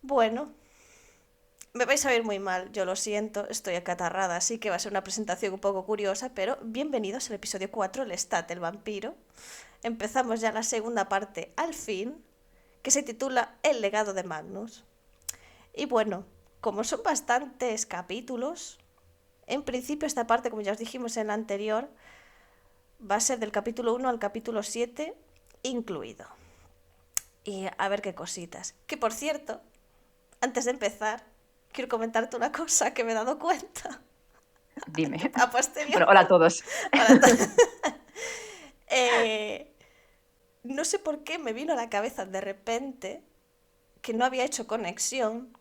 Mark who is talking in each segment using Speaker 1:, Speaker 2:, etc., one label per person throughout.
Speaker 1: Bueno, me vais a ver muy mal, yo lo siento, estoy acatarrada, así que va a ser una presentación un poco curiosa, pero bienvenidos al episodio 4, Lestat, el vampiro. Empezamos ya la segunda parte al fin, que se titula El legado de Magnus. Y bueno, como son bastantes capítulos, en principio esta parte, como ya os dijimos en la anterior, va a ser del capítulo 1 al capítulo 7 incluido. Y a ver qué cositas. Que por cierto, antes de empezar, quiero comentarte una cosa que me he dado cuenta.
Speaker 2: Dime.
Speaker 1: A posterior.
Speaker 2: Bueno, hola a todos.
Speaker 1: Ahora, eh, no sé por qué me vino a la cabeza de repente que no había hecho conexión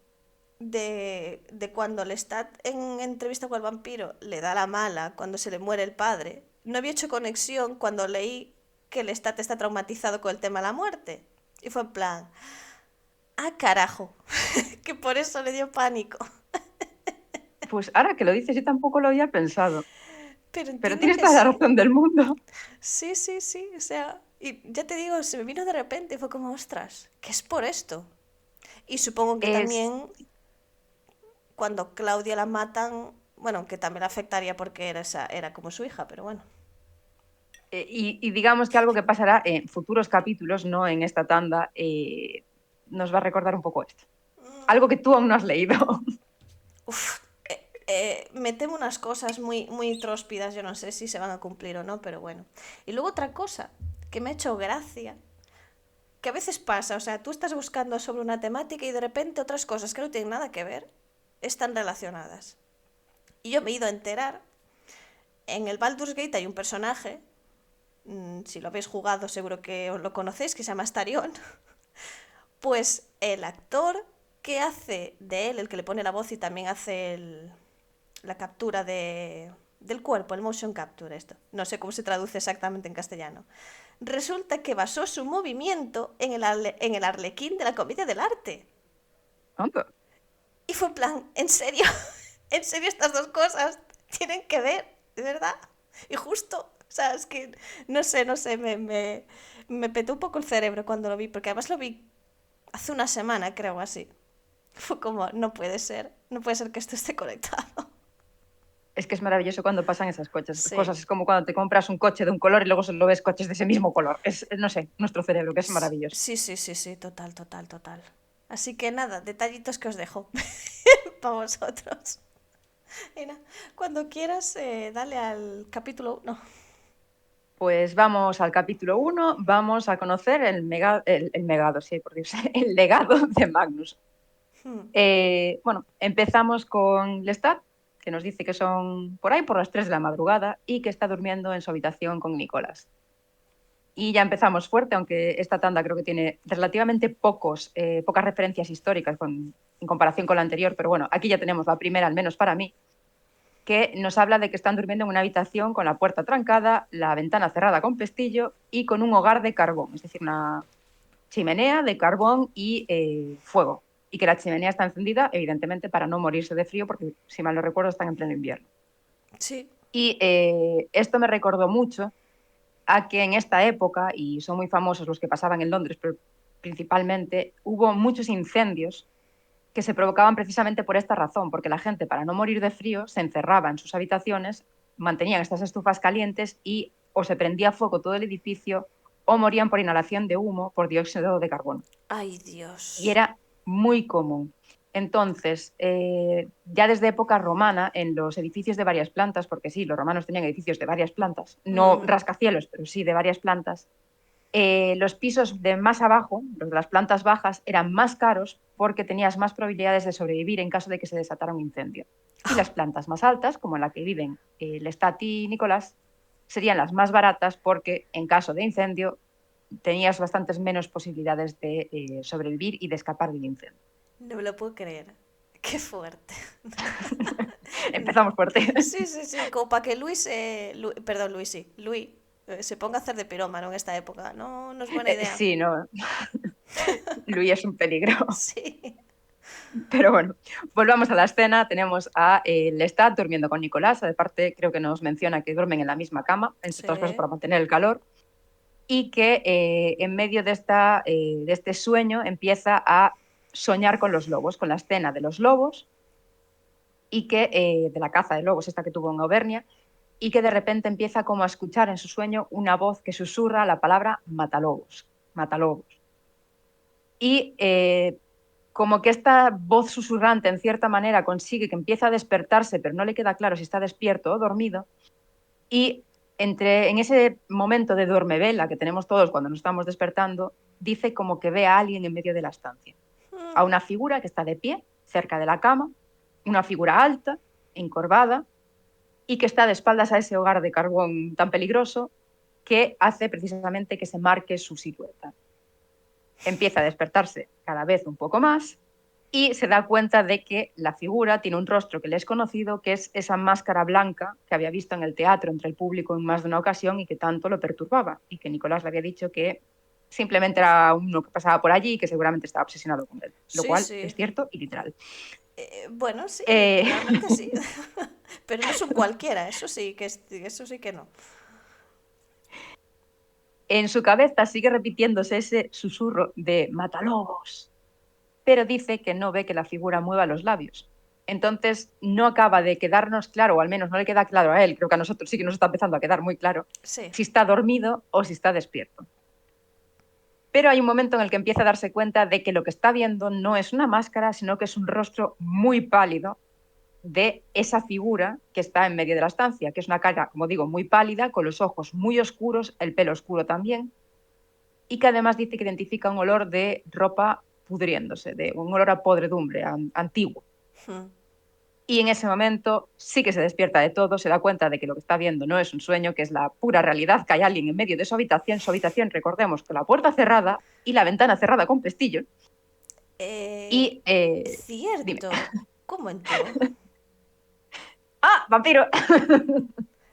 Speaker 1: de cuando Lestat en entrevista con el vampiro le da la mala cuando se le muere el padre. No había hecho conexión cuando leí que Lestat está traumatizado con el tema de la muerte. Y fue en plan, ah, carajo, que por eso le dio pánico.
Speaker 2: Pues ahora que lo dices, yo tampoco lo había pensado,
Speaker 1: Pero
Speaker 2: pero
Speaker 1: entiendo
Speaker 2: tienes
Speaker 1: que
Speaker 2: toda la
Speaker 1: sí.
Speaker 2: razón del mundo.
Speaker 1: Sí, sí, sí. O sea, y ya te digo, se me vino de repente y fue como, ostras, que es por esto. Y supongo que
Speaker 2: Es,
Speaker 1: también cuando Claudia la matan, bueno, que también la afectaría porque era como su hija, pero bueno.
Speaker 2: y digamos que algo que pasará en futuros capítulos, no en esta tanda, nos va a recordar un poco esto. Algo que tú aún no has leído.
Speaker 1: Uf, me temo unas cosas muy, muy tróspidas, yo no sé si se van a cumplir o no, pero bueno. Y luego otra cosa que me ha hecho gracia, que a veces pasa, o sea, tú estás buscando sobre una temática y de repente otras cosas que no tienen nada que ver están relacionadas. Y yo me he ido a enterar, en el Baldur's Gate hay un personaje, si lo habéis jugado seguro que os lo conocéis, que se llama Starion. Pues el actor que hace de él, el que le pone la voz y también hace la captura del cuerpo, el motion capture, esto. No sé cómo se traduce exactamente en castellano. Resulta que basó su movimiento en el arlequín de la comedia del arte.
Speaker 2: Anda.
Speaker 1: Y fue en plan, ¿en serio? ¿En serio estas dos cosas tienen que ver? ¿De verdad? Y justo, o sea, es que no sé, me petó un poco el cerebro cuando lo vi, porque además lo vi hace una semana, creo, así. Fue como, no puede ser que esto esté conectado.
Speaker 2: Es que es maravilloso cuando pasan esas
Speaker 1: Sí,
Speaker 2: cosas. Es como cuando te compras un coche de un color y luego solo ves coches de ese mismo color. No sé, nuestro cerebro, que es maravilloso.
Speaker 1: sí, sí, sí, sí, total, total, total. Así que nada, detallitos que os dejo para vosotros. Mira, cuando quieras, dale al capítulo 1.
Speaker 2: Pues vamos al capítulo 1, vamos a conocer el megado, sí, por Dios, el legado de Magnus. Bueno, empezamos con Lestat, que nos dice que son por ahí por las 3 de la madrugada y que está durmiendo en su habitación con Nicolás. Y ya empezamos fuerte, aunque esta tanda creo que tiene relativamente pocas referencias históricas en comparación con la anterior, pero bueno, aquí ya tenemos la primera, al menos para mí, que nos habla de que están durmiendo en una habitación con la puerta trancada, la ventana cerrada con pestillo y con un hogar de carbón, es decir, una chimenea de carbón y fuego. Y que la chimenea está encendida, evidentemente, para no morirse de frío, porque si mal no recuerdo, están en pleno invierno.
Speaker 1: Sí.
Speaker 2: Y esto me recordó mucho a que en esta época, y son muy famosos los que pasaban en Londres, pero principalmente, hubo muchos incendios que se provocaban precisamente por esta razón, porque la gente, para no morir de frío, se encerraba en sus habitaciones, mantenían estas estufas calientes y o se prendía fuego todo el edificio o morían por inhalación de humo por dióxido de carbono.
Speaker 1: Ay,
Speaker 2: Y
Speaker 1: Dios.
Speaker 2: era muy común. Entonces, ya desde época romana, en los edificios de varias plantas, porque sí, los romanos tenían edificios de varias plantas, no
Speaker 1: Ujú.
Speaker 2: rascacielos, pero sí de varias plantas, los pisos de más abajo, los de las plantas bajas, eran más caros porque tenías más probabilidades de sobrevivir en caso de que se desatara un incendio. Y las plantas más altas, como en la que viven Lestat y Nicolás, serían las más baratas porque en caso de incendio tenías bastantes menos posibilidades de sobrevivir y de escapar del incendio.
Speaker 1: No me lo puedo creer. Qué fuerte.
Speaker 2: Empezamos fuerte.
Speaker 1: Sí, sí, sí, como para que perdón, Luis, sí, Luis se ponga a hacer de pirómano en esta época. No, no es buena idea.
Speaker 2: Sí, no, Louis es un peligro.
Speaker 1: Sí.
Speaker 2: Pero bueno, volvamos a la escena. Tenemos a Lestat durmiendo con Nicolás. Aparte, creo que nos menciona que duermen en la misma cama, entre otras cosas
Speaker 1: Sí.
Speaker 2: para mantener el calor. Y que en medio de este sueño empieza a soñar con los lobos, con la escena de los lobos y que de la caza de lobos, esta que tuvo en Auvernia, y que de repente empieza como a escuchar en su sueño una voz que susurra la palabra matalobos, matalobos. Y como que esta voz susurrante en cierta manera consigue que empiece a despertarse, pero no le queda claro si está despierto o dormido, y en ese momento de duermevela que tenemos todos cuando nos estamos despertando, dice como que ve a alguien en medio de la estancia, a una figura que está de pie cerca de la cama, una figura alta, encorvada, y que está de espaldas a ese hogar de carbón tan peligroso que hace precisamente que se marque su silueta. Empieza a despertarse cada vez un poco más y se da cuenta de que la figura tiene un rostro que le es conocido, que es esa máscara blanca que había visto en el teatro entre el público en más de una ocasión y que tanto lo perturbaba, y que Nicolás le había dicho que simplemente era uno que pasaba por allí y que seguramente estaba obsesionado con él, lo
Speaker 1: Sí,
Speaker 2: cual
Speaker 1: sí.
Speaker 2: es cierto y literal.
Speaker 1: Bueno, sí,
Speaker 2: Eh,
Speaker 1: realmente sí. Pero no es un cualquiera, eso sí que no.
Speaker 2: En su cabeza sigue repitiéndose ese susurro de matalobos, pero dice que no ve que la figura mueva los labios. Entonces no acaba de quedarnos claro, o al menos no le queda claro a él, creo que a nosotros sí que nos está empezando a quedar muy claro,
Speaker 1: Sí.
Speaker 2: si está dormido o si está despierto. Pero hay un momento en el que empieza a darse cuenta de que lo que está viendo no es una máscara, sino que es un rostro muy pálido de esa figura que está en medio de la estancia, que es una cara, como digo, muy pálida, con los ojos muy oscuros, el pelo oscuro también, y que además dice que identifica un olor de ropa pudriéndose, de un olor a podredumbre, antiguo. Y en ese momento sí que se despierta de todo, se da cuenta de que lo que está viendo no es un sueño, que es la pura realidad, que hay alguien en medio de su habitación, recordemos, con la puerta cerrada y la ventana cerrada con pestillo. Y dime,
Speaker 1: Cierto. ¿Cómo entró?
Speaker 2: ¡ah, vampiro!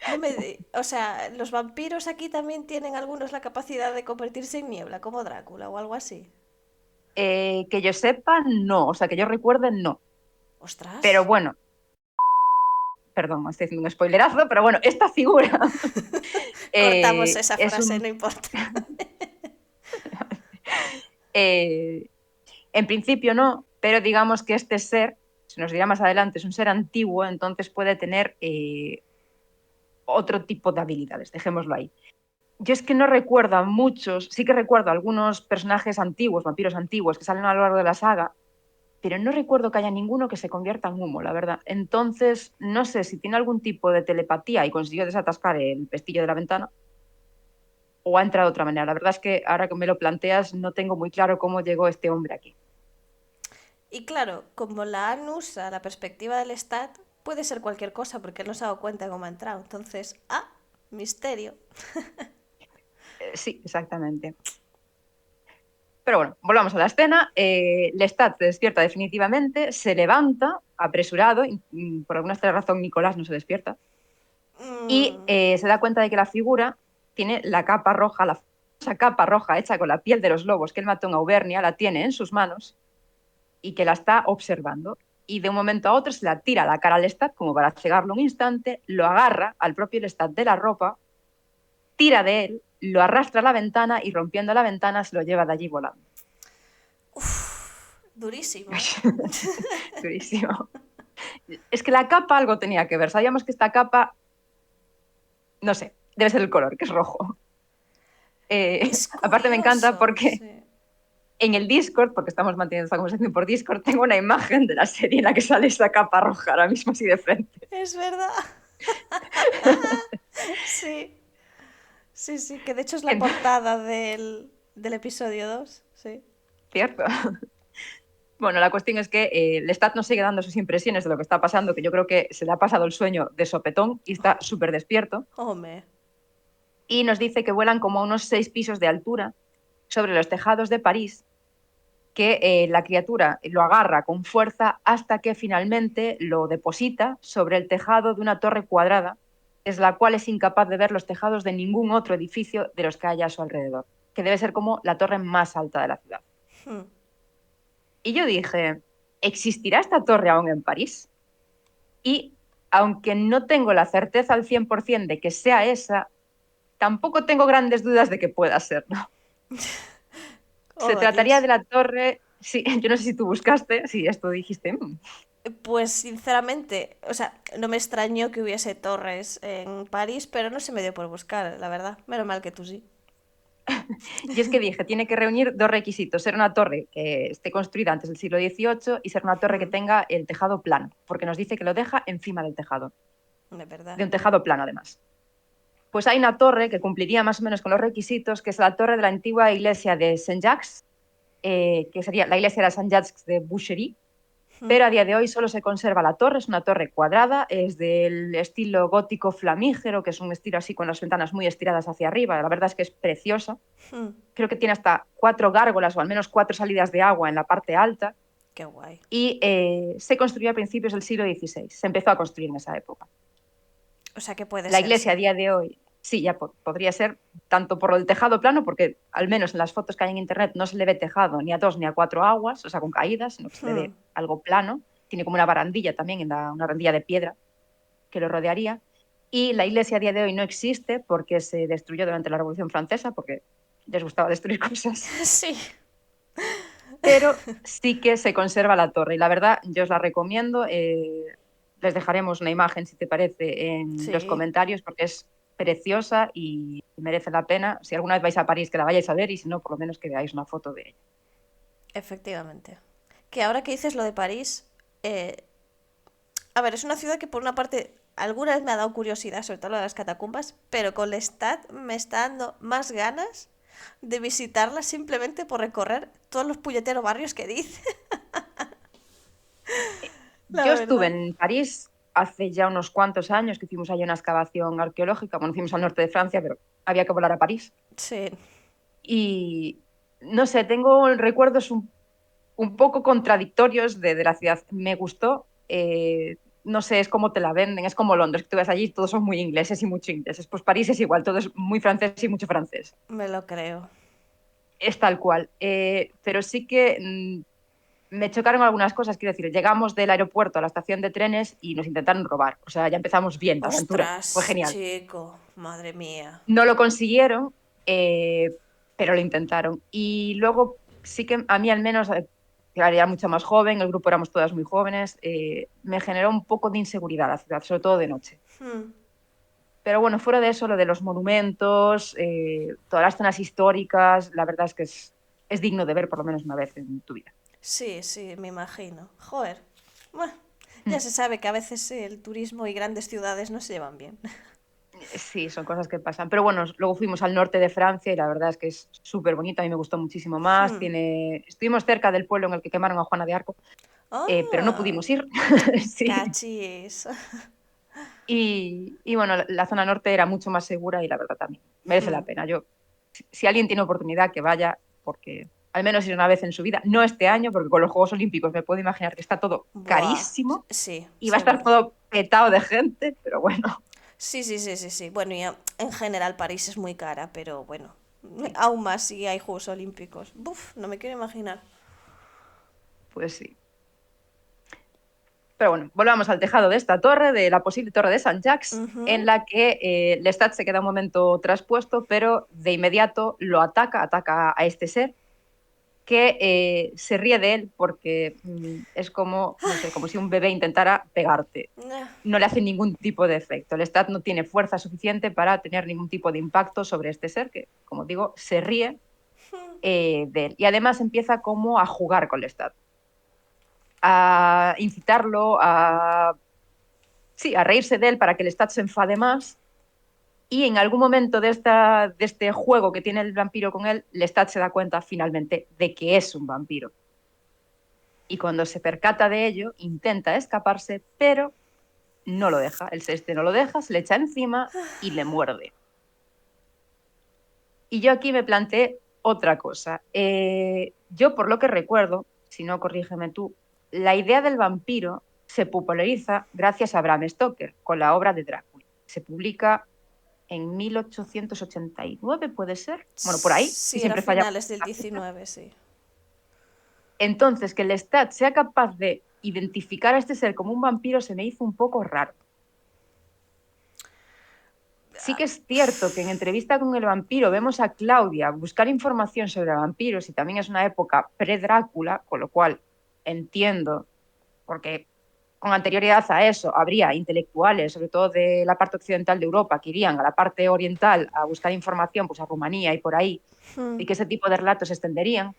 Speaker 1: No me o sea, los vampiros aquí también tienen algunos la capacidad de convertirse en niebla, como Drácula o algo así.
Speaker 2: Que yo sepa, no, o sea, que yo recuerde, no.
Speaker 1: Ostras.
Speaker 2: Pero bueno, perdón, estoy haciendo un spoilerazo, pero bueno, esta figura
Speaker 1: Cortamos esa
Speaker 2: es
Speaker 1: frase,
Speaker 2: un...
Speaker 1: no importa.
Speaker 2: Eh, en principio no, pero digamos que este ser, se nos dirá más adelante, es un ser antiguo, entonces puede tener otro tipo de habilidades, dejémoslo ahí. Yo es que no recuerdo a muchos, sí que recuerdo a algunos personajes antiguos, vampiros antiguos, que salen a lo largo de la saga, pero no recuerdo que haya ninguno que se convierta en humo, la verdad. Entonces, no sé si tiene algún tipo de telepatía y consiguió desatascar el pestillo de la ventana, o ha entrado de otra manera. La verdad es que ahora que me lo planteas, no tengo muy claro cómo llegó este hombre aquí.
Speaker 1: Y claro, como la han usa la perspectiva del Stat, puede ser cualquier cosa porque él no se ha dado cuenta de cómo ha entrado. Entonces, misterio.
Speaker 2: Sí, exactamente. Pero bueno, volvamos a la escena. Lestat se despierta definitivamente, se levanta apresurado, por alguna extraña razón Nicolás no se despierta, y
Speaker 1: Mm,
Speaker 2: se da cuenta de que la figura tiene la capa roja, la famosa capa roja hecha con la piel de los lobos que él mató en Auvernia, la tiene en sus manos y que la está observando. Y de un momento a otro se la tira a la cara al Lestat como para cegarlo un instante, lo agarra al propio Lestat de la ropa, tira de él, lo arrastra a la ventana y rompiendo la ventana se lo lleva de allí volando.
Speaker 1: durísimo, ¿eh?
Speaker 2: Durísimo. Es que la capa algo tenía que ver. Sabíamos que esta capa, no sé, debe ser el color, que es rojo.
Speaker 1: Es
Speaker 2: Aparte me encanta
Speaker 1: curioso,
Speaker 2: porque
Speaker 1: sí.
Speaker 2: en el Discord, porque estamos manteniendo esta conversación por Discord, tengo una imagen de la serie en la que sale esa capa roja ahora mismo así de frente.
Speaker 1: Es verdad. Sí, sí, sí, que de hecho es la portada del episodio 2, sí.
Speaker 2: ¿Cierto? Bueno, la cuestión es que Lestat nos sigue dando sus impresiones de lo que está pasando, que yo creo que se le ha pasado el sueño de sopetón y está súper despierto.
Speaker 1: Hombre.
Speaker 2: Y nos dice que vuelan como a unos 6 pisos de altura sobre los tejados de París, que la criatura lo agarra con fuerza hasta que finalmente lo deposita sobre el tejado de una torre cuadrada, es la cual es incapaz de ver los tejados de ningún otro edificio de los que haya a su alrededor, que debe ser como la torre más alta de la ciudad. Y yo dije, ¿existirá esta torre aún en París? Y aunque no tengo la certeza al 100% de que sea esa, tampoco tengo grandes dudas de que pueda ser, ¿no? Se
Speaker 1: Oh,
Speaker 2: trataría de
Speaker 1: Dios.
Speaker 2: la torre Sí, yo no sé si tú buscaste, si esto dijiste.
Speaker 1: Pues sinceramente, o sea, no me extrañó que hubiese torres en París, pero no se me dio por buscar, la verdad. Menos mal que tú sí.
Speaker 2: Y es que dije, tiene que reunir dos requisitos, ser una torre que esté construida antes del siglo XVIII y ser una torre que
Speaker 1: Hmm,
Speaker 2: tenga el tejado plano, porque nos dice que lo deja encima del tejado,
Speaker 1: de verdad.
Speaker 2: de un tejado plano además. Pues hay una torre que cumpliría más o menos con los requisitos, que es la torre de la antigua iglesia de Saint-Jacques, que sería la iglesia de Saint-Jacques de Boucherie,
Speaker 1: Hmm,
Speaker 2: pero a día de hoy solo se conserva la torre, es una torre cuadrada, es del estilo gótico flamígero, que es un estilo así con las ventanas muy estiradas hacia arriba, la verdad es que es preciosa.
Speaker 1: hmm,
Speaker 2: Creo que tiene hasta 4 gárgolas o al menos 4 salidas de agua en la parte alta
Speaker 1: qué guay.
Speaker 2: y se construyó a principios del siglo XVI, se empezó a construir en esa época.
Speaker 1: O sea que puede
Speaker 2: La
Speaker 1: ser,
Speaker 2: iglesia a
Speaker 1: sí.
Speaker 2: día de hoy, sí, ya podría ser tanto por el tejado plano, porque al menos en las fotos que hay en internet no se le ve tejado ni a 2 ni a 4 aguas, o sea, con caídas, sino que se le
Speaker 1: Hmm,
Speaker 2: ve algo plano. Tiene como una barandilla también, una barandilla de piedra que lo rodearía. Y la iglesia a día de hoy no existe porque se destruyó durante la Revolución Francesa, porque les gustaba destruir cosas,
Speaker 1: sí.
Speaker 2: pero sí que se conserva la torre. Y la verdad, yo os la recomiendo. Les dejaremos una imagen, si te parece, en los
Speaker 1: Sí,
Speaker 2: comentarios, porque es preciosa y merece la pena. Si alguna vez vais a París, que la vayáis a ver, y si no, por lo menos que veáis una foto de ella.
Speaker 1: efectivamente. Que ahora que dices lo de París, eh, a ver, es una ciudad que por una parte alguna vez me ha dado curiosidad, sobre todo lo de las catacumbas, pero con Lestat me está dando más ganas de visitarla simplemente por recorrer todos los puñeteros barrios que dice, la
Speaker 2: Yo estuve
Speaker 1: verdad.
Speaker 2: en París hace ya unos cuantos años, que hicimos allí una excavación arqueológica. Bueno, fuimos al norte de Francia, pero había que volar a París.
Speaker 1: Sí.
Speaker 2: Y no sé, tengo recuerdos un poco contradictorios de la ciudad. Me gustó, no sé, es como te la venden, es como Londres, que tú ves allí, todos son muy ingleses y mucho ingleses. Pues París es igual, todo es muy francés y mucho francés.
Speaker 1: Me lo creo.
Speaker 2: Es tal cual. Pero sí que me chocaron algunas cosas, quiero decir, llegamos del aeropuerto a la estación de trenes y nos intentaron robar. O sea, ya empezamos bien la aventura. Fue
Speaker 1: Ostras,
Speaker 2: genial.
Speaker 1: chico, madre mía.
Speaker 2: No lo consiguieron, pero lo intentaron. Y luego sí que a mí al menos, claro, era mucho más joven, el grupo éramos todas muy jóvenes, me generó un poco de inseguridad la ciudad, sobre todo de noche.
Speaker 1: Hmm.
Speaker 2: Pero bueno, fuera de eso, lo de los monumentos, todas las zonas históricas, la verdad es que es digno de ver por lo menos una vez en tu vida.
Speaker 1: Sí, sí, me imagino. Joder. Bueno, ya
Speaker 2: Mm.
Speaker 1: se sabe que a veces el turismo y grandes ciudades no se llevan bien.
Speaker 2: Sí, son cosas que pasan. Pero bueno, luego fuimos al norte de Francia y la verdad es que es súper bonito, a mí me gustó muchísimo más.
Speaker 1: Hmm.
Speaker 2: Estuvimos cerca del pueblo en el que quemaron a Juana de Arco, pero no
Speaker 1: Ah,
Speaker 2: pudimos ir. Sí.
Speaker 1: cachis.
Speaker 2: Y bueno, la zona norte era mucho más segura y la verdad también merece
Speaker 1: Hmm.
Speaker 2: la pena. Si alguien tiene oportunidad, que vaya, porque al menos ir una vez en su vida, no este año, porque con los Juegos Olímpicos me puedo imaginar que está todo
Speaker 1: Buah,
Speaker 2: carísimo
Speaker 1: sí,
Speaker 2: y va a estar
Speaker 1: seguro.
Speaker 2: todo petado de gente, pero bueno,
Speaker 1: Sí, sí, sí, sí, sí. Bueno, y en general París es muy cara, pero bueno,
Speaker 2: sí,
Speaker 1: aún más si hay Juegos Olímpicos. Buf, no me quiero imaginar.
Speaker 2: pues sí. Pero bueno, volvamos al tejado de esta torre, de la posible torre de Saint-Jacques, en
Speaker 1: Ujú.
Speaker 2: la que Lestat se queda un momento traspuesto, pero de inmediato lo ataca a este ser que se ríe de él porque es como, no sé, como si un bebé intentara pegarte.
Speaker 1: Ah,
Speaker 2: No le hace ningún tipo de efecto. El Stat no tiene fuerza suficiente para tener ningún tipo de impacto sobre este ser que, como digo, se ríe de él. Y además empieza como a jugar con el Stat, a incitarlo, sí, a reírse de él para que el Stat se enfade más. Y en algún momento de este juego que tiene el vampiro con él, Lestat se da cuenta finalmente de que es un vampiro. Y cuando se percata de ello, intenta escaparse, pero no lo deja. El Celeste no lo deja, se le echa encima y le muerde. Y yo aquí me planteé otra cosa. Yo, por lo que recuerdo, si no, corrígeme tú, la idea del vampiro se populariza gracias a Bram Stoker con la obra de Drácula. Se publica en 1889, ¿puede ser? Bueno, por ahí, si
Speaker 1: sí, era
Speaker 2: siempre falla
Speaker 1: finales del
Speaker 2: la fecha.
Speaker 1: 19, sí.
Speaker 2: Entonces, que el Lestat sea capaz de identificar a este ser como un vampiro se me hizo un poco raro. sí que es cierto que en entrevista con el vampiro vemos a Claudia buscar información sobre vampiros y también es una época pre-Drácula, con lo cual entiendo, porque con anterioridad a eso habría intelectuales, sobre todo de la parte occidental de Europa, que irían a la parte oriental a buscar información, pues a Rumanía y por ahí, y que ese tipo de relatos se extenderían.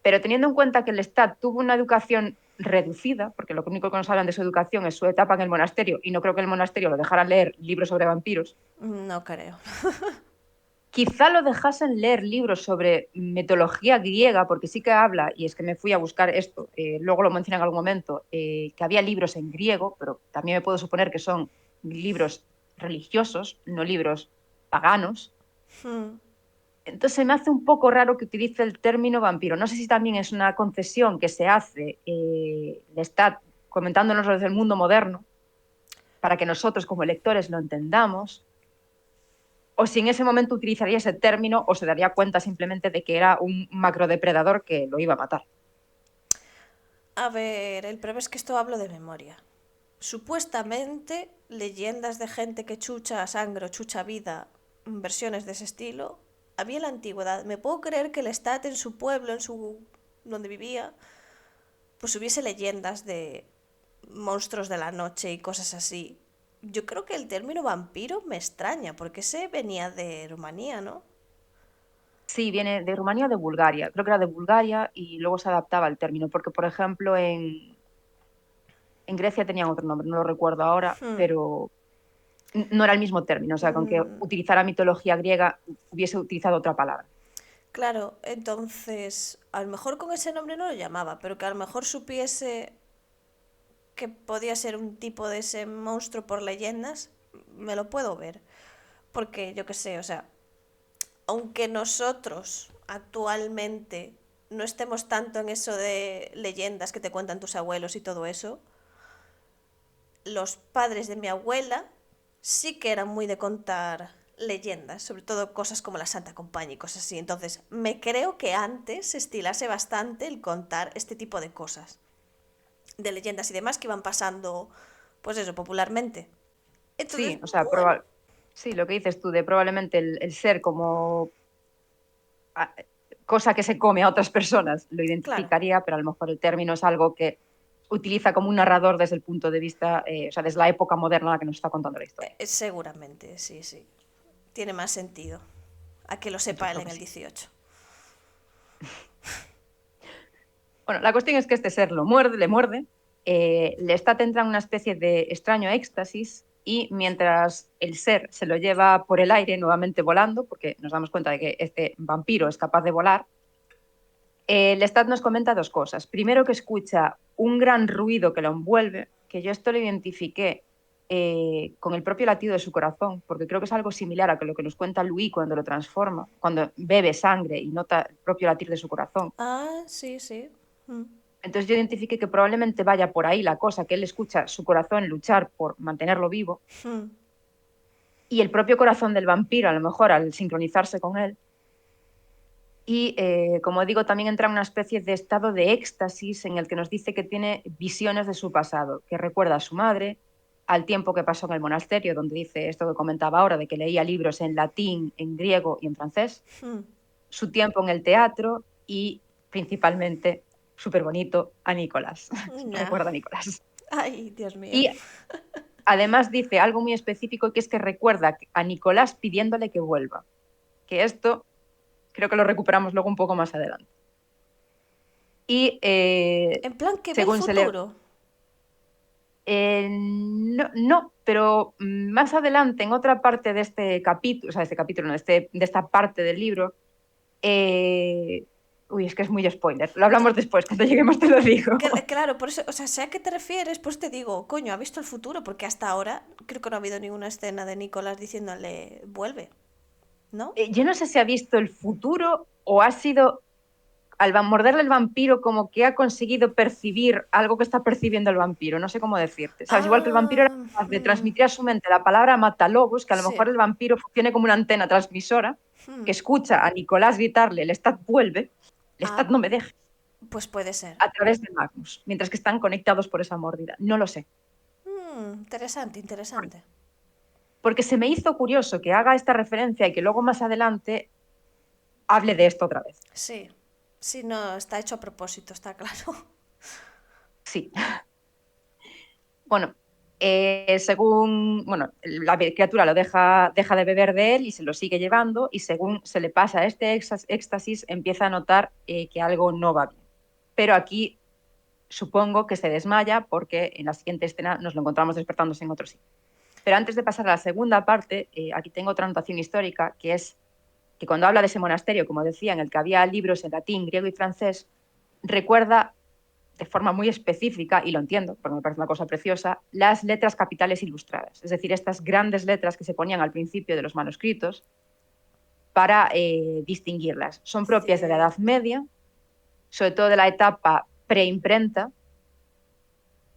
Speaker 2: Pero teniendo en cuenta que el Lestat tuvo una educación reducida, porque lo único que nos hablan de su educación es su etapa en el monasterio, y no creo que el monasterio lo dejara leer libros sobre vampiros,
Speaker 1: No creo.
Speaker 2: quizá lo dejasen leer libros sobre mitología griega, porque sí que habla, y es que me fui a buscar esto, luego lo mencioné en algún momento, que había libros en griego, pero también me puedo suponer que son libros religiosos, no libros paganos. Entonces me hace un poco raro que utilice el término vampiro. No sé si también es una concesión que se hace, le está comentándonos desde el mundo moderno, para que nosotros como lectores lo entendamos, o si en ese momento utilizaría ese término o se daría cuenta simplemente de que era un macrodepredador que lo iba a matar.
Speaker 1: A ver, el problema es que esto hablo de memoria. Supuestamente, leyendas de gente que chucha sangre o chucha vida, versiones de ese estilo, había en la antigüedad. Me puedo creer que el Lestat en su pueblo, donde vivía, pues hubiese leyendas de monstruos de la noche y cosas así. Yo creo que el término vampiro me extraña, porque ese venía de Rumanía, ¿no?
Speaker 2: Sí, viene de Rumanía o de Bulgaria. Creo que era de Bulgaria y luego se adaptaba el término, porque por ejemplo en Grecia tenían otro nombre, no lo recuerdo ahora, pero no era el mismo término, o sea, con que utilizara mitología griega hubiese utilizado otra palabra.
Speaker 1: Claro, entonces, a lo mejor con ese nombre no lo llamaba, pero que a lo mejor supiese que podía ser un tipo de ese monstruo por leyendas, me lo puedo ver. Porque yo qué sé, o sea, aunque nosotros actualmente no estemos tanto en eso de leyendas que te cuentan tus abuelos y todo eso, los padres de mi abuela sí que eran muy de contar leyendas, sobre todo cosas como la Santa Compañía y cosas así. Entonces, me creo que antes se estilase bastante el contar este tipo de cosas, de leyendas y demás que iban pasando, pues eso, popularmente. Entonces,
Speaker 2: Sí, o sea,
Speaker 1: bueno,
Speaker 2: sí, lo que dices tú de probablemente el ser como a- cosa que se come a otras personas lo
Speaker 1: claro,
Speaker 2: identificaría, pero a lo mejor el término es algo que utiliza como un narrador desde el punto de vista, o sea, desde la época moderna en la que nos está contando la historia.
Speaker 1: seguramente, sí, sí. Tiene más sentido a que lo
Speaker 2: Yo
Speaker 1: sepa él
Speaker 2: creo
Speaker 1: en
Speaker 2: que
Speaker 1: el
Speaker 2: sí.
Speaker 1: 18.
Speaker 2: Bueno, la cuestión es que este ser lo muerde, le muerde, le está entra en una especie de extraño éxtasis y mientras el ser se lo lleva por el aire, nuevamente volando, porque nos damos cuenta de que este vampiro es capaz de volar, Lestat nos comenta dos cosas. Primero, que escucha un gran ruido que lo envuelve, que yo esto lo identifiqué con el propio latido de su corazón, porque creo que es algo similar a lo que nos cuenta Louis cuando lo transforma, cuando bebe sangre y nota el propio latir de su corazón.
Speaker 1: Ah, sí, sí. Mm.
Speaker 2: Entonces yo identifiqué que probablemente vaya por ahí la cosa, que él escucha su corazón luchar por mantenerlo vivo
Speaker 1: Mm.
Speaker 2: y el propio corazón del vampiro, a lo mejor al sincronizarse con él, y, como digo, también entra en una especie de estado de éxtasis en el que nos dice que tiene visiones de su pasado, que recuerda a su madre, al tiempo que pasó en el monasterio, donde dice esto que comentaba ahora, de que leía libros en latín, en griego y en francés,
Speaker 1: Mm.
Speaker 2: su tiempo en el teatro y principalmente, súper bonito, a Nicolás.
Speaker 1: No.
Speaker 2: Recuerda a Nicolás.
Speaker 1: Ay, Dios mío.
Speaker 2: Y además dice algo muy específico, que es que recuerda a Nicolás pidiéndole que vuelva, que esto creo que lo recuperamos luego un poco más adelante. Y
Speaker 1: En plan que ve el
Speaker 2: según se le...
Speaker 1: futuro.
Speaker 2: no, no, pero más adelante, en otra parte de este capítulo, o sea, de este capítulo, no, de esta parte del libro, eh, uy, es que es muy spoiler. Lo
Speaker 1: No,
Speaker 2: hablamos después, cuando lleguemos te lo digo.
Speaker 1: claro, por eso, o sea, sé a qué te refieres, pues te digo, coño, ha visto el futuro, porque hasta ahora creo que no ha habido ninguna escena de Nicolás diciéndole, vuelve, ¿no?
Speaker 2: Yo no sé si ha visto el futuro o ha sido al morderle el vampiro como que ha conseguido percibir algo que está percibiendo el vampiro, no sé cómo decirte, ¿sabes? Igual que el vampiro era
Speaker 1: Ah,
Speaker 2: capaz de transmitir a su mente la palabra matalobos, que a lo
Speaker 1: sí.
Speaker 2: mejor el vampiro funcione como una antena transmisora, que
Speaker 1: Hmm.
Speaker 2: escucha a Nicolás gritarle, Lestat vuelve, Lestat
Speaker 1: Ah,
Speaker 2: no me deja,
Speaker 1: pues puede ser.
Speaker 2: a través de Magnus, mientras que están conectados por esa mordida. No lo sé.
Speaker 1: Interesante, interesante.
Speaker 2: porque se me hizo curioso que haga esta referencia y que luego más adelante hable de esto otra vez.
Speaker 1: Sí, sí, no, está hecho a propósito, está claro.
Speaker 2: Sí. Bueno, según, bueno, la criatura lo deja de beber de él y se lo sigue llevando, y según se le pasa este éxtasis, empieza a notar que algo no va bien. Pero aquí supongo que se desmaya porque en la siguiente escena nos lo encontramos despertándose en otro sitio. Pero antes de pasar a la segunda parte, aquí tengo otra anotación histórica, que es que cuando habla de ese monasterio, como decía, en el que había libros en latín, griego y francés, recuerda de forma muy específica, y lo entiendo, porque me parece una cosa preciosa, las letras capitales ilustradas, es decir, estas grandes letras que se ponían al principio de los manuscritos para distinguirlas. Son propias de la Edad
Speaker 1: Cierto.
Speaker 2: Media, sobre todo de la etapa preimprenta,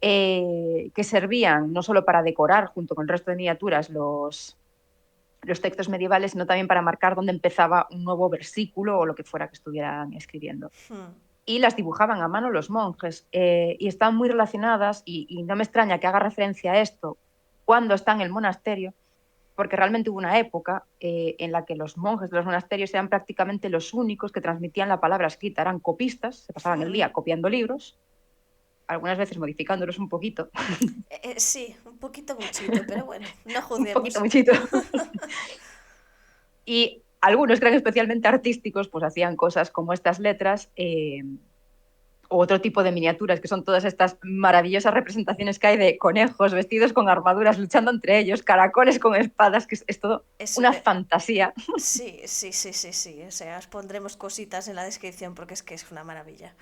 Speaker 2: que servían no solo para decorar junto con el resto de miniaturas los textos medievales, sino también para marcar dónde empezaba un nuevo versículo o lo que fuera que estuvieran escribiendo.
Speaker 1: Hmm.
Speaker 2: Y las dibujaban a mano los monjes, y están muy relacionadas, y no me extraña que haga referencia a esto cuando está en el monasterio, porque realmente hubo una época en la que los monjes de los monasterios eran prácticamente los únicos que transmitían la palabra escrita, eran copistas, se pasaban el día copiando libros, algunas veces modificándolos un poquito,
Speaker 1: Sí, un poquito muchito, pero bueno, no
Speaker 2: un poquito
Speaker 1: juzguemos.
Speaker 2: muchito, y algunos que eran especialmente artísticos, pues hacían cosas como estas letras, o otro tipo de miniaturas, que son todas estas maravillosas representaciones que hay de conejos vestidos con armaduras luchando entre ellos, caracoles con espadas, que es todo
Speaker 1: Es,
Speaker 2: una fantasía.
Speaker 1: sí, sí, sí, sí, sí. O sea, os pondremos cositas en la descripción porque es que es una maravilla.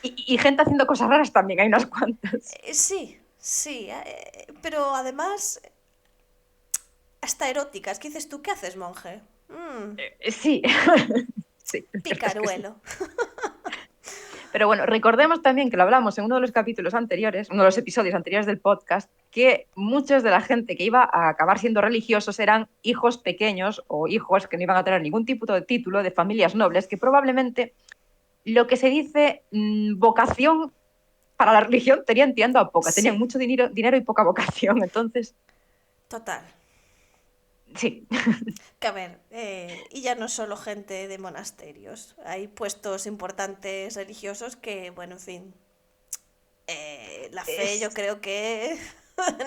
Speaker 2: Y gente haciendo cosas raras también, hay unas cuantas.
Speaker 1: Sí, sí, pero además hasta eróticas. ¿Qué dices tú? ¿Qué haces, monje?
Speaker 2: Sí, sí, es cierto, es que sí.
Speaker 1: Picaruelo.
Speaker 2: Pero bueno, recordemos también que lo hablamos en uno de los capítulos anteriores, uno de los episodios anteriores del podcast, que muchos de la gente que iba a acabar siendo religiosos eran hijos pequeños o hijos que no iban a tener ningún tipo de título de familias nobles, que probablemente lo que se dice vocación para la religión tenían tirando a poca, tenían
Speaker 1: Sí,
Speaker 2: mucho dinero y poca vocación, entonces
Speaker 1: total.
Speaker 2: sí.
Speaker 1: Que a ver, y ya no solo gente de monasterios. Hay puestos importantes religiosos que, bueno, en fin, la fe yo
Speaker 2: Es,
Speaker 1: creo que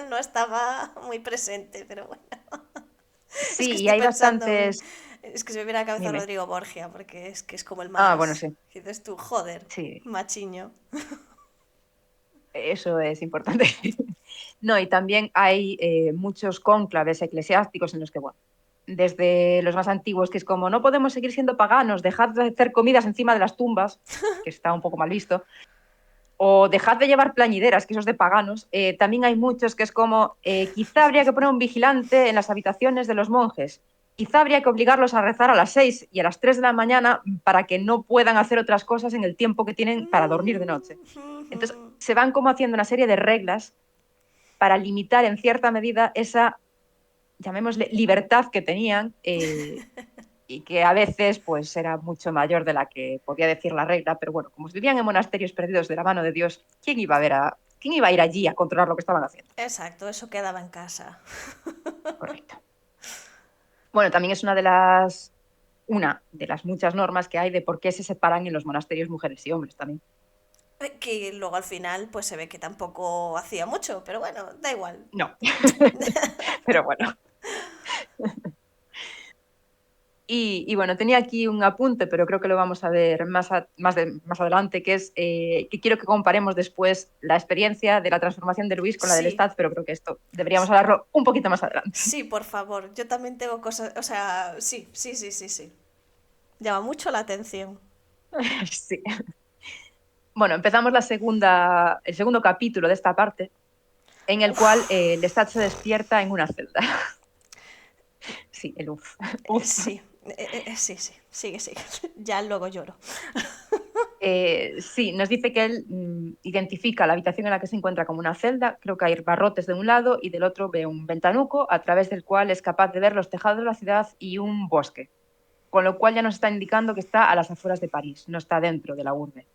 Speaker 1: no estaba muy presente, pero bueno. Es que
Speaker 2: sí, y
Speaker 1: estoy
Speaker 2: hay
Speaker 1: pensando
Speaker 2: bastantes...
Speaker 1: Es que se me viene a la cabeza
Speaker 2: Dime.
Speaker 1: Rodrigo Borgia, porque es que es como el
Speaker 2: Ah, bueno,
Speaker 1: más...
Speaker 2: sí,
Speaker 1: ¿Qué dices tú? Joder,
Speaker 2: sí,
Speaker 1: machiño.
Speaker 2: eso es importante. No, y también hay muchos cónclaves eclesiásticos en los que, bueno, desde los más antiguos, que es como, no podemos seguir siendo paganos, dejad de hacer comidas encima de las tumbas, que está un poco mal visto, o dejad de llevar plañideras, que eso es de paganos. También hay muchos que es como, quizá habría que poner un vigilante en las habitaciones de los monjes, quizá habría que obligarlos a rezar a las 6 y a las 3 de la mañana para que no puedan hacer otras cosas en el tiempo que tienen para dormir de noche. Entonces, se van como haciendo una serie de reglas para limitar en cierta medida esa, llamémosle, libertad que tenían, y que a veces pues era mucho mayor de la que podía decir la regla, pero bueno, como vivían en monasterios perdidos de la mano de Dios, ¿quién iba a ir allí a controlar lo que estaban haciendo?
Speaker 1: Exacto, eso quedaba en casa.
Speaker 2: Correcto. Bueno, también es una de las muchas normas que hay de por qué se separan en los monasterios mujeres y hombres también.
Speaker 1: Que luego al final pues se ve que tampoco hacía mucho, pero bueno, da igual.
Speaker 2: No, pero bueno. Y bueno, tenía aquí un apunte, pero creo que lo vamos a ver más adelante, que es que quiero que comparemos después la experiencia de la transformación de Luis con la del
Speaker 1: Sí,
Speaker 2: Lestat, pero creo que esto deberíamos hablarlo un poquito más adelante.
Speaker 1: sí, por favor. Yo también tengo cosas, o sea, sí, sí, sí, sí, sí. Llama mucho la atención.
Speaker 2: Sí. Bueno, empezamos el segundo capítulo de esta parte, en el cual Lestat se despierta en una celda. Sí, el uf. Uf.
Speaker 1: Sí, sí, sí, sigue, sigue. Ya luego lloro.
Speaker 2: Sí, nos dice que él identifica la habitación en la que se encuentra como una celda, creo que hay barrotes de un lado y del otro ve un ventanuco a través del cual es capaz de ver los tejados de la ciudad y un bosque, con lo cual ya nos está indicando que está a las afueras de París, no está dentro de la urbe.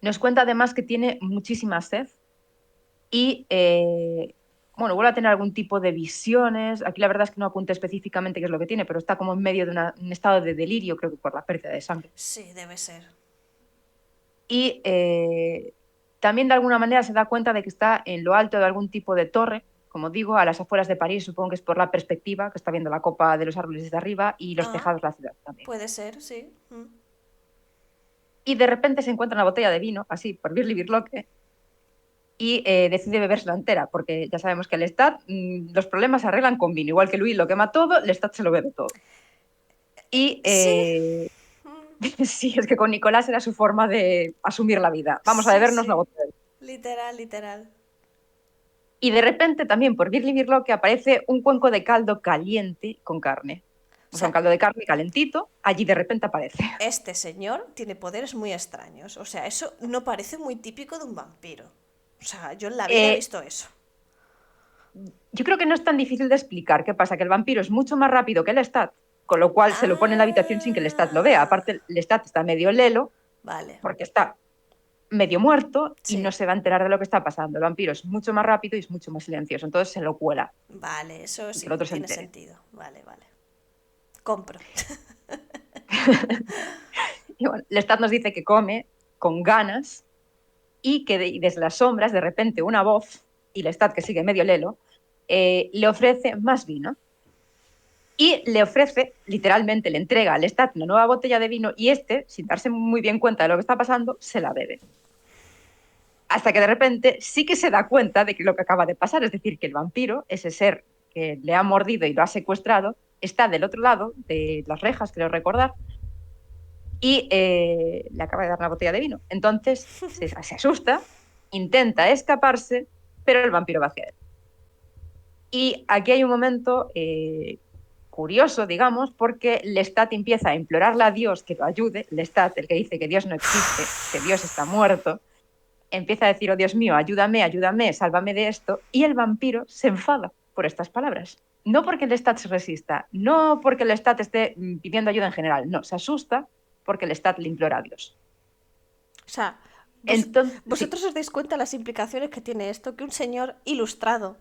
Speaker 2: Nos cuenta además que tiene muchísima sed y bueno, vuelve a tener algún tipo de visiones. Aquí la verdad es que no apunta específicamente qué es lo que tiene, pero está como en medio de un estado de delirio, creo que por la pérdida de sangre.
Speaker 1: Sí, debe ser.
Speaker 2: Y también de alguna manera se da cuenta de que está en lo alto de algún tipo de torre, como digo, a las afueras de París, supongo que es por la perspectiva, que está viendo la copa de los árboles desde arriba y los
Speaker 1: Ah,
Speaker 2: tejados de la ciudad también.
Speaker 1: puede ser, sí.
Speaker 2: Y de repente se encuentra una botella de vino, así, por Birli Birloque, y decide bebérsela entera, porque ya sabemos que Lestat, los problemas se arreglan con vino, igual que Louis lo quema todo, Lestat se lo bebe todo. Y
Speaker 1: Sí,
Speaker 2: sí, es que con Nicolás era su forma de asumir la vida. Vamos a
Speaker 1: sí,
Speaker 2: bebernos la
Speaker 1: sí.
Speaker 2: botella.
Speaker 1: Literal, literal.
Speaker 2: Y de repente también por Birli Birloque aparece un cuenco de caldo caliente con carne.
Speaker 1: O
Speaker 2: O sea, un
Speaker 1: sea,
Speaker 2: caldo de carne calentito, allí de repente aparece.
Speaker 1: este señor tiene poderes muy extraños. O sea, eso no parece muy típico de un vampiro. O sea, yo en la vida he
Speaker 2: Eh,
Speaker 1: visto eso.
Speaker 2: yo creo que no es tan difícil de explicar qué pasa, que el vampiro es mucho más rápido que el Lestat, con lo cual se lo pone en la habitación sin que el Lestat lo vea.
Speaker 1: Ah,
Speaker 2: Aparte, el Lestat está medio lelo,
Speaker 1: vale.
Speaker 2: porque está medio muerto y no
Speaker 1: Sí,
Speaker 2: se va a enterar de lo que está pasando. El vampiro es mucho más rápido y es mucho más silencioso, entonces se lo cuela
Speaker 1: vale, eso
Speaker 2: sin que el
Speaker 1: sí,
Speaker 2: otro se
Speaker 1: tiene
Speaker 2: entere.
Speaker 1: sentido. Vale, vale. Compro.
Speaker 2: Y bueno, Lestat nos dice que come con ganas y que desde las sombras, de repente, una voz, y Lestat, que sigue medio lelo, le ofrece más vino. Y le ofrece, literalmente, le entrega a Lestat una nueva botella de vino y este, sin darse muy bien cuenta de lo que está pasando, se la bebe. Hasta que de repente sí que se da cuenta de que lo que acaba de pasar, es decir, que el vampiro, ese ser que le ha mordido y lo ha secuestrado, está del otro lado de las rejas, creo recordar, y le acaba de dar una botella de vino. Entonces se asusta, intenta escaparse, pero el vampiro va hacia él. Y aquí hay un momento curioso, digamos, porque Lestat empieza a implorarle a Dios que lo ayude. Lestat, el que dice que Dios no existe, que Dios está muerto, empieza a decir, oh Dios mío, ayúdame, ayúdame, sálvame de esto. Y el vampiro se enfada por estas palabras. No porque Lestat se resista, no porque Lestat esté pidiendo ayuda en general, no, se asusta porque Lestat le implora a Dios.
Speaker 1: O sea,
Speaker 2: Entonces, sí,
Speaker 1: vosotros os dais cuenta las implicaciones que tiene esto, que un señor ilustrado,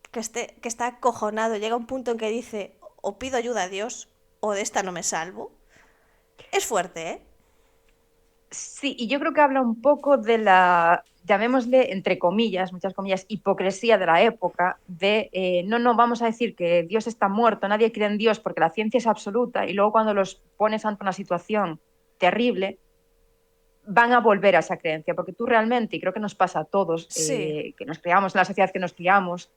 Speaker 1: que está acojonado, llega a un punto en que dice, o pido ayuda a Dios, o de esta no me salvo. Es fuerte, ¿eh?
Speaker 2: sí, y yo creo que habla un poco de la, llamémosle, entre comillas, muchas comillas, hipocresía de la época, de no, no, vamos a decir que Dios está muerto, nadie cree en Dios porque la ciencia es absoluta, y luego cuando los pones ante una situación terrible, van a volver a esa creencia, porque tú realmente, y creo que nos pasa a todos,
Speaker 1: Sí.
Speaker 2: que nos criamos en la sociedad que nos criamos,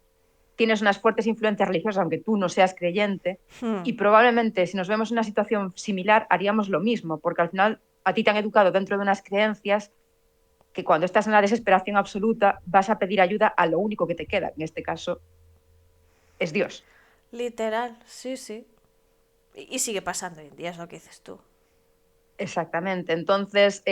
Speaker 2: tienes unas fuertes influencias religiosas, aunque tú no seas creyente, y probablemente si nos vemos en una situación similar haríamos lo mismo, porque al final a ti te han educado dentro de unas creencias que cuando estás en la desesperación absoluta vas a pedir ayuda a lo único que te queda, en este caso es Dios.
Speaker 1: Literal, sí, sí. Y sigue pasando hoy en día, es lo que dices tú.
Speaker 2: Exactamente. Entonces,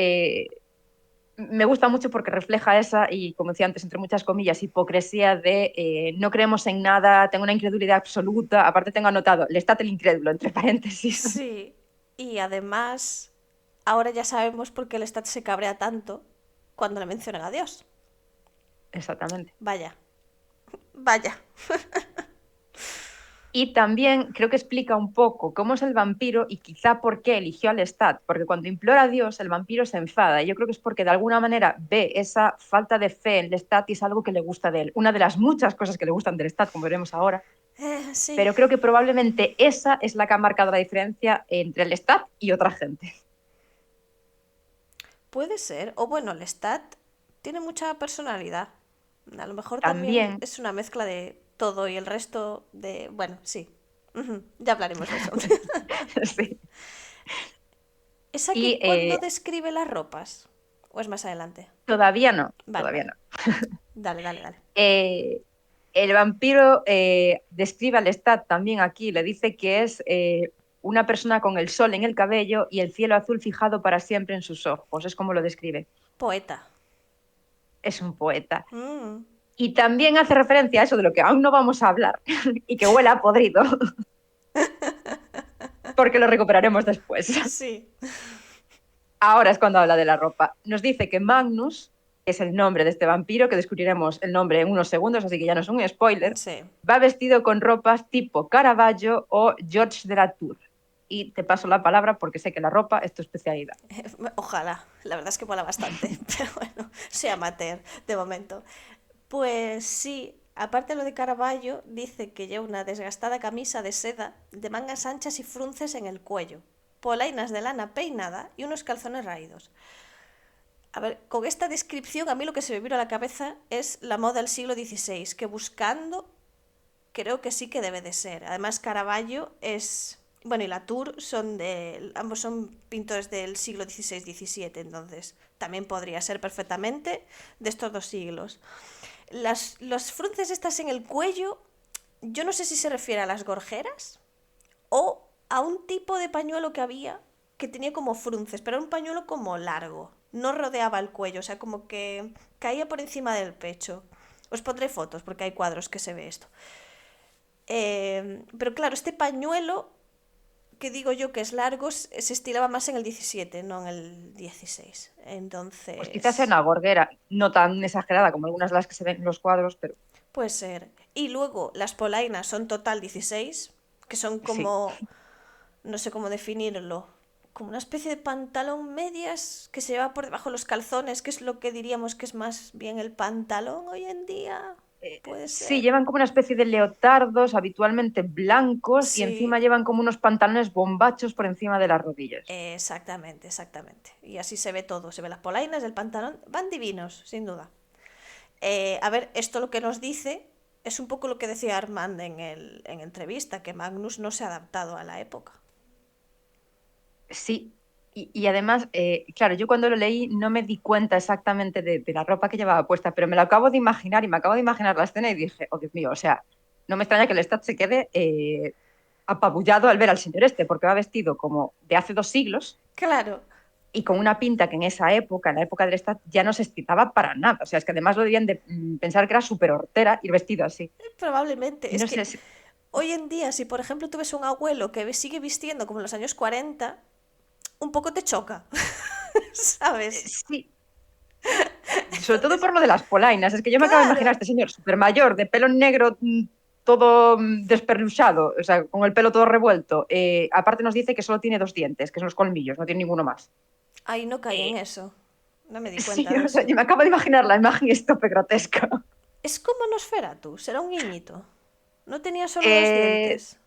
Speaker 2: me gusta mucho porque refleja esa, y como decía antes, entre muchas comillas, hipocresía de no creemos en nada, tengo una incredulidad absoluta. Aparte tengo anotado, Lestat el incrédulo, entre paréntesis.
Speaker 1: Sí. Y además, ahora ya sabemos por qué el Stat se cabrea tanto cuando le mencionan a Dios.
Speaker 2: Exactamente.
Speaker 1: Vaya, vaya.
Speaker 2: Y también creo que explica un poco cómo es el vampiro y quizá por qué eligió al Lestat, porque cuando implora a Dios el vampiro se enfada. Y yo creo que es porque de alguna manera ve esa falta de fe en Lestat y es algo que le gusta de él. Una de las muchas cosas que le gustan del Lestat, como veremos ahora.
Speaker 1: Sí.
Speaker 2: Pero creo que probablemente esa es la que ha marcado la diferencia entre el Lestat y otra gente.
Speaker 1: Puede ser. O bueno, el Stat tiene mucha personalidad. A lo mejor también
Speaker 2: También,
Speaker 1: es una mezcla de todo y el resto de... Bueno, sí. Ya hablaremos de eso.
Speaker 2: sí.
Speaker 1: ¿Es aquí
Speaker 2: Y
Speaker 1: cuando describe las ropas? ¿O es más adelante?
Speaker 2: todavía no,
Speaker 1: Vale,
Speaker 2: todavía
Speaker 1: vale.
Speaker 2: no.
Speaker 1: Dale, dale, dale.
Speaker 2: Eh, el vampiro describe al Lestat también aquí, le dice que es una persona con el sol en el cabello y el cielo azul fijado para siempre en sus ojos. Es como lo describe.
Speaker 1: Poeta.
Speaker 2: Es un poeta.
Speaker 1: Mm,
Speaker 2: Y también hace referencia a eso de lo que aún no vamos a hablar y que huele a podrido, porque lo recuperaremos después.
Speaker 1: sí.
Speaker 2: Ahora es cuando habla de la ropa. Nos dice que Magnus es el nombre de este vampiro, que descubriremos el nombre en unos segundos, así que ya no es un spoiler,
Speaker 1: Sí.
Speaker 2: va vestido con ropas tipo Caravaggio o Georges de la Tour. Y te paso la palabra porque sé que la ropa es tu especialidad.
Speaker 1: Ojalá, la verdad es que mola bastante, pero bueno, soy amateur de momento. Pues sí, aparte de lo de Caravaggio, dice que lleva una desgastada camisa de seda de mangas anchas y frunces en el cuello, polainas de lana peinada y unos calzones raídos. A ver, con esta descripción a mí lo que se me vino a la cabeza es la moda del siglo XVI, que buscando creo que sí que debe de ser. Además, Caravaggio es... Bueno, y Latour son de... Ambos son pintores del siglo XVI-XVII, entonces también podría ser perfectamente de estos dos siglos. Los frunces estas en el cuello, yo no sé si se refiere a las gorjeras o a un tipo de pañuelo que había que tenía como frunces, pero era un pañuelo como largo, no rodeaba el cuello, o sea, como que caía por encima del pecho. Os pondré fotos porque hay cuadros que se ve esto. Pero claro, este pañuelo que digo yo que es largo se estilaba más en el 17, no en el 16.
Speaker 2: Pues quizás sea
Speaker 1: Entonces,
Speaker 2: una gorguera, no tan exagerada como algunas de las que se ven en los cuadros, pero
Speaker 1: puede ser. Y luego las polainas son total 16, que son
Speaker 2: sí.
Speaker 1: como, no sé cómo definirlo, como una especie de pantalón medias que se lleva por debajo de los calzones, que es lo que diríamos que es más bien el pantalón hoy en día. Puede
Speaker 2: Sí,
Speaker 1: ser.
Speaker 2: llevan como una especie de leotardos, habitualmente blancos, y encima
Speaker 1: Sí,
Speaker 2: llevan como unos pantalones bombachos por encima de las rodillas.
Speaker 1: exactamente, exactamente. Y así se ve todo. Se ve las polainas, el pantalón. Van divinos, sin duda. A ver, esto lo que nos dice es un poco lo que decía Armand en entrevista, que Magnus no se ha adaptado a la época.
Speaker 2: Sí, y además, claro, yo cuando lo leí no me di cuenta exactamente de la ropa que llevaba puesta, pero me lo acabo de imaginar y me acabo de imaginar la escena y dije, oh Dios mío, o sea, no me extraña que el Lestat se quede apabullado al ver al señor este, porque va vestido como de hace 2 siglos
Speaker 1: Claro,
Speaker 2: y con una pinta que en esa época, en la época del Lestat, ya no se estilaba para nada. O sea, es que además lo debían de pensar que era súper hortera ir vestido así.
Speaker 1: probablemente.
Speaker 2: Y
Speaker 1: Es
Speaker 2: no sé
Speaker 1: que
Speaker 2: si...
Speaker 1: hoy en día, si por ejemplo tú ves un abuelo que sigue vistiendo como en los años 40, un poco te choca, ¿sabes?
Speaker 2: Sí, sobre todo
Speaker 1: Entonces,
Speaker 2: por lo de las polainas. Es que yo me acabo de imaginar a
Speaker 1: claro,
Speaker 2: este señor súper mayor, de pelo negro, todo desperluchado, o sea, con el pelo todo revuelto. Aparte nos dice que solo tiene 2 dientes, que son los colmillos, no tiene ninguno más.
Speaker 1: ahí no caí en
Speaker 2: Eh,
Speaker 1: eso. No me di
Speaker 2: sí,
Speaker 1: cuenta de
Speaker 2: o sea,
Speaker 1: eso.
Speaker 2: yo me acabo de imaginar la imagen estope grotesca.
Speaker 1: Es como Nosferatu, será un niñito. No tenía solo dos
Speaker 2: Eh,
Speaker 1: dientes.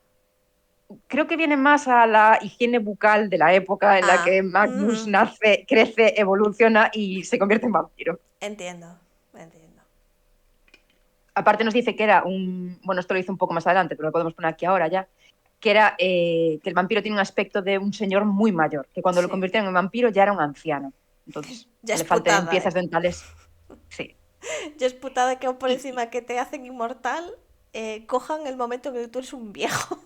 Speaker 2: Creo que viene más a la higiene bucal de la época en la
Speaker 1: Ah,
Speaker 2: que Magnus nace, crece, evoluciona y se convierte en vampiro.
Speaker 1: entiendo, entiendo.
Speaker 2: Aparte nos dice que era bueno, esto lo hizo un poco más adelante, pero lo podemos poner aquí ahora ya, que era que el vampiro tiene un aspecto de un señor muy mayor, que cuando lo
Speaker 1: Sí,
Speaker 2: convirtieron en vampiro ya era un anciano. Entonces,
Speaker 1: ya
Speaker 2: que
Speaker 1: es
Speaker 2: le falten
Speaker 1: putada,
Speaker 2: piezas
Speaker 1: ¿eh?
Speaker 2: dentales, sí.
Speaker 1: Ya es putada que aún por
Speaker 2: Y,
Speaker 1: encima que te hacen inmortal, cojan el momento en que tú eres un viejo.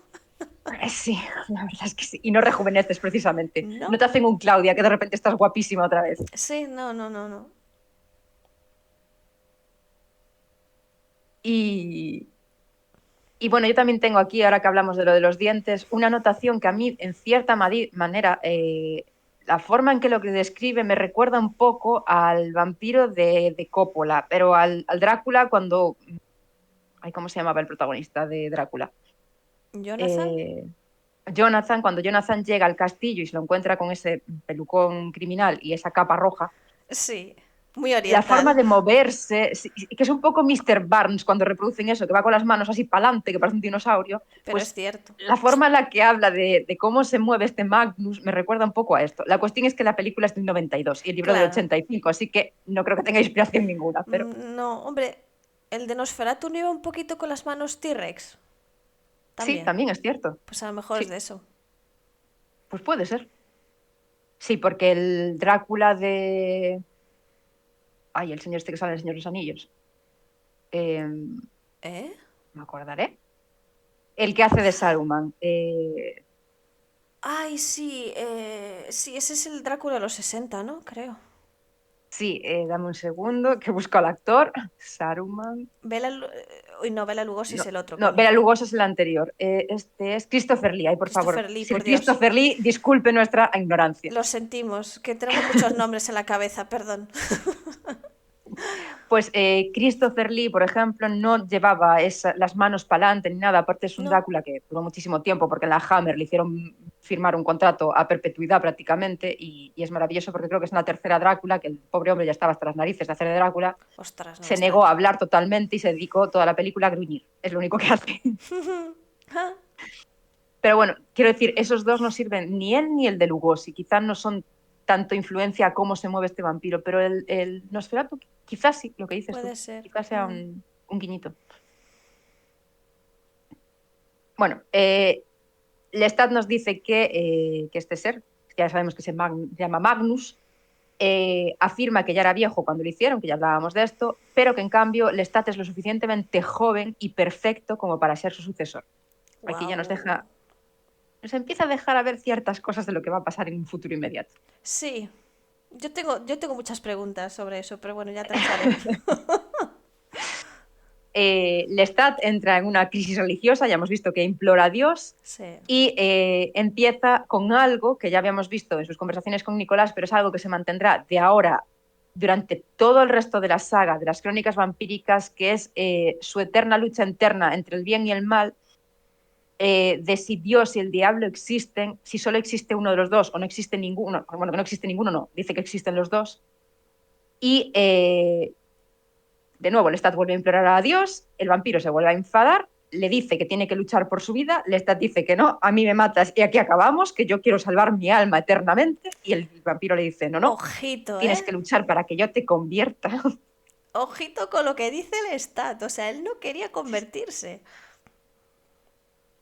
Speaker 2: sí, la verdad es que sí. Y no rejuveneces precisamente. No
Speaker 1: No.
Speaker 2: te hacen un Claudia, que de repente estás guapísima otra vez.
Speaker 1: Sí, no, no, no, no.
Speaker 2: Y, Y bueno, yo también tengo aquí, ahora que hablamos de lo de los dientes, una anotación que a mí, en cierta manera, la forma en que lo describe me recuerda un poco al vampiro de Coppola, pero al Drácula cuando... Ay, ¿cómo se llamaba el protagonista de Drácula?
Speaker 1: Jonathan,
Speaker 2: Eh, Jonathan, cuando Jonathan llega al castillo y se lo encuentra con ese pelucón criminal y esa capa roja,
Speaker 1: sí, muy
Speaker 2: la forma
Speaker 1: oriental,
Speaker 2: de moverse, que es un poco Mr. Barnes cuando reproducen eso, que va con las manos así para adelante, que parece un dinosaurio,
Speaker 1: pero es
Speaker 2: pues
Speaker 1: cierto.
Speaker 2: la forma en la que habla de cómo se mueve este Magnus me recuerda un poco a esto. La cuestión es que la película es del 92 y el libro del
Speaker 1: Claro.
Speaker 2: 85, así que no creo que tenga inspiración ninguna, pero
Speaker 1: No, hombre, el de Nosferatu no iba un poquito con las manos T-Rex.
Speaker 2: sí,
Speaker 1: También.
Speaker 2: también es cierto.
Speaker 1: Pues a lo mejor es de
Speaker 2: Sí,
Speaker 1: eso.
Speaker 2: pues puede ser. Sí, porque el Drácula de... Ay, el señor este que sale en El Señor de los Anillos. Me
Speaker 1: ¿Eh?
Speaker 2: acordaré. El que hace de Saruman.
Speaker 1: Ay, sí, sí, ese es el Drácula de los 60, ¿no? Creo.
Speaker 2: Sí, dame un segundo, que busco al actor. Saruman.
Speaker 1: Uy, no, Bela Lugosi es
Speaker 2: No,
Speaker 1: el otro,
Speaker 2: no,
Speaker 1: coño.
Speaker 2: Bela Lugosi es el anterior. Este es Christopher Lee. Ay, por favor,
Speaker 1: Christopher Lee, por
Speaker 2: Sir
Speaker 1: Dios.
Speaker 2: Christopher Lee, disculpe nuestra ignorancia.
Speaker 1: Lo sentimos, que tenemos muchos nombres en la cabeza, perdón.
Speaker 2: Pues Christopher Lee, por ejemplo, no llevaba las manos para adelante ni nada. Aparte es un
Speaker 1: No.
Speaker 2: Drácula que duró muchísimo tiempo porque en la Hammer le hicieron firmar un contrato a perpetuidad prácticamente y es maravilloso porque creo que es una tercera Drácula, que el pobre hombre ya estaba hasta las narices de hacer de Drácula.
Speaker 1: Ostras, no me
Speaker 2: Se negó a
Speaker 1: extraña.
Speaker 2: hablar totalmente y se dedicó toda la película a gruñir. Es lo único que hace.
Speaker 1: Ah,
Speaker 2: Pero bueno, quiero decir, esos dos no sirven, ni él ni el de Lugosi. Quizás no son tanto influencia a cómo se mueve este vampiro, pero el Nosferatu quizás sí, lo que dices tú,
Speaker 1: puede ser.
Speaker 2: quizás sea un guiñito. Bueno, Lestat nos dice que este ser, que ya sabemos que se llama Magnus, afirma que ya era viejo cuando lo hicieron, que ya hablábamos de esto, pero que en cambio Lestat es lo suficientemente joven y perfecto como para ser su sucesor. Aquí ya
Speaker 1: Wow.
Speaker 2: nos empieza a dejar a ver ciertas cosas de lo que va a pasar en un futuro inmediato.
Speaker 1: Sí, yo tengo muchas preguntas sobre eso, pero bueno, ya te las haré.
Speaker 2: Lestat entra en una crisis religiosa, ya hemos visto que implora a Dios
Speaker 1: Sí.
Speaker 2: y empieza con algo que ya habíamos visto en sus conversaciones con Nicolás, pero es algo que se mantendrá de ahora durante todo el resto de la saga de las crónicas vampíricas, que es su eterna lucha interna entre el bien y el mal, de si Dios y el diablo existen, si solo existe uno de los dos o no existe ninguno, bueno, que no existe ninguno, no, dice que existen los dos, y de nuevo Lestat vuelve a implorar a Dios, el vampiro se vuelve a enfadar, le dice que tiene que luchar por su vida, Lestat dice que no, a mí me matas y aquí acabamos, que yo quiero salvar mi alma eternamente, y el vampiro le dice, no, no,
Speaker 1: Ojito,
Speaker 2: tienes que
Speaker 1: ¿eh?
Speaker 2: luchar para que yo te convierta.
Speaker 1: Ojito con lo que dice el Stat. O sea, él no quería convertirse.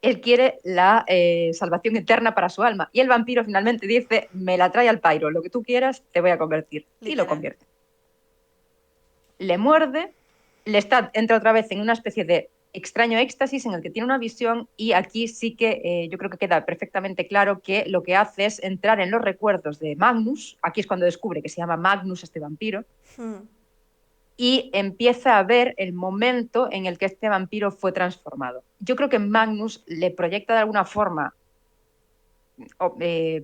Speaker 2: Él quiere la salvación eterna para su alma. Y el vampiro finalmente dice, me la trae al pairo, lo que tú quieras, te voy a convertir. Y lo
Speaker 1: Literal.
Speaker 2: convierte. Le muerde, Lestat entra otra vez en una especie de extraño éxtasis en el que tiene una visión y aquí sí que yo creo que queda perfectamente claro que lo que hace es entrar en los recuerdos de Magnus, aquí es cuando descubre que se llama Magnus este vampiro,
Speaker 1: Hmm.
Speaker 2: y empieza a ver el momento en el que este vampiro fue transformado. Yo creo que Magnus le proyecta de alguna forma eh,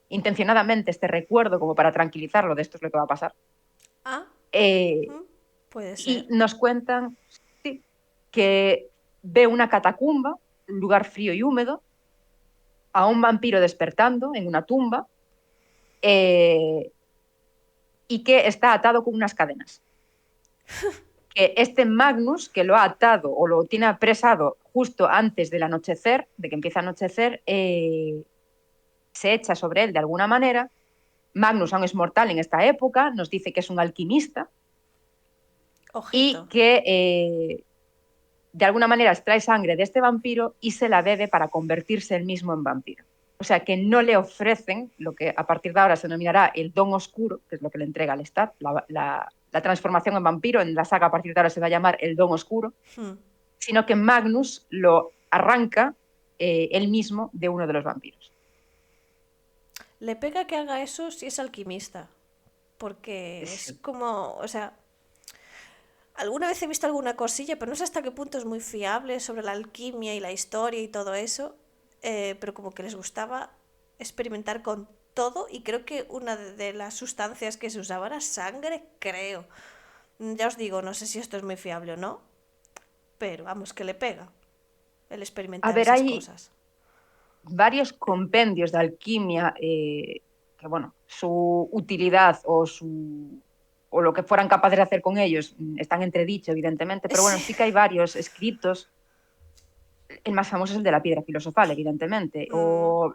Speaker 2: intencionadamente este recuerdo como para tranquilizarlo de esto es lo que va a pasar.
Speaker 1: Ah,
Speaker 2: Eh,
Speaker 1: hmm, puede
Speaker 2: y
Speaker 1: ser.
Speaker 2: nos cuentan sí, que ve una catacumba, un lugar frío y húmedo, a un vampiro despertando en una tumba eh, y que está atado con unas cadenas. Que este Magnus, que lo ha atado o lo tiene apresado justo antes del anochecer, de que empieza a anochecer, se echa sobre él de alguna manera. Magnus aún es mortal en esta época, nos dice que es un alquimista y
Speaker 1: Ojito.
Speaker 2: que de alguna manera extrae sangre de este vampiro y se la bebe para convertirse él mismo en vampiro. O sea que no le ofrecen lo que a partir de ahora se denominará el don oscuro, que es lo que le entrega al Lestat, la transformación en vampiro, en la saga a partir de ahora se va a llamar el don oscuro,
Speaker 1: Hmm.
Speaker 2: sino que Magnus lo arranca él mismo de uno de los vampiros.
Speaker 1: Le pega que haga eso si es alquimista. Porque es como, o sea, alguna vez he visto alguna cosilla, pero no sé hasta qué punto es muy fiable sobre la alquimia y la historia y todo eso. Pero como que les gustaba experimentar con todo y creo que una de las sustancias que se usaba era sangre, creo. Ya os digo, no sé si esto es muy fiable o no, pero vamos, que le pega el
Speaker 2: A
Speaker 1: experimentar
Speaker 2: ver,
Speaker 1: esas
Speaker 2: hay
Speaker 1: cosas.
Speaker 2: varios compendios de alquimia que, bueno, su utilidad o lo que fueran capaces de hacer con ellos están entredicho, evidentemente, pero bueno,
Speaker 1: Sí.
Speaker 2: sí que hay varios escritos. El más famoso es el de la piedra filosofal, evidentemente,
Speaker 1: Mm,
Speaker 2: o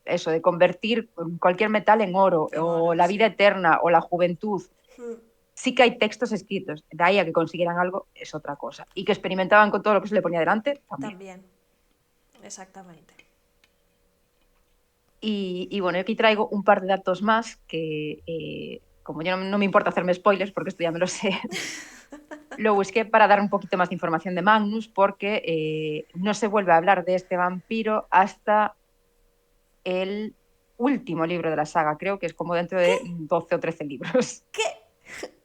Speaker 2: eso, de convertir cualquier metal en oro,
Speaker 1: en
Speaker 2: o
Speaker 1: oro,
Speaker 2: la vida
Speaker 1: sí.
Speaker 2: eterna, o la juventud.
Speaker 1: Mm,
Speaker 2: Sí que hay textos escritos, de ahí a que consiguieran algo es otra cosa. Y que experimentaban con todo lo que se le ponía delante, también.
Speaker 1: también, exactamente.
Speaker 2: Y bueno, yo aquí traigo un par de datos más que, como yo no me importa hacerme spoilers, porque esto ya me lo sé, lo busqué para dar un poquito más de información de Magnus, porque no se vuelve a hablar de este vampiro hasta el último libro de la saga, creo que es como dentro de 12 o 13 libros.
Speaker 1: ¿Qué?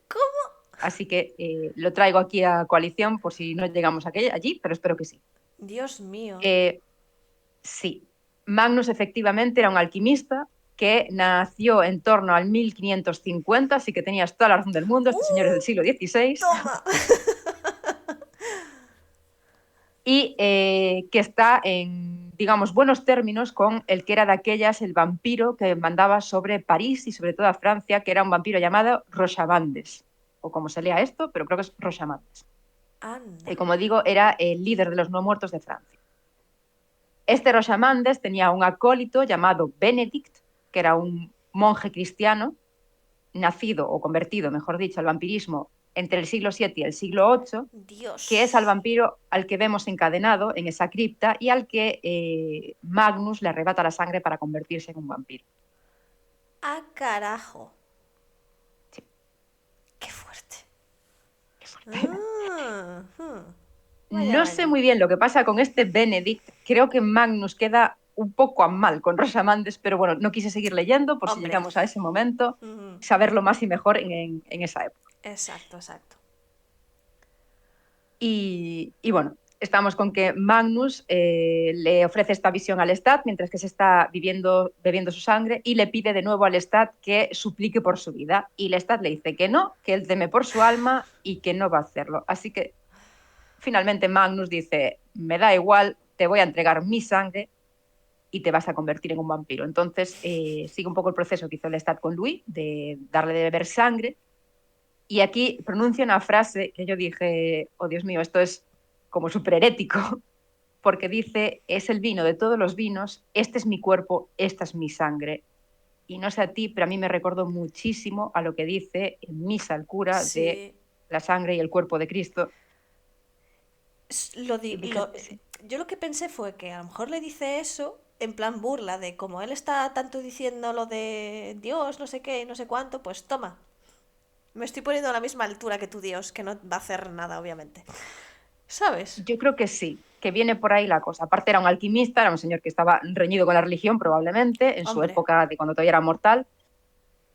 Speaker 1: ¿Cómo?
Speaker 2: Así que lo traigo aquí a coalición por si no llegamos allí, pero espero que sí.
Speaker 1: Dios mío.
Speaker 2: Eh, sí, Magnus efectivamente era un alquimista, que nació en torno al 1550, así que tenías toda la razón del mundo, este señor es del siglo XVI.
Speaker 1: Toma.
Speaker 2: Y que está en, digamos, buenos términos con el que era de aquellas el vampiro que mandaba sobre París y sobre toda Francia, que era un vampiro llamado Rochabandes, o como se lea esto, pero creo que es Rochabandes.
Speaker 1: Anda.
Speaker 2: Y como digo, era el líder de los no muertos de Francia. Este Rochabandes tenía un acólito llamado Benedict, que era un monje cristiano, nacido o convertido, mejor dicho, al vampirismo entre el siglo VII y el siglo VIII, que es al
Speaker 1: Dios.
Speaker 2: vampiro al que vemos encadenado en esa cripta y al que Magnus le arrebata la sangre para convertirse en un vampiro.
Speaker 1: ¡Ah, carajo!
Speaker 2: Sí,
Speaker 1: ¡Qué fuerte!
Speaker 2: qué fuerte.
Speaker 1: Ah, vaya,
Speaker 2: No sé
Speaker 1: vaya.
Speaker 2: muy bien lo que pasa con este Benedict. Creo que Magnus queda un poco a mal con Rosamandes, pero bueno, no quise seguir leyendo por si
Speaker 1: Hombre.
Speaker 2: llegamos a ese momento,
Speaker 1: Ujú.
Speaker 2: saberlo más y mejor en esa época.
Speaker 1: Exacto, exacto.
Speaker 2: Y bueno, estamos con que Magnus le ofrece esta visión al Lestat mientras que se está bebiendo su sangre y le pide de nuevo al Lestat que suplique por su vida. Y Lestat le dice que no, que él teme por su alma y que no va a hacerlo. Así que finalmente Magnus dice, me da igual, te voy a entregar mi sangre y te vas a convertir en un vampiro. Entonces sigue un poco el proceso que hizo Lestat con Louis, de darle de beber sangre. Y aquí pronuncia una frase que yo dije, oh Dios mío, esto es como súper herético, porque dice, es el vino de todos los vinos, este es mi cuerpo, esta es mi sangre. Y no sé a ti, pero a mí me recordó muchísimo a lo que dice en misa el cura de
Speaker 1: Sí.
Speaker 2: la sangre y el cuerpo de Cristo.
Speaker 1: Lo di-
Speaker 2: Y dije,
Speaker 1: lo-
Speaker 2: sí,
Speaker 1: yo lo que pensé fue que a lo mejor le dice eso en plan burla de como él está tanto diciendo lo de Dios, no sé qué, no sé cuánto, pues toma. Me estoy poniendo a la misma altura que tu Dios, que no va a hacer nada, obviamente. ¿Sabes?
Speaker 2: yo creo que sí, que viene por ahí la cosa. Aparte era un alquimista, era un señor que estaba reñido con la religión probablemente, en su
Speaker 1: Hombre.
Speaker 2: época de cuando todavía era mortal,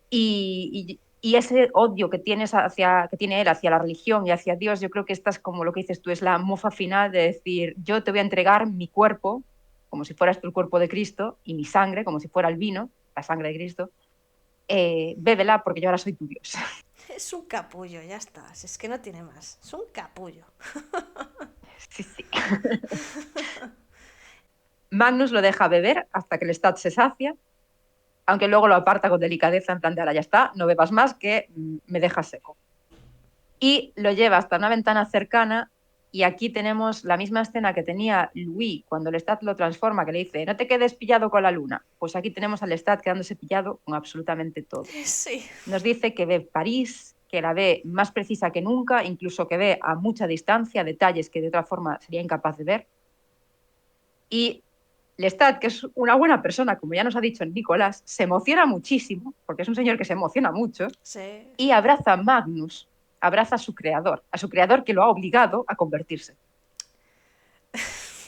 Speaker 2: y ese odio que tiene él hacia la religión y hacia Dios, yo creo que esta es como lo que dices tú, es la mofa final de decir, yo te voy a entregar mi cuerpo, como si fueras tú el cuerpo de Cristo, y mi sangre, como si fuera el vino, la sangre de Cristo, bébela porque yo ahora soy tu Dios.
Speaker 1: Es un capullo, ya está. Si es que no tiene más. Es un capullo.
Speaker 2: Sí, sí. Magnus lo deja beber hasta que el Stat se sacia, aunque luego lo aparta con delicadeza en plan de ahora ya está, no bebas más que me dejas seco. Y lo lleva hasta una ventana cercana y aquí tenemos la misma escena que tenía Louis cuando Lestat lo transforma, que le dice, no te quedes pillado con la luna. Pues aquí tenemos al Lestat quedándose pillado con absolutamente todo.
Speaker 1: Sí.
Speaker 2: Nos dice que ve París, que la ve más precisa que nunca, incluso que ve a mucha distancia detalles que de otra forma sería incapaz de ver. Y Lestat, que es una buena persona, como ya nos ha dicho Nicolás, se emociona muchísimo, porque es un señor que se emociona mucho,
Speaker 1: Sí.
Speaker 2: y abraza a Magnus, abraza a su creador que lo ha obligado a convertirse.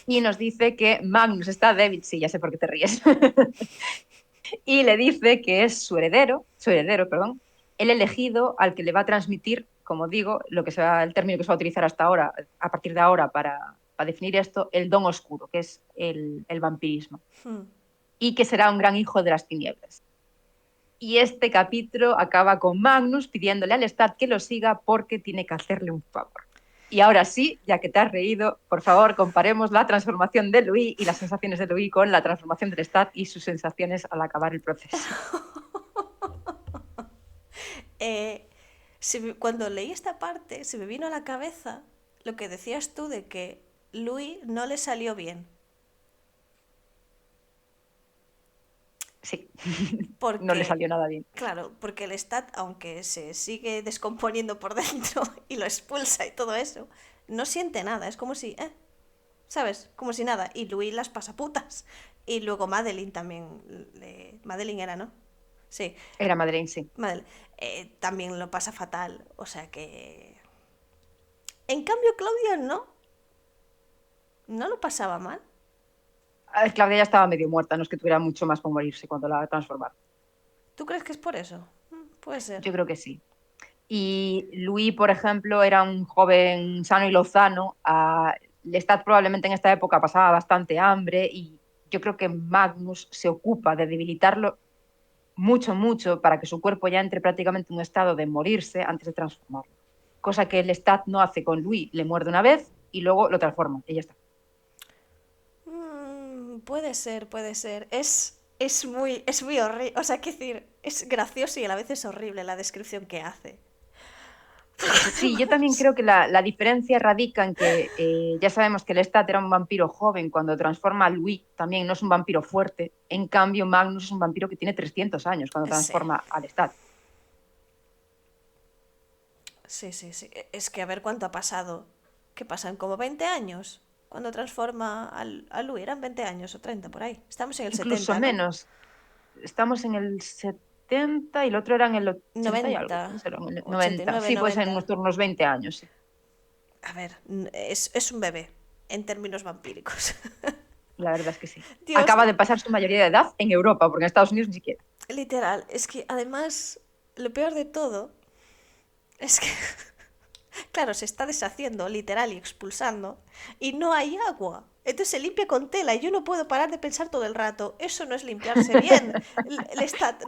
Speaker 2: Y nos dice que Magnus está débil, sí, ya sé por qué te ríes, y le dice que es su heredero, perdón, el elegido al que le va a transmitir, como digo, lo que sea el término que se va a utilizar hasta ahora, a partir de ahora para definir esto, el don oscuro, que es el vampirismo,
Speaker 1: Hmm.
Speaker 2: y que será un gran hijo de las tinieblas. Y este capítulo acaba con Magnus pidiéndole al Lestat que lo siga porque tiene que hacerle un favor. Y ahora sí, ya que te has reído, por favor, comparemos la transformación de Louis y las sensaciones de Louis con la transformación del Lestat y sus sensaciones al acabar el proceso.
Speaker 1: Eh, cuando leí esta parte, se me vino a la cabeza lo que decías tú de que Louis no le salió bien.
Speaker 2: Sí, no le
Speaker 1: Porque,
Speaker 2: salió nada bien.
Speaker 1: claro, porque el Stat, aunque se sigue descomponiendo por dentro y lo expulsa y todo eso, no siente nada. Es como si, ¿sabes? Como si nada. Y Louis las pasa putas. Y luego Madeline también. Madeline era, ¿no? Sí,
Speaker 2: Era Madeleine, sí.
Speaker 1: Madeline. También lo pasa fatal. O sea que. En cambio, Claudia no. No lo pasaba mal.
Speaker 2: Claudia ya estaba medio muerta, no es que tuviera mucho más por morirse cuando la transformaron.
Speaker 1: ¿Tú crees que es por eso? Puede ser.
Speaker 2: Yo creo que sí. Y Louis, por ejemplo, era un joven sano y lozano. Lestat probablemente en esta época pasaba bastante hambre y yo creo que Magnus se ocupa de debilitarlo mucho, mucho para que su cuerpo ya entre prácticamente en un estado de morirse antes de transformarlo. Cosa que Lestat no hace con Louis, le muerde una vez y luego lo transforma y ya está.
Speaker 1: Puede ser, puede ser. Es muy horrible. O sea, qué decir, es gracioso y a la vez es horrible la descripción que hace.
Speaker 2: Sí, yo también creo que la diferencia radica en que ya sabemos que Lestat era un vampiro joven cuando transforma a Louis, también no es un vampiro fuerte. En cambio, Magnus es un vampiro que tiene 300 años cuando
Speaker 1: Sí,
Speaker 2: transforma a Lestat.
Speaker 1: sí, sí, sí. Es que a ver cuánto ha pasado. ¿Qué pasan? ¿Como 20 años? Cuando transforma a Louis, eran 20 años o 30 por ahí. Estamos en el
Speaker 2: Incluso
Speaker 1: 70, ¿no?
Speaker 2: menos. Estamos en el 70 y el otro era en el 80 y algo.
Speaker 1: 90,
Speaker 2: ¿Cuándo será? En el 90.
Speaker 1: 89,
Speaker 2: Sí, pues en
Speaker 1: 90.
Speaker 2: nuestros 20 años, sí.
Speaker 1: A ver, es un bebé en términos vampíricos.
Speaker 2: La verdad es que sí.
Speaker 1: Dios,
Speaker 2: Acaba de pasar su mayoría de edad en Europa, porque en Estados Unidos ni siquiera.
Speaker 1: literal, es que además lo peor de todo es que, claro, se está deshaciendo literal y expulsando y no hay agua. Entonces se limpia con tela y yo no puedo parar de pensar todo el rato, eso no es limpiarse bien,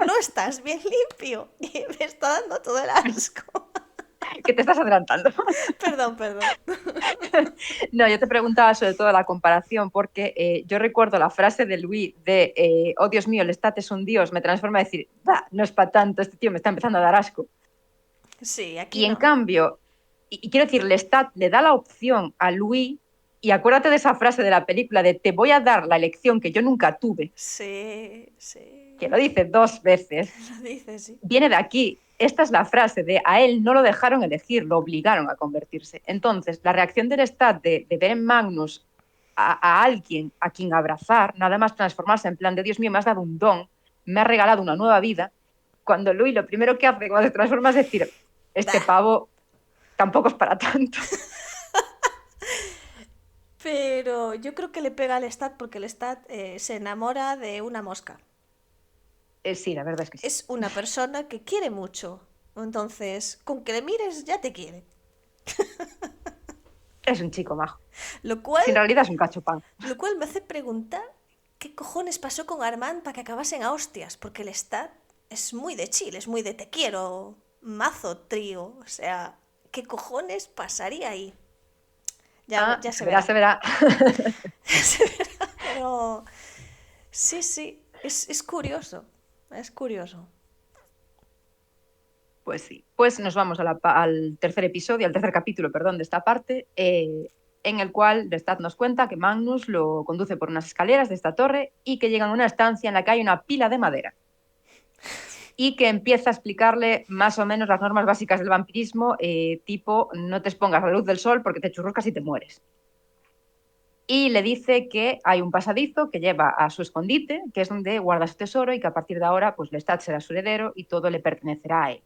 Speaker 1: no estás bien limpio y me está dando todo el asco.
Speaker 2: Que te estás adelantando.
Speaker 1: Perdón, perdón.
Speaker 2: No, yo te preguntaba sobre todo la comparación, porque yo recuerdo la frase de Louis de oh Dios mío, Lestat es un dios, me transforma a decir, bah, no es para tanto, este tío me está empezando a dar asco.
Speaker 1: Sí, aquí
Speaker 2: Y en
Speaker 1: no.
Speaker 2: cambio, y quiero decir, Lestat le da la opción a Louis, y acuérdate de esa frase de la película de te voy a dar la elección que yo nunca tuve,
Speaker 1: Sí,
Speaker 2: que
Speaker 1: sí.
Speaker 2: lo dice 2 veces,
Speaker 1: Lo dices, sí.
Speaker 2: viene de aquí. Esta es la frase de a él no lo dejaron elegir, lo obligaron a convertirse. Entonces, la reacción del Lestat de ver en Magnus a alguien a quien abrazar, nada más transformarse en plan de Dios mío, me has dado un don, me has regalado una nueva vida, cuando Louis lo primero que hace cuando se transforma es decir, este
Speaker 1: Bah.
Speaker 2: pavo tampoco es para tanto.
Speaker 1: Pero yo creo que le pega al Stat porque el Stat se enamora de una mosca.
Speaker 2: Sí, la verdad es que sí.
Speaker 1: Es una persona que quiere mucho. Entonces, con que le mires ya te quiere.
Speaker 2: Es un chico majo.
Speaker 1: Lo cual,
Speaker 2: Si en realidad es un cachopán.
Speaker 1: lo cual me hace preguntar qué cojones pasó con Armand para que acabasen a hostias. Porque el Stat es muy de chill, es muy de te quiero, mazo, trío. O sea, ¿qué cojones pasaría ahí? Ya,
Speaker 2: Ah,
Speaker 1: ya
Speaker 2: se
Speaker 1: se
Speaker 2: verá,
Speaker 1: verá.
Speaker 2: se verá.
Speaker 1: Ya se verá, pero sí, sí, es curioso. Es curioso.
Speaker 2: Pues sí. Pues nos vamos al tercer episodio, al tercer capítulo, perdón, de esta parte, en el cual Lestat nos cuenta que Magnus lo conduce por unas escaleras de esta torre y que llegan a una estancia en la que hay una pila de madera y que empieza a explicarle más o menos las normas básicas del vampirismo, tipo no te expongas a la luz del sol porque te churruscas y te mueres. Y le dice que hay un pasadizo que lleva a su escondite, que es donde guarda su tesoro y que a partir de ahora pues Lestat será su heredero y todo le pertenecerá a él.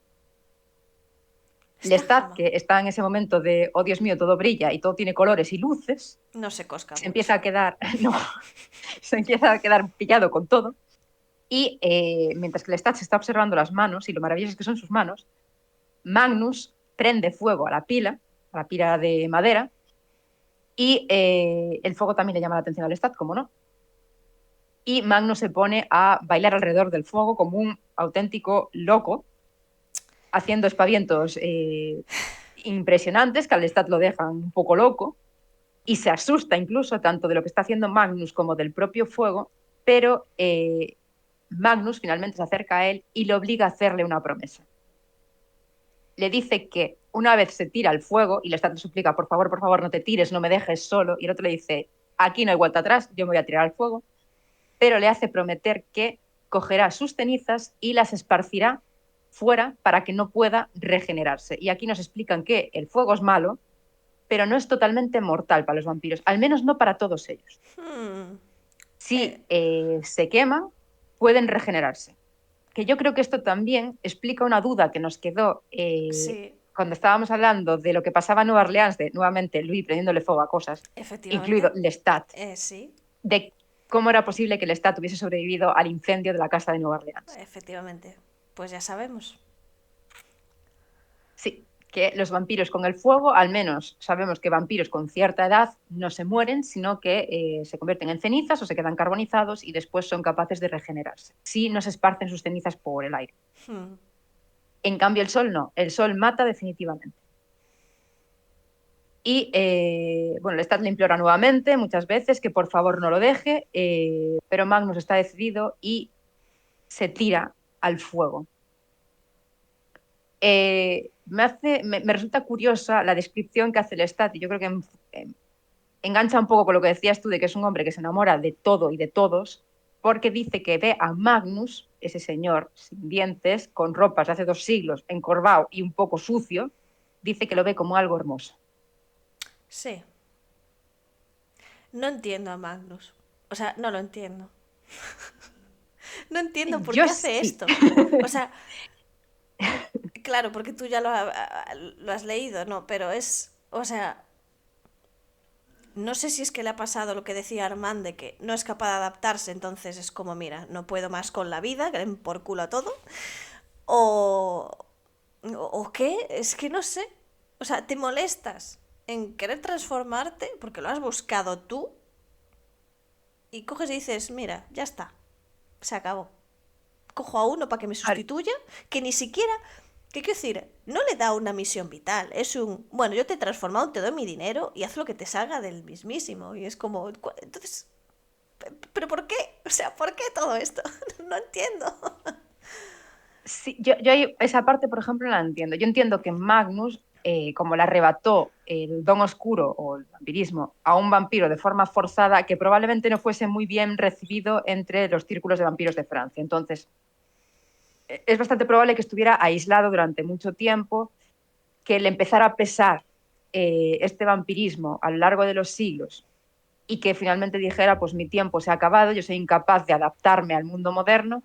Speaker 1: Está
Speaker 2: Lestat,
Speaker 1: jama.
Speaker 2: que está en ese momento de, oh Dios mío, todo brilla y todo tiene colores y luces,
Speaker 1: No se cosca
Speaker 2: se empieza
Speaker 1: mucho.
Speaker 2: a quedar, no, se empieza a quedar pillado con todo. Y mientras que Lestat se está observando las manos y lo maravilloso que son sus manos, Magnus prende fuego a la pila de madera, y el fuego también le llama la atención a Lestat, como no. Y Magnus se pone a bailar alrededor del fuego como un auténtico loco, haciendo espavientos impresionantes que al Lestat lo dejan un poco loco y se asusta incluso tanto de lo que está haciendo Magnus como del propio fuego, pero Magnus finalmente se acerca a él y le obliga a hacerle una promesa. Le dice que una vez se tira al fuego y Lestat le suplica, por favor, no te tires, no me dejes solo, y el otro le dice, aquí no hay vuelta atrás, yo me voy a tirar al fuego, pero le hace prometer que cogerá sus cenizas y las esparcirá fuera para que no pueda regenerarse. Y aquí nos explican que el fuego es malo, pero no es totalmente mortal para los vampiros, al menos no para todos ellos.
Speaker 1: Hmm.
Speaker 2: Si
Speaker 1: Eh,
Speaker 2: se queman, pueden regenerarse. Que yo creo que esto también explica una duda que nos quedó
Speaker 1: sí,
Speaker 2: cuando estábamos hablando de lo que pasaba en Nueva Orleans, de nuevamente Louis prendiéndole fuego a cosas, incluido
Speaker 1: efectivamente.
Speaker 2: Lestat,
Speaker 1: Sí,
Speaker 2: de cómo era posible que Lestat hubiese sobrevivido al incendio de la casa de Nueva Orleans.
Speaker 1: efectivamente. Pues ya sabemos.
Speaker 2: Sí. que los vampiros con el fuego, al menos sabemos que vampiros con cierta edad no se mueren, sino que se convierten en cenizas o se quedan carbonizados y después son capaces de regenerarse, si no se esparcen sus cenizas por el aire. En cambio, el sol no, el sol mata definitivamente. Y bueno, Lestat le implora nuevamente muchas veces que por favor no lo deje, pero Magnus está decidido y se tira al fuego. Me resulta curiosa la descripción que hace Lestat, y yo creo que engancha un poco con lo que decías tú de que es un hombre que se enamora de todo y de todos, porque dice que ve a Magnus, ese señor sin dientes, con ropas de hace 2 siglos, encorvado y un poco sucio, dice que lo ve como algo hermoso.
Speaker 1: Sí. No entiendo a Magnus. O sea, no lo entiendo. No entiendo por
Speaker 2: Yo
Speaker 1: qué hace
Speaker 2: sí.
Speaker 1: esto. O sea, claro, porque tú ya lo has leído, ¿no? Pero es, o sea, no sé si es que le ha pasado lo que decía Armand de que no es capaz de adaptarse, entonces es como, mira, no puedo más con la vida, que den por culo a todo. O, o qué, es que no sé. O sea, te molestas en querer transformarte porque lo has buscado tú y coges y dices, mira, ya está, se acabó. Cojo a uno para que me sustituya, que ni siquiera, ¿qué quiero decir? No le da una misión vital, es un, bueno, yo te he transformado, te doy mi dinero y haz lo que te salga del mismísimo. Y es como, entonces, ¿pero por qué? O sea, ¿por qué todo esto? No entiendo.
Speaker 2: Sí, yo esa parte, por ejemplo, la entiendo. Yo entiendo que Magnus, como le arrebató el don oscuro o el vampirismo a un vampiro de forma forzada, que probablemente no fuese muy bien recibido entre los círculos de vampiros de Francia. Entonces, es bastante probable que estuviera aislado durante mucho tiempo, que le empezara a pesar este vampirismo a lo largo de los siglos y que finalmente dijera, pues mi tiempo se ha acabado, yo soy incapaz de adaptarme al mundo moderno,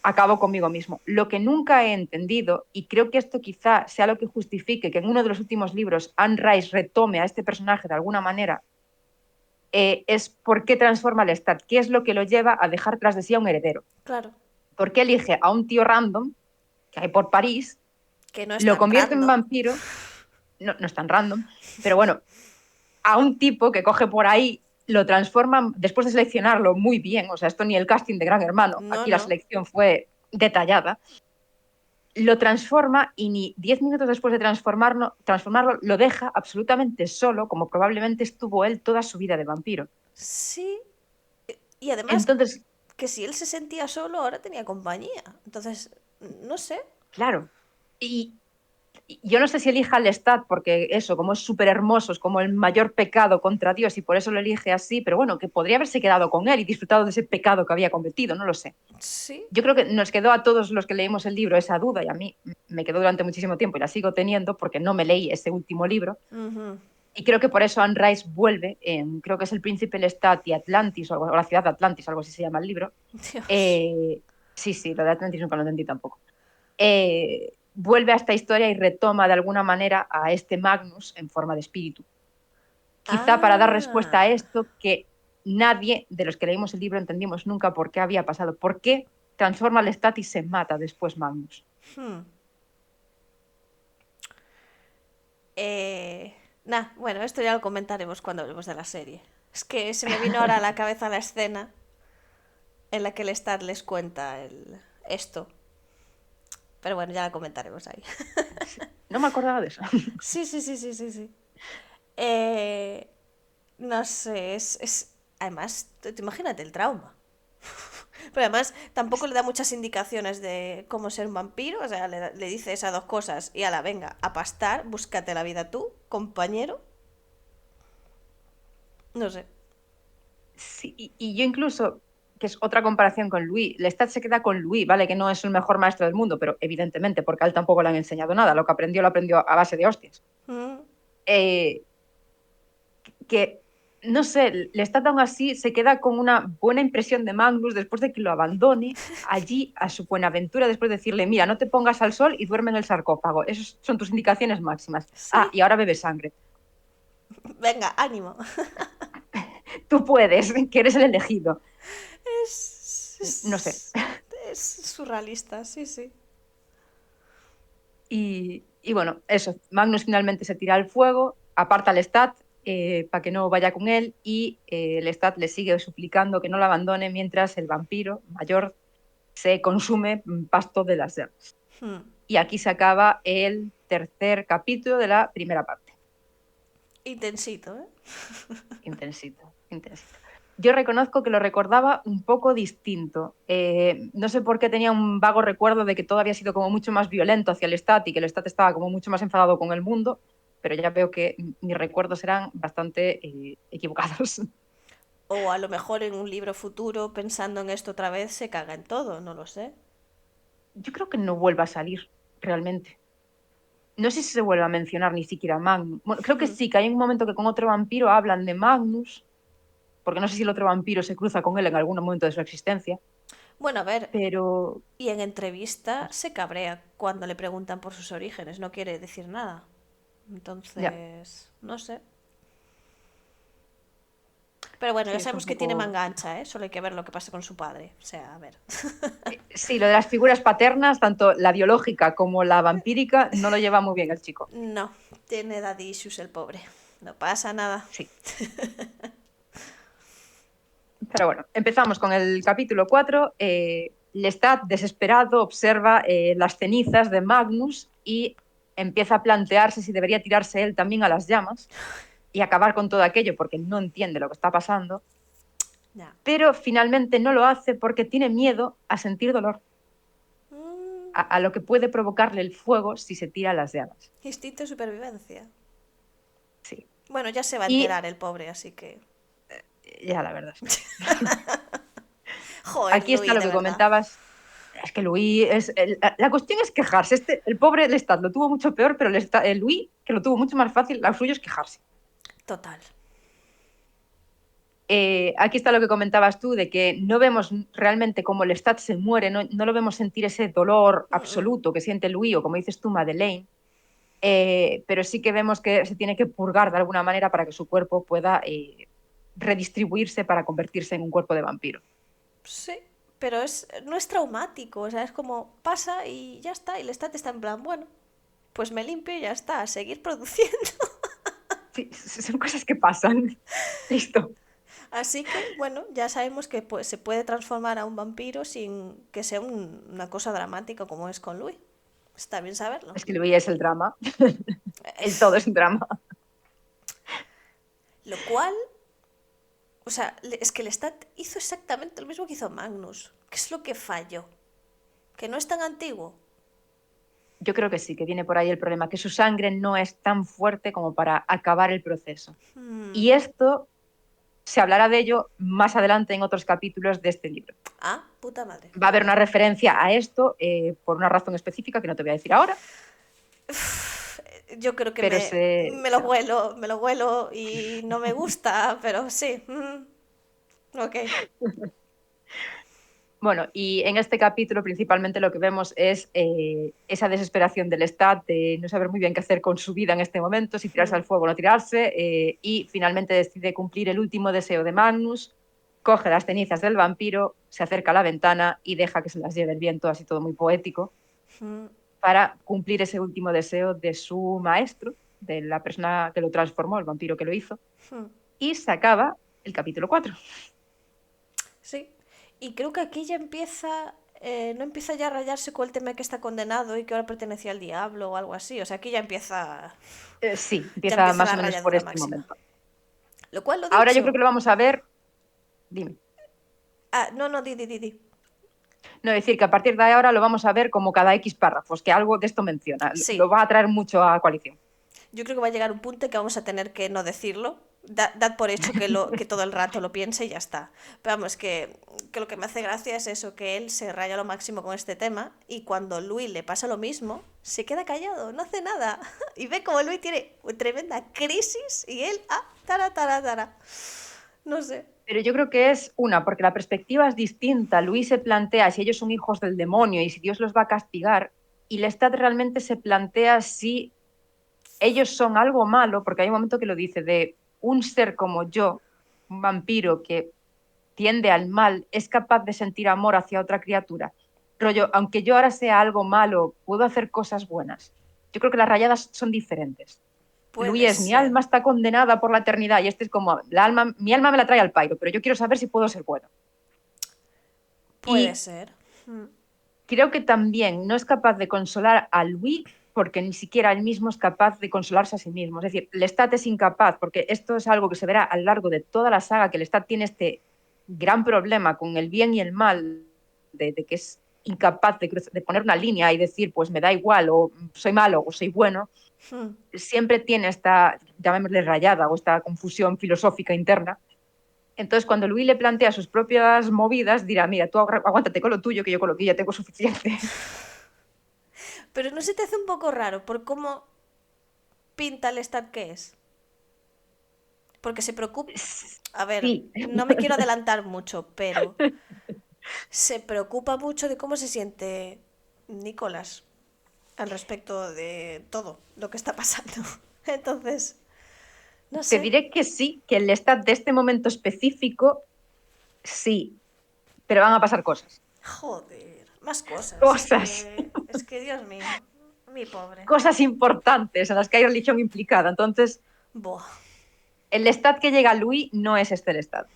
Speaker 2: acabo conmigo mismo. Lo que nunca he entendido, y creo que esto quizá sea lo que justifique que en uno de los últimos libros Anne Rice retome a este personaje de alguna manera, es por qué transforma a Lestat, qué es lo que lo lleva a dejar tras de sí a un heredero.
Speaker 1: Claro,
Speaker 2: ¿Por qué elige a un tío random que hay por París,
Speaker 1: que no es
Speaker 2: lo
Speaker 1: tan
Speaker 2: convierte en
Speaker 1: random.
Speaker 2: vampiro, no es tan random, pero bueno, a un tipo que coge por ahí, lo transforma después de seleccionarlo muy bien, o sea, esto ni el casting de Gran Hermano,
Speaker 1: No,
Speaker 2: aquí la
Speaker 1: no.
Speaker 2: selección fue detallada, lo transforma y ni 10 minutos después de transformarlo lo deja absolutamente solo, como probablemente estuvo él toda su vida de vampiro.
Speaker 1: Sí. Y además,
Speaker 2: Entonces,
Speaker 1: que si él se sentía solo, ahora tenía compañía. Entonces, no sé.
Speaker 2: claro, y yo no sé si elija al Lestat porque eso, como es súper hermoso, es como el mayor pecado contra Dios y por eso lo elige así, pero bueno, que podría haberse quedado con él y disfrutado de ese pecado que había cometido, no lo sé.
Speaker 1: Sí.
Speaker 2: Yo creo que nos quedó a todos los que leímos el libro esa duda y a mí me quedó durante muchísimo tiempo y la sigo teniendo porque no me leí ese último libro.
Speaker 1: Ujú.
Speaker 2: Y creo que por eso Anne Rice vuelve, creo que es El Príncipe Lestat y Atlantis, o la ciudad de Atlantis, algo así se llama el libro.
Speaker 1: Dios.
Speaker 2: Eh, sí, sí, lo de Atlantis nunca lo entendí tampoco. Vuelve a esta historia y retoma de alguna manera a este Magnus en forma de espíritu. Quizá para dar respuesta a
Speaker 1: Ah.
Speaker 2: esto que nadie de los que leímos el libro entendimos nunca por qué había pasado. ¿Por qué transforma al Lestat y se mata después Magnus?
Speaker 1: Hmm. Nah, bueno, esto ya lo comentaremos cuando hablemos de la serie. Es que se me vino ahora a la cabeza la escena en la que el Stat les cuenta esto. Pero bueno, ya la comentaremos ahí.
Speaker 2: Sí, no me acordaba de eso.
Speaker 1: Sí, sí, sí, sí, sí, sí. Eh, no sé, además, imagínate el trauma. Pero además tampoco le da muchas indicaciones de cómo ser un vampiro. O sea, le dice esas dos cosas y a la venga, a pastar, búscate la vida tú, compañero. No sé.
Speaker 2: Sí, y yo incluso, que es otra comparación con Louis, Lestat se queda con Louis, ¿vale? Que no es el mejor maestro del mundo, pero evidentemente, porque a él tampoco le han enseñado nada. Lo que aprendió lo aprendió a base de hostias.
Speaker 1: Mm,
Speaker 2: Eh, que, no sé, Lestat aún así se queda con una buena impresión de Magnus después de que lo abandone allí a su Buenaventura, después de decirle, mira, no te pongas al sol y duerme en el sarcófago. Esas son tus indicaciones máximas. Ah,
Speaker 1: sí.
Speaker 2: y ahora bebe sangre.
Speaker 1: Venga, ánimo.
Speaker 2: Tú puedes, que eres el elegido.
Speaker 1: Es,
Speaker 2: No sé.
Speaker 1: es, es surrealista, sí, sí.
Speaker 2: Y bueno, eso, Magnus finalmente se tira al fuego, aparta a Lestat para que no vaya con él y Lestat le sigue suplicando que no lo abandone mientras el vampiro mayor se consume pasto de las llamas. Y aquí se acaba el tercer capítulo de la primera parte.
Speaker 1: Intensito, ¿eh?
Speaker 2: Intensito, intensito. Yo reconozco que lo recordaba un poco distinto. No sé por qué tenía un vago recuerdo de que todo había sido como mucho más violento hacia el Lestat y que el Lestat estaba como mucho más enfadado con el mundo, pero ya veo que mis recuerdos eran bastante equivocados.
Speaker 1: O a lo mejor en un libro futuro, pensando en esto otra vez, se caga en todo, no lo sé.
Speaker 2: Yo creo que no vuelva a salir realmente. No sé si se vuelve a mencionar ni siquiera Magnus. Bueno, creo que sí, que hay un momento que con otro vampiro hablan de Magnus, porque no sé si el otro vampiro se cruza con él en algún momento de su existencia,
Speaker 1: Bueno, a ver,
Speaker 2: pero
Speaker 1: y en entrevista se cabrea cuando le preguntan por sus orígenes, no quiere decir nada.
Speaker 2: ya,
Speaker 1: Entonces, no sé. Pero bueno, ya
Speaker 2: sí, es un
Speaker 1: sabemos que tiene
Speaker 2: poco...
Speaker 1: manga ancha, ¿eh? Solo hay que ver lo que pasa con su padre. O sea, a ver.
Speaker 2: Sí, lo de las figuras paternas, tanto la biológica como la vampírica, no lo lleva muy bien el chico.
Speaker 1: No, tiene daddy issues el pobre. No pasa nada.
Speaker 2: Sí. Pero bueno, empezamos con el capítulo 4. Lestat, desesperado, observa las cenizas de Magnus y empieza a plantearse si debería tirarse él también a las llamas y acabar con todo aquello porque no entiende lo que está pasando.
Speaker 1: Ya.
Speaker 2: Pero finalmente no lo hace porque tiene miedo a sentir dolor, a lo que puede provocarle el fuego si se tira a las llamas.
Speaker 1: Instinto de supervivencia.
Speaker 2: Sí.
Speaker 1: Bueno, ya se va a
Speaker 2: Y
Speaker 1: enterar el pobre, así que.
Speaker 2: ya la verdad es que sí.
Speaker 1: Joder,
Speaker 2: Aquí está
Speaker 1: Louis,
Speaker 2: lo
Speaker 1: de
Speaker 2: que
Speaker 1: verdad.
Speaker 2: comentabas. Es que Louis es. La cuestión es quejarse. El pobre Lestat lo tuvo mucho peor, pero el Louis, que lo tuvo mucho más fácil, lo suyo es quejarse.
Speaker 1: Total.
Speaker 2: Aquí está lo que comentabas tú, de que no vemos realmente cómo Lestat se muere, no lo vemos sentir ese dolor absoluto que siente Louis o, como dices tú, Madeleine. Pero sí que vemos que se tiene que purgar de alguna manera para que su cuerpo pueda redistribuirse para convertirse en un cuerpo de vampiro.
Speaker 1: Sí, pero no es traumático, o sea, es como pasa y ya está, y el estate está en plan, bueno, pues me limpio y ya está, a seguir produciendo.
Speaker 2: Sí, son cosas que pasan. Listo.
Speaker 1: Así que, bueno, ya sabemos que pues, se puede transformar a un vampiro sin que sea una cosa dramática como es con Louis. Está bien saberlo.
Speaker 2: Es que Louis es el drama. El todo es un drama.
Speaker 1: Lo cual, o sea, es que Lestat hizo exactamente lo mismo que hizo Magnus. ¿Qué es lo que falló? ¿Que no es tan antiguo?
Speaker 2: Yo creo que sí, que viene por ahí el problema, que su sangre no es tan fuerte como para acabar el proceso. Y esto se hablará de ello más adelante en otros capítulos de este libro.
Speaker 1: Ah, puta madre.
Speaker 2: Va a haber
Speaker 1: Ok.
Speaker 2: una referencia a esto por una razón específica que no te voy a decir ahora,
Speaker 1: Yo creo que
Speaker 2: pero
Speaker 1: me lo huelo y no me gusta, pero sí. Ok.
Speaker 2: Bueno, y en este capítulo principalmente lo que vemos es esa desesperación del Lestat de no saber muy bien qué hacer con su vida en este momento, si tirarse al fuego o no tirarse, y finalmente decide cumplir el último deseo de Magnus, coge las cenizas del vampiro, se acerca a la ventana y deja que se las lleve el viento, así todo muy poético, para cumplir ese último deseo de su maestro, de la persona que lo transformó, el vampiro que lo hizo, y se acaba el capítulo 4.
Speaker 1: Sí. Y creo que aquí ya empieza. No empieza ya a rayarse con el tema de que está condenado y que ahora pertenecía al diablo o algo así. O sea, aquí ya empieza.
Speaker 2: Sí,
Speaker 1: Ya
Speaker 2: empieza
Speaker 1: empieza
Speaker 2: más
Speaker 1: la
Speaker 2: o menos por
Speaker 1: rayadura
Speaker 2: este
Speaker 1: máxima.
Speaker 2: momento.
Speaker 1: Lo cual, lo
Speaker 2: Ahora yo creo
Speaker 1: dicho.
Speaker 2: que lo vamos a ver. Dime.
Speaker 1: Ah, no, no, di.
Speaker 2: No, decir que a partir de ahora lo vamos a ver como cada X párrafos, que algo de esto menciona. Lo
Speaker 1: Sí.
Speaker 2: va a traer mucho a coalición.
Speaker 1: Yo creo que va a llegar un punto en que vamos a tener que no decirlo. Dad por hecho que todo el rato lo piense y ya está. Pero vamos, que lo que me hace gracia es eso, que él se raya lo máximo con este tema y cuando Luis le pasa lo mismo, se queda callado, no hace nada. Y ve como Luis tiene una tremenda crisis y él, tara. No sé.
Speaker 2: Pero yo creo que es una, porque la perspectiva es distinta. Luis se plantea si ellos son hijos del demonio y si Dios los va a castigar, y Lestat realmente se plantea si ellos son algo malo, porque hay un momento que lo dice, de un ser como yo, un vampiro que tiende al mal, es capaz de sentir amor hacia otra criatura. Rollo, aunque yo ahora sea algo malo, puedo hacer cosas buenas. yo creo que las rayadas son diferentes.
Speaker 1: Puede
Speaker 2: Luis es, mi
Speaker 1: ser.
Speaker 2: alma está condenada por la eternidad, y este es como, mi alma me la trae al pairo, pero yo quiero saber si puedo ser bueno.
Speaker 1: Puede
Speaker 2: Y
Speaker 1: ser.
Speaker 2: creo que también no es capaz de consolar a Luis porque ni siquiera él mismo es capaz de consolarse a sí mismo. Es decir, Lestat es incapaz, porque esto es algo que se verá a lo largo de toda la saga, que Lestat tiene este gran problema con el bien y el mal, de que es incapaz de poner una línea y decir, pues me da igual, o soy malo o soy bueno. Siempre tiene esta, llamémosle rayada, o esta confusión filosófica interna. Entonces, cuando Luis le plantea sus propias movidas, dirá, mira, tú aguántate con lo tuyo, que yo con lo que ya tengo suficiente.
Speaker 1: Pero no se te hace un poco raro por cómo pinta el stat que es. Porque se preocupa. A ver,
Speaker 2: Sí,
Speaker 1: no me quiero adelantar mucho, pero se preocupa mucho de cómo se siente Nicolás al respecto de todo lo que está pasando. Entonces, no
Speaker 2: te
Speaker 1: sé.
Speaker 2: diré que sí, que el stat de este momento específico, sí, pero van a pasar cosas.
Speaker 1: Joder, más cosas.
Speaker 2: Cosas,
Speaker 1: Es que Dios mío, mi pobre.
Speaker 2: cosas importantes en las que hay religión implicada. Entonces,
Speaker 1: Buah.
Speaker 2: el stat que llega a Luis no es este el stat.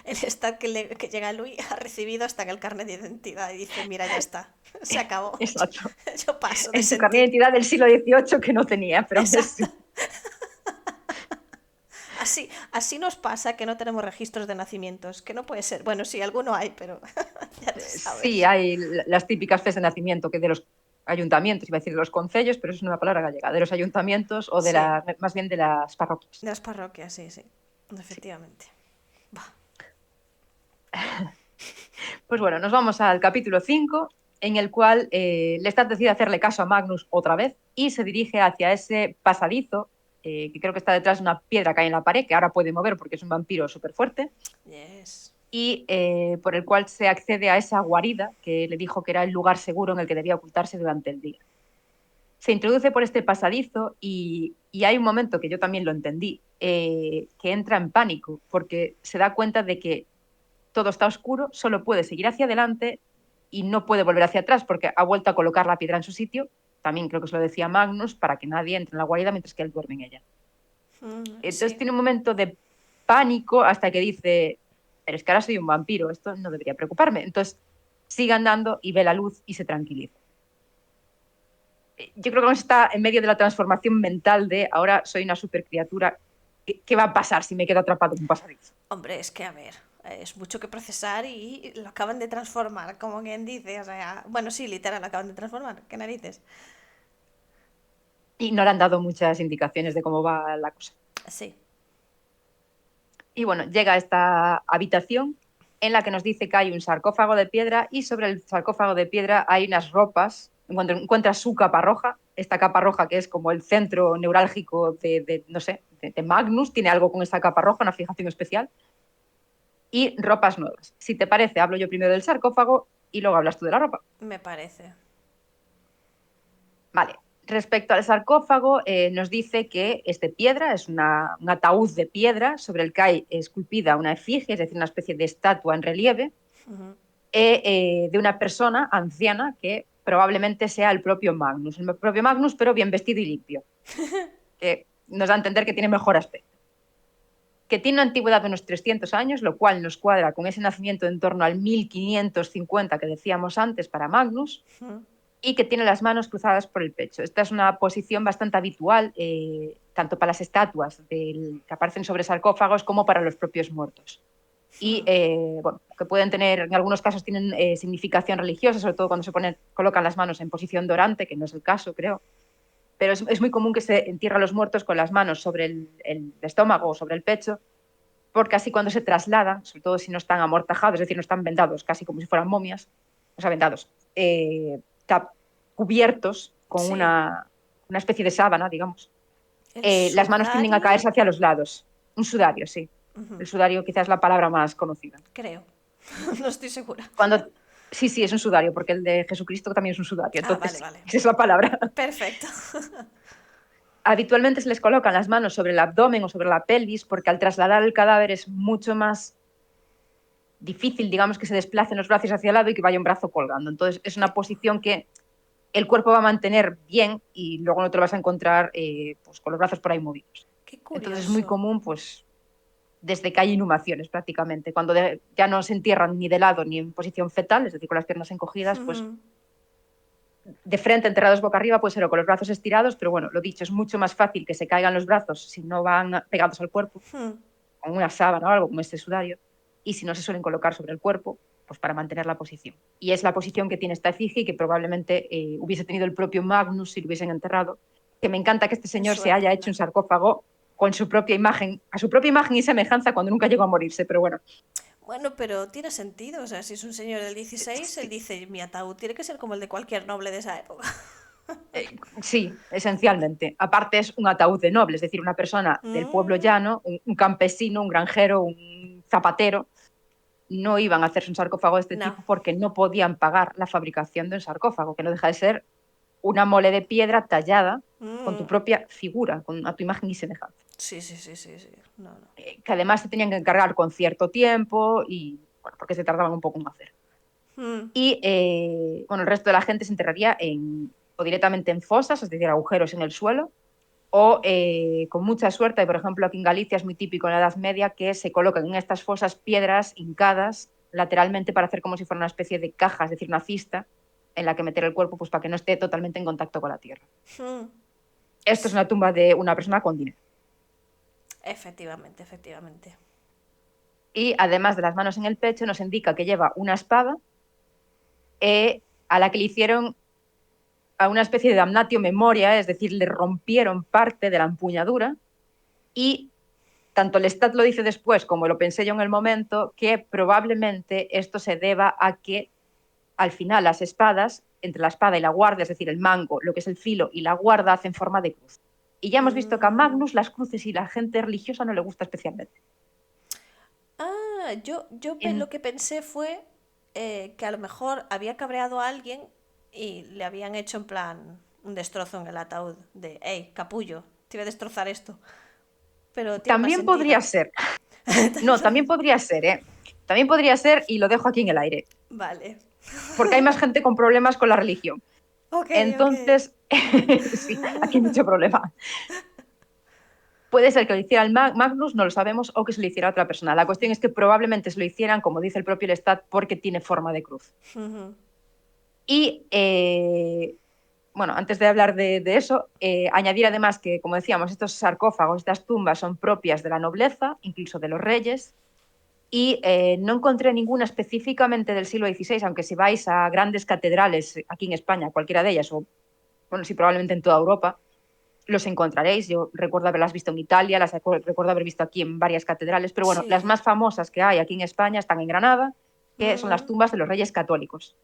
Speaker 1: El stat que llega Luis ha recibido hasta en el carnet de identidad y dice, mira, ya está, se acabó.
Speaker 2: Exacto.
Speaker 1: Yo paso de
Speaker 2: En su carnet de
Speaker 1: sentir.
Speaker 2: identidad del siglo XVIII que no tenía, pero aún
Speaker 1: Exacto.
Speaker 2: así.
Speaker 1: Así nos pasa que no tenemos registros de nacimientos, que no puede ser. Bueno, sí, alguno hay, pero ya te
Speaker 2: Sí,
Speaker 1: sabes.
Speaker 2: hay las típicas festas de nacimiento que de los ayuntamientos, iba a decir de los concellos, pero es una palabra gallega, de los ayuntamientos o de
Speaker 1: Sí,
Speaker 2: más bien de las parroquias.
Speaker 1: de las parroquias, sí, sí,
Speaker 2: Sí.
Speaker 1: efectivamente. Bah.
Speaker 2: Pues bueno, nos vamos al capítulo 5, en el cual Lestat decide hacerle caso a Magnus otra vez y se dirige hacia ese pasadizo, que creo que está detrás de una piedra que hay en la pared, que ahora puede mover porque es un vampiro súper fuerte,
Speaker 1: Yes.
Speaker 2: y por el cual se accede a esa guarida que le dijo que era el lugar seguro en el que debía ocultarse durante el día. Se introduce por este pasadizo y hay un momento que yo también lo entendí, que entra en pánico porque se da cuenta de que todo está oscuro, solo puede seguir hacia adelante y no puede volver hacia atrás porque ha vuelto a colocar la piedra en su sitio. También creo que se lo decía Magnus, para que nadie entre en la guarida mientras que él duerme en ella. Entonces
Speaker 1: Sí.
Speaker 2: tiene un momento de pánico hasta que dice, pero es que ahora soy un vampiro, esto no debería preocuparme. Entonces sigue andando y ve la luz y se tranquiliza. Yo creo que está en medio de la transformación mental de ahora soy una supercriatura. ¿Qué va a pasar si me quedo atrapado en un pasadizo?
Speaker 1: Hombre, es que a ver, es mucho que procesar y lo acaban de transformar, como quien dice, o sea, bueno, sí, literal, lo acaban de transformar, qué narices.
Speaker 2: Y no le han dado muchas indicaciones de cómo va la cosa.
Speaker 1: Sí.
Speaker 2: Y bueno, llega a esta habitación en la que nos dice que hay un sarcófago de piedra y sobre el sarcófago de piedra hay unas ropas. Encuentra su capa roja, esta capa roja que es como el centro neurálgico no sé, de Magnus, tiene algo con esta capa roja, una fijación especial, y ropas nuevas. Si te parece, hablo yo primero del sarcófago y luego hablas tú de la ropa.
Speaker 1: Me parece.
Speaker 2: Vale. Respecto al sarcófago, nos dice que es de piedra, es un ataúd de piedra sobre el que hay esculpida una efigie, es decir, una especie de estatua en relieve, de una persona anciana que probablemente sea el propio Magnus, pero bien vestido y limpio, que nos da a entender que tiene mejor aspecto. Que tiene una antigüedad de unos 300 años, lo cual nos cuadra con ese nacimiento en torno al 1550 que decíamos antes para Magnus, y que tiene las manos cruzadas por el pecho. Esta es una posición bastante habitual, tanto para las estatuas que aparecen sobre sarcófagos como para los propios muertos. Y bueno, que pueden tener, en algunos casos tienen significación religiosa, sobre todo cuando colocan las manos en posición dorante, que no es el caso, creo. Pero es muy común que se entierren a los muertos con las manos sobre el estómago o sobre el pecho, porque así cuando se trasladan, sobre todo si no están amortajados, es decir, no están vendados, casi como si fueran momias, o sea, vendados, cubiertos con
Speaker 1: Sí.
Speaker 2: una especie de sábana, digamos,
Speaker 1: El
Speaker 2: las manos tienden a
Speaker 1: sudario,
Speaker 2: caerse hacia los lados. Un sudario, sí. El sudario quizás es la palabra más conocida.
Speaker 1: creo. No estoy segura.
Speaker 2: Cuando, sí, sí, es un sudario, porque el de Jesucristo también es un sudario,
Speaker 1: Ah,
Speaker 2: entonces
Speaker 1: vale,
Speaker 2: sí,
Speaker 1: vale.
Speaker 2: esa es la palabra.
Speaker 1: Perfecto.
Speaker 2: Habitualmente se les colocan las manos sobre el abdomen o sobre la pelvis, porque al trasladar el cadáver es mucho más difícil, digamos, que se desplacen los brazos hacia el lado y que vaya un brazo colgando. Entonces es una posición que el cuerpo va a mantener bien y luego no te lo vas a encontrar pues con los brazos por ahí movidos.
Speaker 1: Qué
Speaker 2: Entonces es muy
Speaker 1: curioso.
Speaker 2: común, pues, desde que hay inhumaciones prácticamente, cuando ya no se entierran ni de lado ni en posición fetal, es decir, con las piernas encogidas, pues
Speaker 1: Ujú.
Speaker 2: de frente, enterrados boca arriba, puede ser o con los brazos estirados, pero bueno, lo dicho, es mucho más fácil que se caigan los brazos si no van pegados al cuerpo,
Speaker 1: Hmm.
Speaker 2: con una sábana o algo como este sudario, y si no se suelen colocar sobre el cuerpo, pues para mantener la posición. Y es la posición que tiene esta efigie y que probablemente hubiese tenido el propio Magnus si lo hubiesen enterrado, que me encanta que este
Speaker 1: Qué
Speaker 2: señor se haya
Speaker 1: suerte.
Speaker 2: hecho un sarcófago con su propia imagen, a su propia imagen y semejanza cuando nunca llegó a morirse, pero bueno,
Speaker 1: Bueno, pero tiene sentido. O sea, si es un señor del 16, él
Speaker 2: sí,
Speaker 1: dice, mi ataúd tiene que ser como el de cualquier noble de esa época.
Speaker 2: sí, esencialmente. Aparte es un ataúd de noble, es decir, una persona del pueblo
Speaker 1: Mm,
Speaker 2: llano, un campesino, un granjero, un zapatero, no iban a hacerse un sarcófago de este
Speaker 1: no.
Speaker 2: tipo porque no podían pagar la fabricación de un sarcófago, que no deja de ser una mole de piedra tallada con tu
Speaker 1: Mm,
Speaker 2: propia figura, a tu imagen y semejanza.
Speaker 1: sí, sí, sí, sí, sí. No, no.
Speaker 2: Que además se tenían que encargar con cierto tiempo y, bueno, porque se tardaban un poco en hacer.
Speaker 1: Mm,
Speaker 2: Y, bueno, el resto de la gente se enterraría o directamente en fosas, es decir, agujeros en el suelo, o con mucha suerte, por ejemplo, aquí en Galicia es muy típico en la Edad Media que se colocan en estas fosas piedras hincadas lateralmente para hacer como si fuera una especie de caja, es decir, una cista en la que meter el cuerpo pues, para que no esté totalmente en contacto con la tierra.
Speaker 1: mm.
Speaker 2: Esto es una tumba de una persona con dinero.
Speaker 1: Efectivamente, efectivamente.
Speaker 2: Y además de las manos en el pecho, nos indica que lleva una espada a la que le hicieron a una especie de damnatio memoria, es decir, le rompieron parte de la empuñadura y tanto el Stat lo dice después como lo pensé yo en el momento, que probablemente esto se deba a que al final las espadas, entre la espada y la guarda, es decir, el mango, lo que es el filo y la guarda, hacen forma de cruz. Y ya hemos visto que a
Speaker 1: Mm.
Speaker 2: Magnus las cruces y la gente religiosa no le gusta especialmente.
Speaker 1: Ah, lo
Speaker 2: En-
Speaker 1: que pensé fue que a lo mejor había cabreado a alguien y le habían hecho en plan un destrozo en el ataúd de, hey, capullo, te voy a destrozar esto. Pero tiene más
Speaker 2: También podría
Speaker 1: sentido.
Speaker 2: ser, no, también podría ser, ¿eh? También podría ser y lo dejo aquí en el aire,
Speaker 1: Vale.
Speaker 2: porque hay más gente con problemas con la religión.
Speaker 1: Ok, ok.
Speaker 2: Entonces, sí, aquí hay mucho problema. Puede ser que lo hiciera el Magnus, no lo sabemos, o que se lo hiciera a otra persona. La cuestión es que probablemente se lo hicieran, como dice el propio Lestat, porque tiene forma de cruz.
Speaker 1: Ujú.
Speaker 2: Y, bueno, antes de hablar de eso, añadir además que, como decíamos, estos sarcófagos, estas tumbas son propias de la nobleza, incluso de los reyes, y no encontré ninguna específicamente del siglo XVI, aunque si vais a grandes catedrales aquí en España, cualquiera de ellas, o bueno, sí, probablemente en toda Europa, los encontraréis. Yo recuerdo haberlas visto en Italia, recuerdo haber visto aquí en varias catedrales, pero bueno, las
Speaker 1: Sí.
Speaker 2: más famosas que hay aquí en España están en Granada, que son las
Speaker 1: Mm,
Speaker 2: tumbas de los reyes católicos,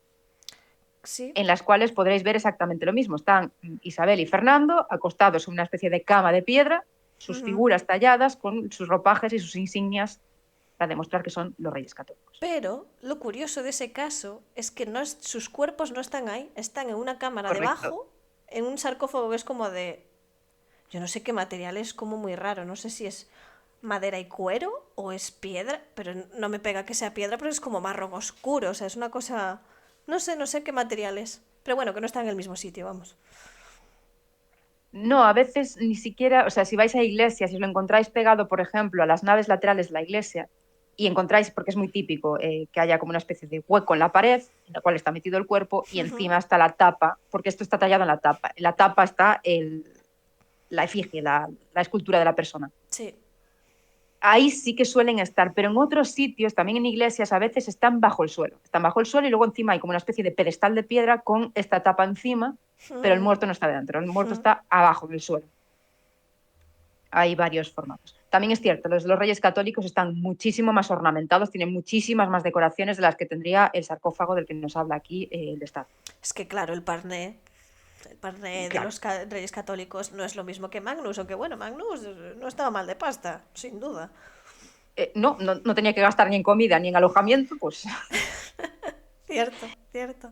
Speaker 1: sí.
Speaker 2: en las cuales podréis ver exactamente lo mismo. Están Isabel y Fernando acostados en una especie de cama de piedra, sus
Speaker 1: Ujú.
Speaker 2: figuras talladas con sus ropajes y sus insignias para demostrar que son los reyes católicos.
Speaker 1: Pero lo curioso de ese caso es que sus cuerpos no están ahí, están en una cámara
Speaker 2: Correcto.
Speaker 1: debajo, en un sarcófago que es como de... Yo no sé qué material es, como muy raro, no sé si es madera y cuero o es piedra, pero no me pega que sea piedra, pero es como marrón oscuro, o sea, es una cosa... No sé, no sé qué material es, pero bueno, que no está en el mismo sitio, vamos.
Speaker 2: No, a veces ni siquiera, o sea, si vais a iglesias, si os lo encontráis pegado, por ejemplo, a las naves laterales de la iglesia, y encontráis, porque es muy típico, que haya como una especie de hueco en la pared, en la cual está metido el cuerpo, y encima está la tapa, porque esto está tallado en la tapa. En la tapa está la efigie, la escultura de la persona.
Speaker 1: Sí.
Speaker 2: Ahí sí que suelen estar, pero en otros sitios, también en iglesias, a veces están bajo el suelo. Están bajo el suelo y luego encima hay como una especie de pedestal de piedra con esta tapa encima, pero el muerto no está dentro, el muerto está abajo del suelo. Hay varios formatos. También es cierto, los reyes católicos están muchísimo más ornamentados, tienen muchísimas más decoraciones de las que tendría el sarcófago del que nos habla aquí el Estado.
Speaker 1: Es que claro, el parné de
Speaker 2: Claro,
Speaker 1: los reyes católicos no es lo mismo que Magnus, aunque bueno, Magnus no estaba mal de pasta, sin duda.
Speaker 2: no tenía que gastar ni en comida ni en alojamiento, pues.
Speaker 1: Cierto, cierto.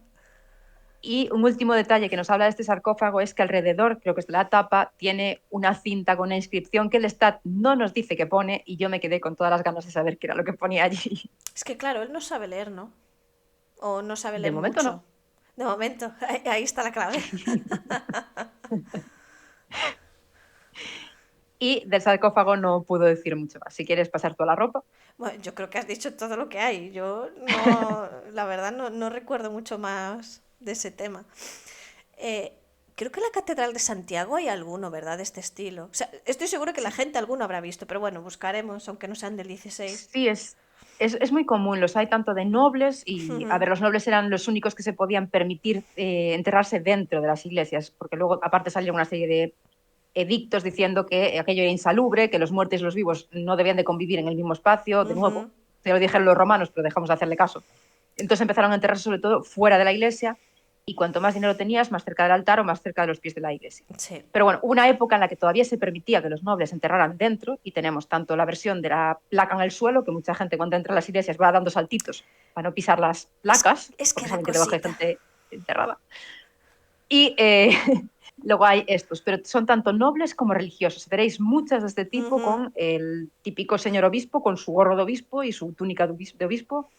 Speaker 2: Y un último detalle que nos habla de este sarcófago es que alrededor, creo que es de la tapa, tiene una cinta con una inscripción que el Stat no nos dice qué pone y yo me quedé con todas las ganas de saber qué era lo que ponía allí.
Speaker 1: Es que claro, él no sabe leer, ¿no? O no sabe
Speaker 2: De
Speaker 1: leer
Speaker 2: momento
Speaker 1: mucho.
Speaker 2: no.
Speaker 1: De momento, ahí está la clave.
Speaker 2: Y del sarcófago no puedo decir mucho más. Si quieres pasar toda la ropa.
Speaker 1: Bueno, yo creo que has dicho todo lo que hay. Yo no, la verdad no recuerdo mucho más de ese tema. Eh, Creo que en la Catedral de Santiago hay alguno, ¿verdad? De este estilo. O sea, estoy seguro que la
Speaker 2: Sí,
Speaker 1: gente alguno habrá visto, pero bueno, buscaremos, aunque no sean del 16.
Speaker 2: sí, es muy común. Los hay tanto de nobles y, a ver, los nobles eran los únicos que se podían permitir enterrarse dentro de las iglesias, porque luego aparte salieron una serie de edictos diciendo que aquello era insalubre, que los muertos y los vivos no debían de convivir en el mismo espacio. De nuevo,
Speaker 1: Ujú.
Speaker 2: se lo dijeron los romanos, pero dejamos de hacerle caso. Entonces empezaron a enterrarse sobre todo fuera de la iglesia y cuanto más dinero tenías, más cerca del altar o más cerca de los pies de la iglesia.
Speaker 1: Sí.
Speaker 2: Pero bueno, una época en la que todavía se permitía que los nobles enterraran dentro y tenemos tanto la versión de la placa en el suelo, que mucha gente cuando entra a las iglesias va dando saltitos para no pisar las placas,
Speaker 1: Es que
Speaker 2: porque
Speaker 1: da
Speaker 2: saben que debajo hay
Speaker 1: cosita.
Speaker 2: gente enterrada. Y luego hay estos, pero son tanto nobles como religiosos. Veréis muchas de este tipo
Speaker 1: Ujú.
Speaker 2: con el típico señor obispo, con su gorro de obispo y su túnica de obispo.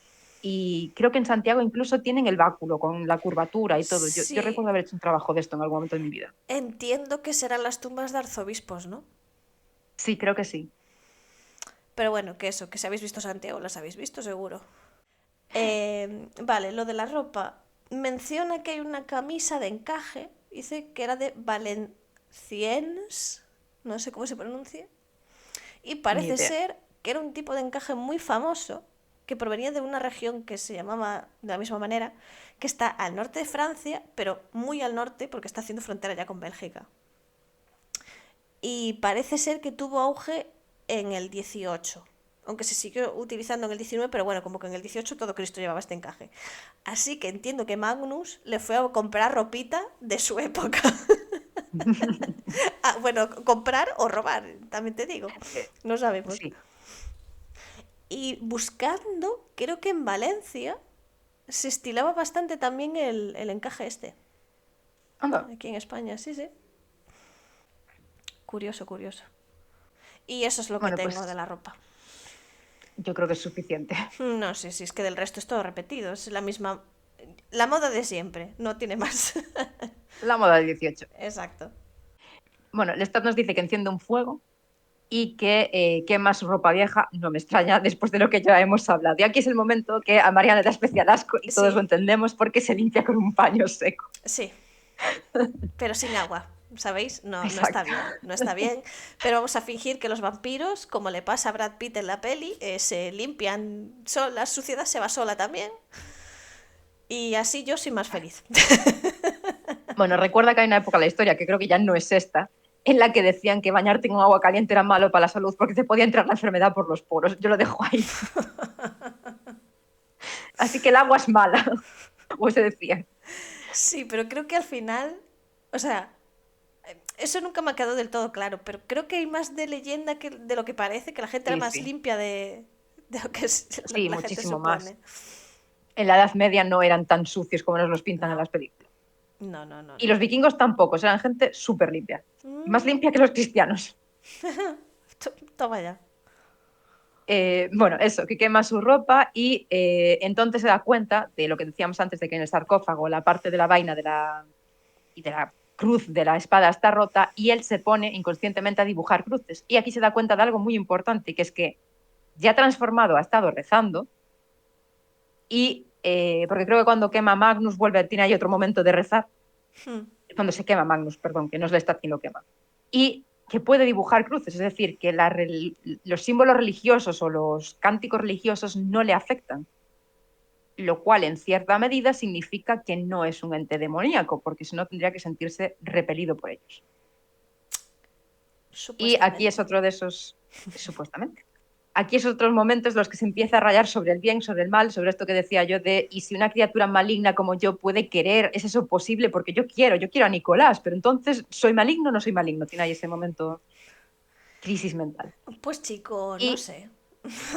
Speaker 2: Y creo que en Santiago incluso tienen el báculo con la curvatura y todo. Yo
Speaker 1: Sí,
Speaker 2: recuerdo haber hecho un trabajo de esto en algún momento de mi vida.
Speaker 1: entiendo que serán las tumbas de arzobispos, ¿no?
Speaker 2: Sí, creo que sí.
Speaker 1: Pero bueno, que eso, que si habéis visto Santiago, las habéis visto seguro. Vale, lo de la ropa. Menciona que hay una camisa de encaje. Dice que era de Valenciennes. No sé cómo se pronuncia. Y
Speaker 2: Ni
Speaker 1: parece
Speaker 2: idea.
Speaker 1: ser que era un tipo de encaje muy famoso que provenía de una región que se llamaba de la misma manera, que está al norte de Francia, pero muy al norte porque está haciendo frontera ya con Bélgica. Y parece ser que tuvo auge en el 18, aunque se siguió utilizando en el 19, pero bueno, como que en el 18 todo Cristo llevaba este encaje. Así que entiendo que Magnus le fue a comprar ropita de su época. Ah, bueno, comprar o robar, también te digo.
Speaker 2: Eh,
Speaker 1: No sabemos.
Speaker 2: sí.
Speaker 1: Y buscando, creo que en Valencia se estilaba bastante también el encaje este.
Speaker 2: Anda,
Speaker 1: Aquí en España, sí, sí. Curioso, curioso. Y eso es lo que
Speaker 2: bueno,
Speaker 1: tengo de
Speaker 2: pues
Speaker 1: la ropa.
Speaker 2: yo creo que es suficiente.
Speaker 1: No sé si es que del resto es todo repetido. Es la misma. La moda de siempre. No tiene más.
Speaker 2: La moda del 18.
Speaker 1: Exacto.
Speaker 2: Bueno, el Lestat nos dice que enciende un fuego y que quema su ropa vieja. No me extraña después de lo que ya hemos hablado. Y aquí es el momento que a María le da especial asco y todos lo
Speaker 1: Sí,
Speaker 2: entendemos porque se limpia con un paño seco.
Speaker 1: sí. Pero sin agua. ¿Sabéis? No, no está
Speaker 2: Exacto.
Speaker 1: bien. No está bien. Pero vamos a fingir que los vampiros, como le pasa a Brad Pitt en la peli, se limpian. La suciedad se va sola también. Y así yo soy más feliz.
Speaker 2: Bueno, recuerda que hay una época en la historia, que creo que ya no es esta, en la que decían que bañarte con agua caliente era malo para la salud porque te podía entrar la enfermedad por los poros. Yo lo dejo ahí. Así que el agua es mala, o se decía.
Speaker 1: Sí, pero creo que al final. O sea, eso nunca me ha quedado del todo claro, pero creo que hay más de leyenda que de lo que parece, que la gente era
Speaker 2: Sí,
Speaker 1: más
Speaker 2: sí,
Speaker 1: limpia de lo que, lo que
Speaker 2: sí,
Speaker 1: la gente
Speaker 2: muchísimo más.
Speaker 1: supone.
Speaker 2: En la Edad Media no eran tan sucios como nos los pintan en
Speaker 1: No,
Speaker 2: las películas.
Speaker 1: no, no, no,
Speaker 2: Y
Speaker 1: no.
Speaker 2: los vikingos tampoco, eran gente súper limpia. Más
Speaker 1: Mm,
Speaker 2: limpia que los cristianos.
Speaker 1: toma ya.
Speaker 2: Bueno, eso, que quema su ropa y entonces se da cuenta de lo que decíamos antes, de que en el sarcófago la parte de la vaina y de la cruz de la espada está rota y él se pone inconscientemente a dibujar cruces. Y aquí se da cuenta de algo muy importante, que es que ya transformado ha estado rezando y, porque creo que cuando quema Magnus tiene ahí otro momento de rezar,
Speaker 1: Hmm.
Speaker 2: cuando se quema Magnus, perdón, que no es Lestat quien lo quema. Y que puede dibujar cruces, es decir, que los símbolos religiosos o los cánticos religiosos no le afectan, lo cual en cierta medida significa que no es un ente demoníaco, porque si no tendría que sentirse repelido por ellos. Y aquí es
Speaker 1: Supuestamente.
Speaker 2: otro de esos, supuestamente, aquí es otros momentos los que se empieza a rayar sobre el bien, sobre el mal, sobre esto que decía yo de, y si una criatura maligna como yo puede querer, ¿es eso posible? Porque yo quiero a Nicolás, pero entonces, ¿soy maligno o no soy maligno? Tiene ahí ese momento crisis mental.
Speaker 1: Pues chico, no
Speaker 2: Y
Speaker 1: sé.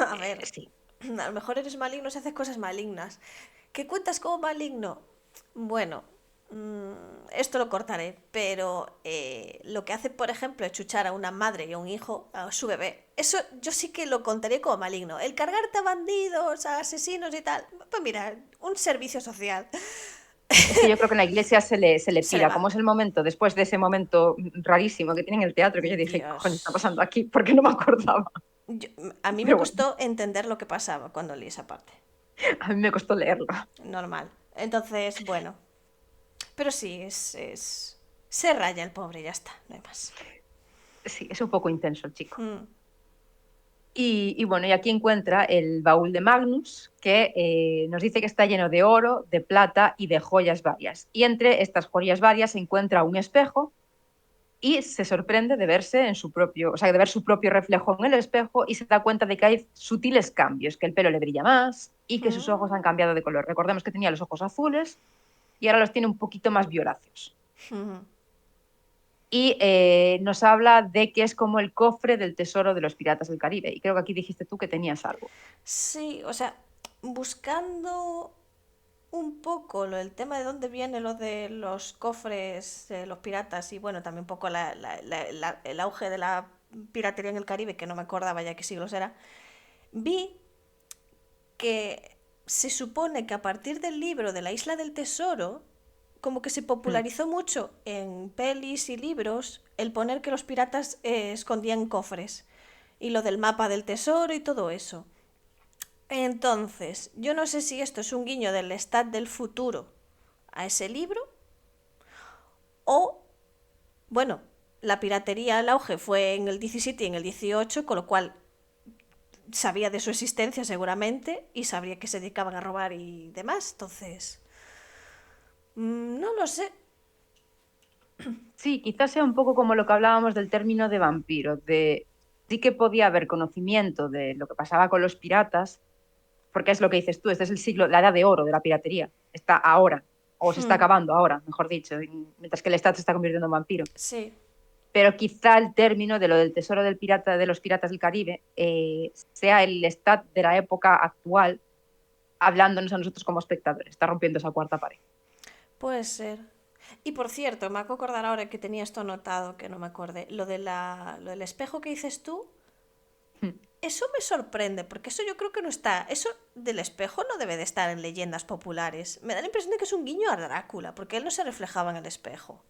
Speaker 1: A ver,
Speaker 2: sí,
Speaker 1: a lo mejor eres maligno si haces cosas malignas. ¿Qué cuentas como maligno? Bueno, esto lo cortaré, pero lo que hace, por ejemplo, es chuchar a una madre y a un hijo, a su bebé, eso yo sí que lo contaría como maligno. El cargarte a bandidos, a asesinos y tal, pues mira, un servicio social.
Speaker 2: Es que yo creo que en la iglesia se le
Speaker 1: Se le
Speaker 2: pira.
Speaker 1: va.
Speaker 2: Como es el momento, después de ese momento rarísimo que tiene en el teatro, que yo dije, ¿qué cojones está
Speaker 1: Dios.
Speaker 2: pasando aquí? Porque no me acordaba.
Speaker 1: Yo- a mí me
Speaker 2: Pero bueno,
Speaker 1: costó entender lo que pasaba cuando leí esa parte.
Speaker 2: a mí me costó leerlo.
Speaker 1: Normal. Entonces, bueno. Pero sí, se raya el pobre, ya está, no hay más.
Speaker 2: Sí, es un poco intenso el chico.
Speaker 1: Mm.
Speaker 2: Y bueno, y aquí encuentra el baúl de Magnus, que nos dice que está lleno de oro, de plata y de joyas varias. Y entre estas joyas varias se encuentra un espejo y se sorprende de verse en su propio, o sea, de ver su propio reflejo en el espejo y se da cuenta de que hay sutiles cambios, que el pelo le brilla más y que sus ojos han
Speaker 1: Mm.
Speaker 2: cambiado de color. Recordemos que tenía los ojos azules y ahora los tiene un poquito más violáceos.
Speaker 1: Mm.
Speaker 2: Y nos habla de que es como el cofre del tesoro de los piratas del Caribe. Y creo que aquí dijiste tú que tenías algo.
Speaker 1: Sí, o sea, buscando un poco el tema de dónde viene lo de los cofres de los piratas y bueno, también un poco el auge de la piratería en el Caribe, que no me acordaba ya qué siglos era, vi que se supone que a partir del libro de la Isla del Tesoro, como que se
Speaker 2: Hmm.
Speaker 1: popularizó mucho en pelis y libros el poner que los piratas escondían cofres y lo del mapa del tesoro y todo eso. Entonces, yo no sé si esto es un guiño del Lestat del futuro a ese libro o, bueno, la piratería al auge fue en el 17 y en el 18, con lo cual sabía de su existencia seguramente y sabría que se dedicaban a robar y demás. Entonces, no lo sé.
Speaker 2: Sí, quizás sea un poco como lo que hablábamos del término de vampiro, de sí que podía haber conocimiento de lo que pasaba con los piratas, porque es lo que dices tú, este es el siglo, la edad de oro de la piratería, está ahora, o se está
Speaker 1: Hmm,
Speaker 2: acabando ahora, mejor dicho, mientras que el Estado se está convirtiendo en vampiro.
Speaker 1: sí,
Speaker 2: Pero quizá el término de lo del tesoro del pirata, de los piratas del Caribe, sea el Stat de la época actual, hablándonos a nosotros como espectadores, está rompiendo esa cuarta pared.
Speaker 1: puede ser. Y por cierto, me hago acordar ahora que tenía esto anotado, que no me acordé. Lo del espejo que dices tú, eso me sorprende, porque eso yo creo que no está. Eso del espejo no debe de estar en leyendas populares. Me da la impresión de que es un guiño a Drácula, porque él no se reflejaba en el espejo.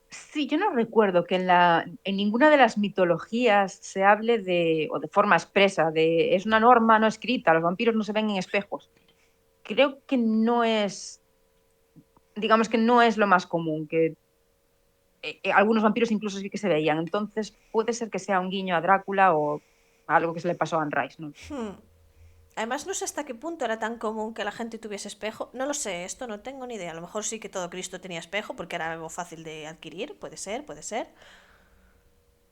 Speaker 2: Sí, yo no recuerdo que en ninguna de las mitologías se hable de, o de forma expresa, de es una norma no escrita, los vampiros no se ven en espejos. Creo que no es, digamos que no es lo más común, que algunos vampiros incluso sí que se veían. Entonces puede ser que sea un guiño a Drácula o algo que se le pasó a Anne Rice, ¿no?
Speaker 1: Además, no sé hasta qué punto era tan común que la gente tuviese espejo. No lo sé, esto no tengo ni idea. A lo mejor sí que todo Cristo tenía espejo porque era algo fácil de adquirir. Puede ser, puede ser.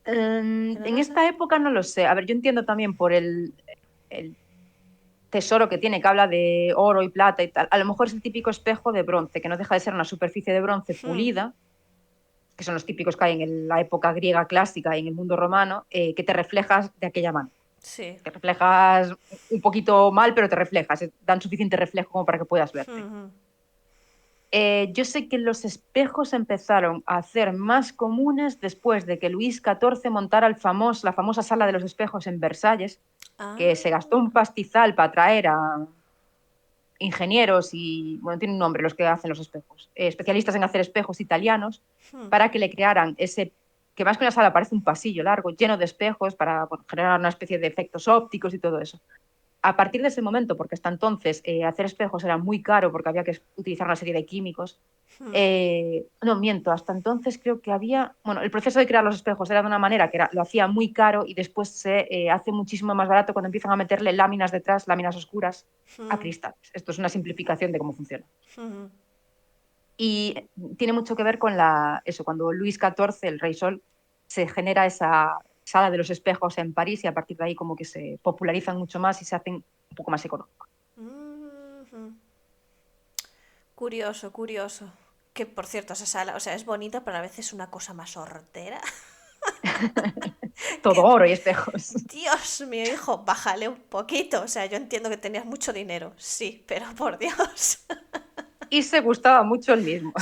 Speaker 1: Pero
Speaker 2: En
Speaker 1: no sé.
Speaker 2: esta época no lo sé. A ver, yo entiendo también por el tesoro que tiene, que habla de oro y plata y tal. A lo mejor es el típico espejo de bronce, que no deja de ser una superficie de bronce pulida, que son los típicos que hay en la época griega clásica y en el mundo romano, que te reflejas de aquella manera.
Speaker 1: Sí.
Speaker 2: Te reflejas un poquito mal, pero te reflejas, dan suficiente reflejo como para que puedas verte. Yo sé que los espejos empezaron a hacer más comunes después de que Luis XIV montara la famosa sala de los espejos en Versalles, que se gastó
Speaker 1: Ah.
Speaker 2: un pastizal para traer a ingenieros y, bueno, tiene un nombre los que hacen los espejos, especialistas en hacer espejos italianos, para que le crearan ese, que más que una sala parece un pasillo largo, lleno de espejos, para bueno, generar una especie de efectos ópticos y todo eso. A partir de ese momento, porque hasta entonces hacer espejos era muy caro porque había que utilizar una serie de químicos, no miento, hasta entonces creo que había, bueno, el proceso de crear los espejos era de una manera que lo hacía muy caro y después se hace muchísimo más barato cuando empiezan a meterle láminas detrás, láminas oscuras, a cristales. Esto es una simplificación de cómo funciona. Y tiene mucho que ver con eso, cuando Luis XIV, el Rey Sol, se genera esa sala de los espejos en París y a partir de ahí como que se popularizan mucho más y se hacen un poco más económicos.
Speaker 1: Curioso, curioso. Que por cierto, esa sala, o sea, es bonita, pero a veces es una cosa más hortera.
Speaker 2: Todo
Speaker 1: Que,
Speaker 2: oro y espejos.
Speaker 1: Dios mío, hijo, bájale un poquito. O sea, yo entiendo que tenías mucho dinero, sí, pero por Dios.
Speaker 2: Y se gustaba mucho el mismo.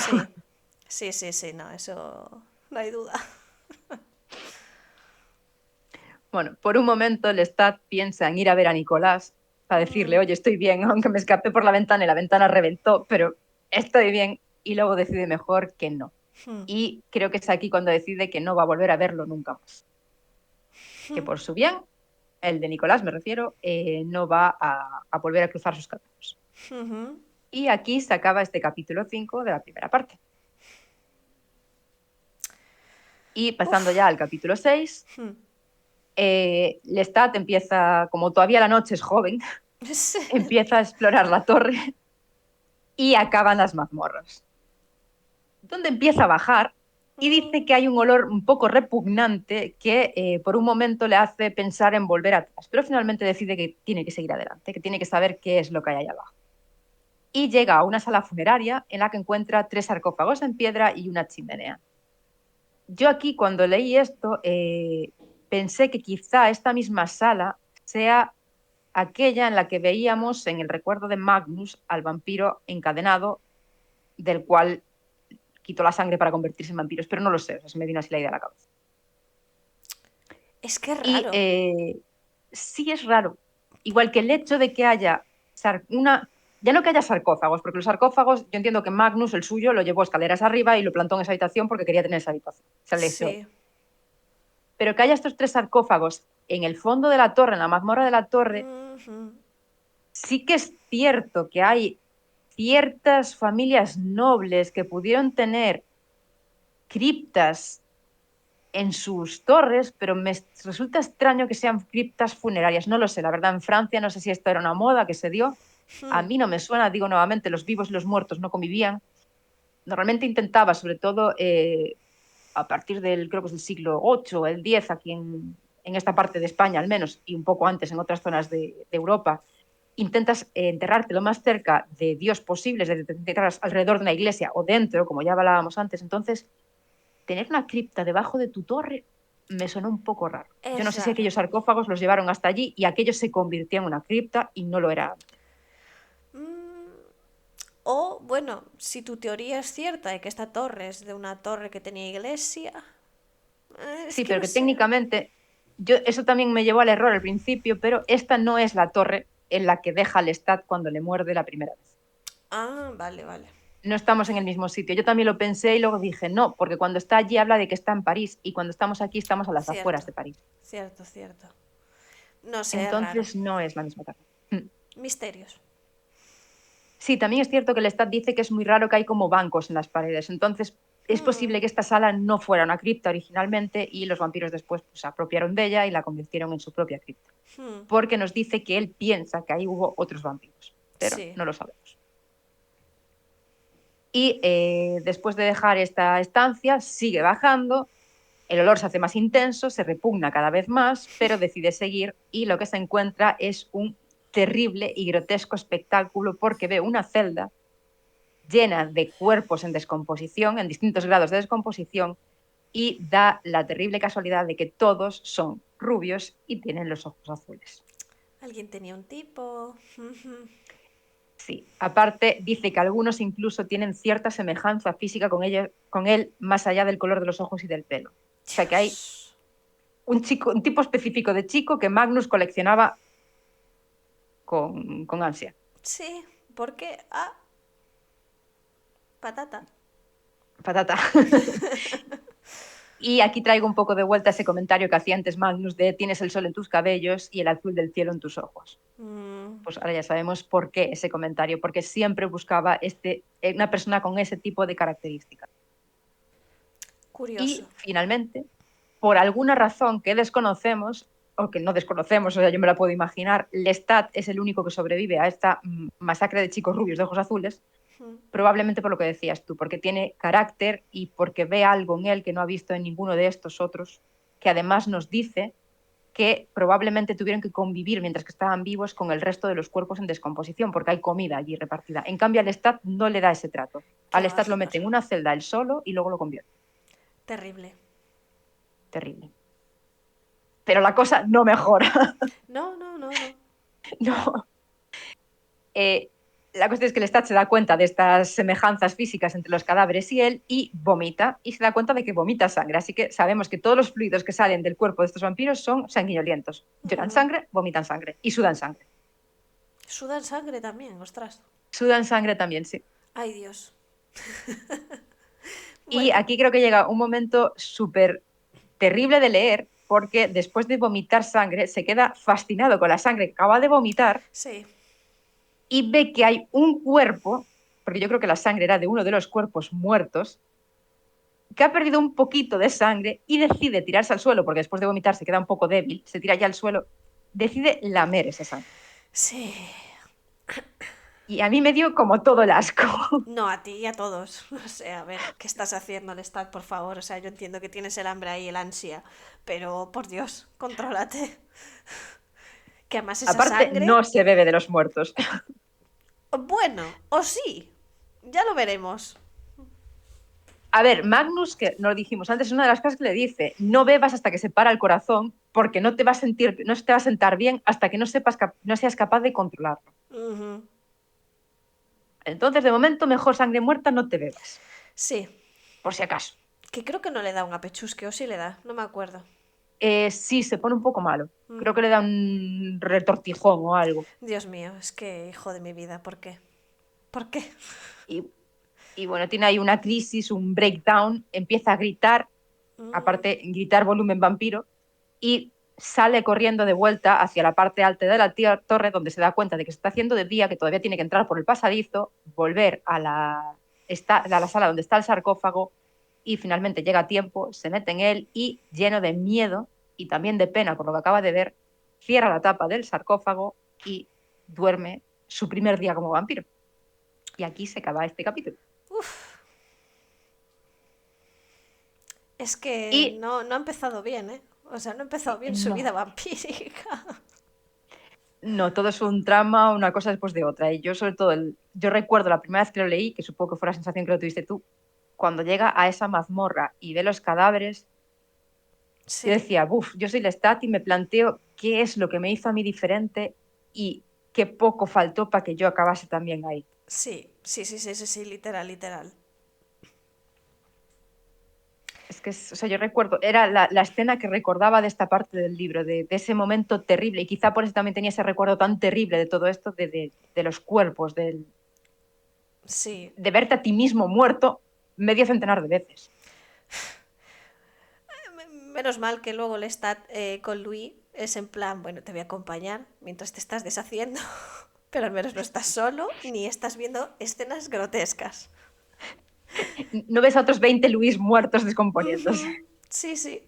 Speaker 1: Sí, sí, sí, sí, no, eso no hay duda.
Speaker 2: Bueno, por un momento Lestat piensa en ir a ver a Nicolás, para decirle, oye, estoy bien, aunque me escapé por la ventana y la ventana reventó, pero estoy bien, y luego decide mejor que no. Y creo que es aquí cuando decide que no va a volver a verlo nunca más. Que por su bien, el de Nicolás me refiero, no va a volver a cruzar sus caminos. Y aquí se acaba este capítulo 5 de la primera parte. Y pasando ya al capítulo 6, Lestat empieza, como todavía la noche es joven, empieza a explorar la torre y acaban las mazmorras, donde empieza a bajar y dice que hay un olor un poco repugnante que por un momento le hace pensar en volver atrás, pero finalmente decide que tiene que seguir adelante, que tiene que saber qué es lo que hay allá abajo. Y llega a una sala funeraria en la que encuentra 3 sarcófagos en piedra y una chimenea. Yo aquí, cuando leí esto, pensé que quizá esta misma sala sea aquella en la que veíamos en el recuerdo de Magnus al vampiro encadenado, del cual quitó la sangre para convertirse en vampiros, pero no lo sé, o sea, se me vino así la idea a la cabeza.
Speaker 1: Es que es
Speaker 2: Y
Speaker 1: raro.
Speaker 2: sí es raro, igual que el hecho de que haya ya no que haya sarcófagos, porque los sarcófagos, yo entiendo que Magnus, el suyo, lo llevó escaleras arriba y lo plantó en esa habitación porque quería tener esa habitación.
Speaker 1: Sí.
Speaker 2: Pero que haya estos 3 sarcófagos en el fondo de la torre, en la mazmorra de la torre, sí que es cierto que hay ciertas familias nobles que pudieron tener criptas en sus torres, pero me resulta extraño que sean criptas funerarias. No lo sé, la verdad, en Francia no sé si esto era una moda que se dio. A mí no me suena, digo nuevamente, los vivos y los muertos no convivían. Normalmente intentaba, sobre todo a partir del, creo que es del siglo VIII, el X, aquí en esta parte de España al menos, y un poco antes en otras zonas de Europa, intentas enterrarte lo más cerca de Dios posible, es decir, te enterras alrededor de una iglesia o dentro, como ya hablábamos antes. Entonces, tener una cripta debajo de tu torre me sonó un poco raro. Yo no
Speaker 1: Es
Speaker 2: sé si
Speaker 1: raro.
Speaker 2: aquellos sarcófagos los llevaron hasta allí y aquello se convirtió en una cripta y no lo era antes.
Speaker 1: O, bueno, si tu teoría es cierta de que esta torre es de una torre que tenía iglesia, es
Speaker 2: Sí,
Speaker 1: que
Speaker 2: pero
Speaker 1: no
Speaker 2: que
Speaker 1: sé.
Speaker 2: técnicamente, eso también me llevó al error al principio, pero esta no es la torre en la que deja Lestat cuando le muerde la primera vez.
Speaker 1: Ah, vale, vale.
Speaker 2: No estamos en el mismo sitio. Yo también lo pensé y luego dije, no, porque cuando está allí habla de que está en París y cuando estamos aquí estamos a las afueras
Speaker 1: Cierto,
Speaker 2: de París.
Speaker 1: cierto, cierto. No sé, es raro.
Speaker 2: Entonces no es la misma torre.
Speaker 1: Misterios.
Speaker 2: Sí, también es cierto que el Stat dice que es muy raro que hay como bancos en las paredes. Entonces es posible que esta sala no fuera una cripta originalmente y los vampiros después pues, se apropiaron de ella y la convirtieron en su propia cripta. Porque nos dice que él piensa que ahí hubo otros vampiros, pero
Speaker 1: Sí.
Speaker 2: no lo sabemos. Y después de dejar esta estancia, sigue bajando, el olor se hace más intenso, se repugna cada vez más, pero decide seguir y lo que se encuentra es un terrible y grotesco espectáculo porque ve una celda llena de cuerpos en descomposición, en distintos grados de descomposición, y da la terrible casualidad de que todos son rubios y tienen los ojos azules.
Speaker 1: Alguien tenía un tipo.
Speaker 2: Sí, aparte dice que algunos incluso tienen cierta semejanza física con él más allá del color de los ojos y del pelo. O sea que hay
Speaker 1: Dios.
Speaker 2: un tipo específico de chico que Magnus coleccionaba con ansia.
Speaker 1: Sí, ¿por qué? Ah, patata.
Speaker 2: Patata. Y aquí traigo un poco de vuelta ese comentario que hacía antes Magnus de tienes el sol en tus cabellos y el azul del cielo en tus ojos. Pues ahora ya sabemos por qué ese comentario, porque siempre buscaba una persona con ese tipo de características.
Speaker 1: Curioso.
Speaker 2: Y finalmente, por alguna razón que desconocemos, o que no desconocemos, o sea, yo me la puedo imaginar, Lestat es el único que sobrevive a esta masacre de chicos rubios de ojos azules, probablemente por lo que decías tú, porque tiene carácter y porque ve algo en él que no ha visto en ninguno de estos otros, que además nos dice que probablemente tuvieron que convivir mientras que estaban vivos con el resto de los cuerpos en descomposición, porque hay comida allí repartida. En cambio, al Lestat no le da ese trato.
Speaker 1: Qué
Speaker 2: Al Lestat lo
Speaker 1: bárbaro.
Speaker 2: mete en una celda él solo y luego lo convierte.
Speaker 1: Terrible.
Speaker 2: Terrible. Pero la cosa no mejora.
Speaker 1: No, no, no, no.
Speaker 2: No. Eh, la cuestión es que Lestat se da cuenta de estas semejanzas físicas entre los cadáveres y él y vomita, y se da cuenta de que vomita sangre. Así que sabemos que todos los fluidos que salen del cuerpo de estos vampiros son sanguinolientos. Lloran sangre, vomitan sangre y sudan sangre.
Speaker 1: Sudan sangre también, ostras.
Speaker 2: Sudan sangre también, sí.
Speaker 1: Ay, Dios.
Speaker 2: Y
Speaker 1: Bueno,
Speaker 2: aquí creo que llega un momento súper terrible de leer, porque después de vomitar sangre se queda fascinado con la sangre que acaba de vomitar
Speaker 1: sí.
Speaker 2: y ve que hay un cuerpo, porque yo creo que la sangre era de uno de los cuerpos muertos, que ha perdido un poquito de sangre y decide tirarse al suelo, porque después de vomitar se queda un poco débil, se tira ya al suelo, decide lamer esa sangre.
Speaker 1: Sí.
Speaker 2: Y a mí me dio como todo el asco.
Speaker 1: No, a ti y a todos. O sea, a ver, ¿qué estás haciendo, Lestat, por favor? O sea, yo entiendo que tienes el hambre ahí, el ansia, pero por Dios, contrólate. Que además esa
Speaker 2: Aparte,
Speaker 1: sangre,
Speaker 2: no se bebe de los muertos.
Speaker 1: bueno, o sí, ya lo veremos.
Speaker 2: A ver, Magnus, que no lo dijimos antes, es una de las cosas que le dice, no bebas hasta que se para el corazón, porque no te va a sentir, no te va a sentar bien hasta que no sepas, no seas capaz de controlarlo.
Speaker 1: Ujú.
Speaker 2: Entonces, de momento, mejor sangre muerta no te bebas,
Speaker 1: Sí,
Speaker 2: por si acaso.
Speaker 1: que creo que no le da un apechusque, o sí le da, no me acuerdo.
Speaker 2: Sí, se pone un poco malo. Creo
Speaker 1: Ujú.
Speaker 2: que le da un retortijón o algo.
Speaker 1: Dios mío, es que hijo de mi vida, ¿por qué? ¿Por qué?
Speaker 2: Y, y bueno, tiene ahí una crisis, un breakdown, empieza a gritar,
Speaker 1: Mm,
Speaker 2: aparte, gritar volumen vampiro, y sale corriendo de vuelta hacia la parte alta de la torre, donde se da cuenta de que se está haciendo de día, que todavía tiene que entrar por el pasadizo, volver a la sala donde está el sarcófago, y finalmente llega a tiempo, se mete en él y, lleno de miedo y también de pena por lo que acaba de ver, cierra la tapa del sarcófago y duerme su primer día como vampiro. Y aquí se acaba este capítulo.
Speaker 1: uf, es que
Speaker 2: Y
Speaker 1: no ha empezado bien, ¿eh? O sea, no ha empezado bien su vida
Speaker 2: no,
Speaker 1: vampírica.
Speaker 2: no, todo es un trama, una cosa después de otra. Y yo sobre todo, yo recuerdo la primera vez que lo leí, que supongo que fue la sensación que lo tuviste tú, cuando llega a esa mazmorra y ve los cadáveres, yo
Speaker 1: Sí,
Speaker 2: decía, buf, yo soy Lestat y me planteo qué es lo que me hizo a mí diferente y qué poco faltó para que yo acabase también ahí.
Speaker 1: sí, literal, literal.
Speaker 2: Es que, o sea, yo recuerdo, era la escena que recordaba de esta parte del libro, de ese momento terrible, y quizá por eso también tenía ese recuerdo tan terrible de todo esto, de los cuerpos,
Speaker 1: Sí.
Speaker 2: de verte a ti mismo muerto medio centenar de veces.
Speaker 1: Menos mal que luego el está con Louis es en plan, bueno, te voy a acompañar mientras te estás deshaciendo, pero al menos no estás solo ni estás viendo escenas grotescas.
Speaker 2: No ves a otros 20 Luis muertos descomponiéndose.
Speaker 1: Ujú. Sí, sí,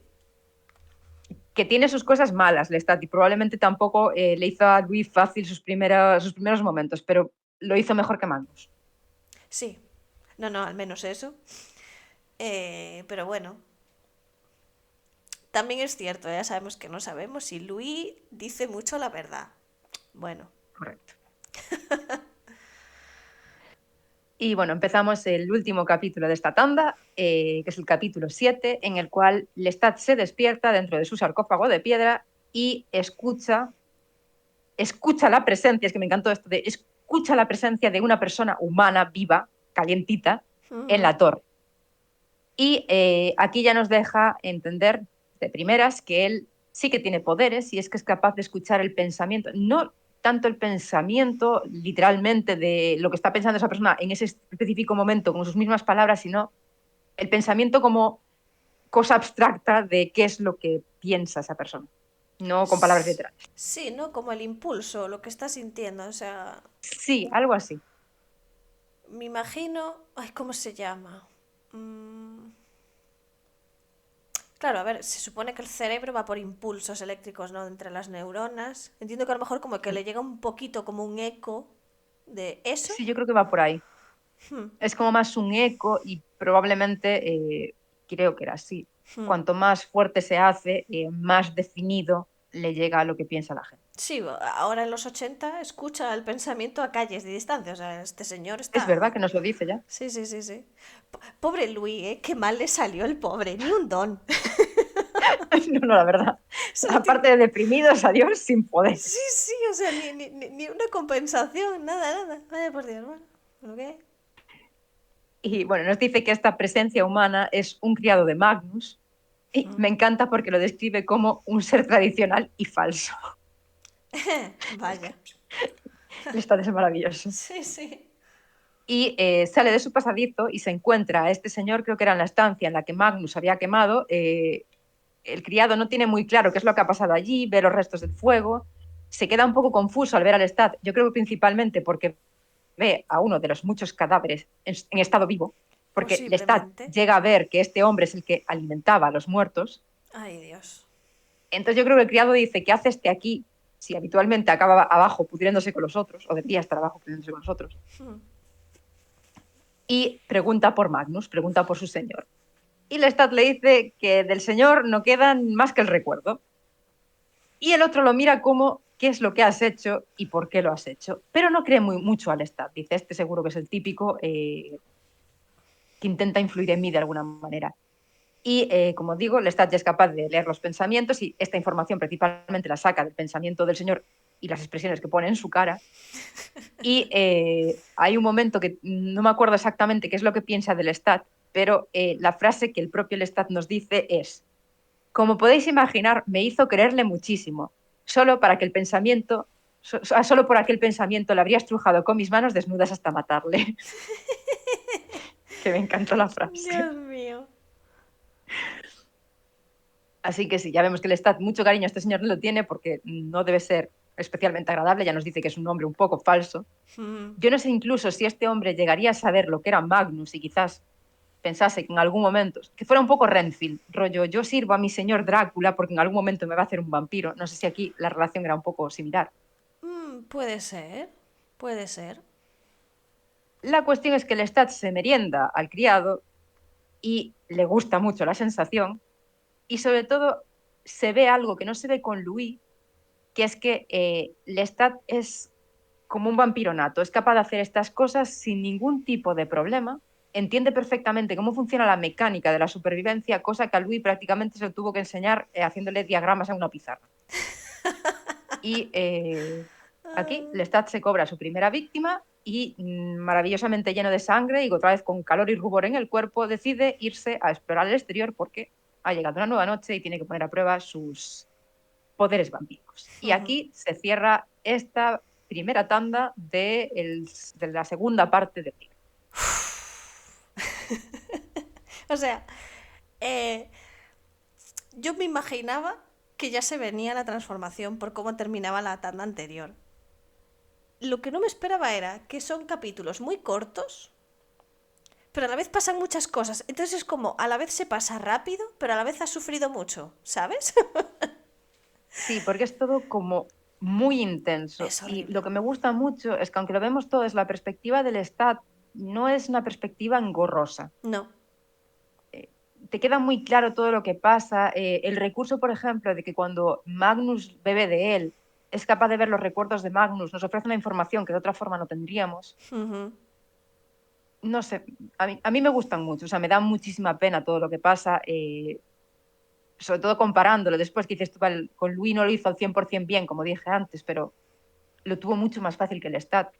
Speaker 2: Que tiene sus cosas malas, Lestat, y probablemente tampoco le hizo a Luis fácil sus primeros momentos, pero lo hizo mejor que Magnus.
Speaker 1: sí. No, no, al menos eso. Pero bueno, también es cierto, ya sabemos que no sabemos y Louis dice mucho la verdad. Bueno,
Speaker 2: Correcto. Y bueno, empezamos el último capítulo de esta tanda, que es el capítulo 7, en el cual Lestat se despierta dentro de su sarcófago de piedra y escucha la presencia, es que me encantó esto de escucha la presencia de una persona humana, viva, calientita, en
Speaker 1: ujú.
Speaker 2: la torre. Y aquí ya nos deja entender de primeras que él sí que tiene poderes y es que es capaz de escuchar el pensamiento, no tanto el pensamiento literalmente de lo que está pensando esa persona en ese específico momento con sus mismas palabras, sino el pensamiento como cosa abstracta de qué es lo que piensa esa persona, no con palabras literales.
Speaker 1: Sí, ¿no? Como el impulso, lo que estás sintiendo. O sea,
Speaker 2: Sí, algo así.
Speaker 1: me imagino. Ay, ¿cómo se llama? Mm, Claro, a ver, se supone que el cerebro va por impulsos eléctricos, ¿no? Entre las neuronas. Entiendo que a lo mejor como que le llega un poquito como un eco de eso.
Speaker 2: Sí, yo creo que va por ahí.
Speaker 1: Hmm,
Speaker 2: Es como más un eco y probablemente, creo que era así,
Speaker 1: hmm.
Speaker 2: cuanto más fuerte se hace, más definido le llega a lo que piensa la gente.
Speaker 1: Sí, ahora en los 80 escucha el pensamiento a calles de distancia. O sea, este señor
Speaker 2: Es verdad
Speaker 1: está...
Speaker 2: que nos lo dice ya.
Speaker 1: Sí. Pobre Luis, ¿eh? Qué mal le salió el pobre, ni un don.
Speaker 2: No, no, la verdad.
Speaker 1: Solo tiene...
Speaker 2: Aparte de deprimidos, adiós, sin
Speaker 1: Sí,
Speaker 2: poderes.
Speaker 1: sí, o sea, ni una compensación, nada. Vaya por Dios, bueno, ¿lo qué?
Speaker 2: Y bueno, nos dice que esta presencia humana es un criado de Magnus y me encanta porque lo describe como un ser tradicional y falso.
Speaker 1: Vaya.
Speaker 2: Lestat es maravilloso.
Speaker 1: Sí, sí.
Speaker 2: Y sale de su pasadizo y se encuentra a este señor, creo que era en la estancia en la que Magnus había quemado. El criado no tiene muy claro qué es lo que ha pasado allí, ve los restos del fuego, se queda un poco confuso al ver a Lestat, yo creo que principalmente porque ve a uno de los muchos cadáveres en estado vivo, porque Lestat
Speaker 1: Posiblemente.
Speaker 2: llega a ver que este hombre es el que alimentaba a los muertos.
Speaker 1: Ay, Dios.
Speaker 2: Entonces yo creo que el criado dice: ¿qué hace este aquí si habitualmente acaba abajo pudriéndose con los otros, o debería estar abajo pudriéndose con los otros? Y pregunta por Magnus, pregunta por su señor. Y Lestat le dice que del señor no quedan más que el recuerdo. Y el otro lo mira como: ¿qué es lo que has hecho y por qué lo has hecho? Pero no cree mucho a Lestat. Dice: este seguro que es el típico que intenta influir en mí de alguna manera. Y como digo, Lestat ya es capaz de leer los pensamientos y esta información principalmente la saca del pensamiento del señor y las expresiones que pone en su cara. Y hay un momento que no me acuerdo exactamente qué es lo que piensa del Lestat, pero la frase que el propio Lestat nos dice es: como podéis imaginar, me hizo quererle muchísimo, solo para que el pensamiento, solo por aquel pensamiento le habría estrujado con mis manos desnudas hasta matarle. Que me encantó la frase.
Speaker 1: Dios mío.
Speaker 2: Así que sí, ya vemos que Lestat mucho cariño a este señor no lo tiene porque no debe ser especialmente agradable, ya nos dice que es un hombre un poco falso. Yo no sé incluso si este hombre llegaría a saber lo que era Magnus y quizás pensase que en algún momento, que fuera un poco Renfield, rollo, yo sirvo a mi señor Drácula porque en algún momento me va a hacer un vampiro. No sé si aquí la relación era un poco similar.
Speaker 1: Puede ser. Puede ser.
Speaker 2: La cuestión es que Lestat se merienda al criado y le gusta mucho la sensación y sobre todo se ve algo que no se ve con Louis, que es que Lestat es como un vampiro nato, es capaz de hacer estas cosas sin ningún tipo de problema, entiende perfectamente cómo funciona la mecánica de la supervivencia, cosa que a Louis prácticamente se lo tuvo que enseñar haciéndole diagramas en una pizarra. Y aquí Lestat se cobra a su primera víctima y maravillosamente lleno de sangre y otra vez con calor y rubor en el cuerpo, decide irse a explorar el exterior porque ha llegado una nueva noche y tiene que poner a prueba sus poderes vampíricos. Y aquí se cierra esta primera tanda de la segunda parte del libro.
Speaker 1: O sea, eh, yo me imaginaba que ya se venía la transformación por cómo terminaba la tanda anterior. Lo que no me esperaba era que son capítulos muy cortos, pero a la vez pasan muchas cosas. Entonces es como, a la vez se pasa rápido, pero a la vez has sufrido mucho, ¿sabes?
Speaker 2: Sí, porque es todo como muy intenso.
Speaker 1: Es
Speaker 2: Y lo
Speaker 1: horrible.
Speaker 2: que me gusta mucho es que aunque lo vemos todo es la perspectiva del Stat, no es una perspectiva engorrosa.
Speaker 1: No.
Speaker 2: Te queda muy claro todo lo que pasa. El recurso, por ejemplo, de que cuando Magnus bebe de él, es capaz de ver los recuerdos de Magnus, nos ofrece una información que de otra forma no tendríamos. No sé, a mí me gustan mucho, o sea, me da muchísima pena todo lo que pasa, sobre todo comparándolo. Después que dices tú, vale, con Louis no lo hizo al 100% bien, como dije antes, pero lo tuvo mucho más fácil que el Stat.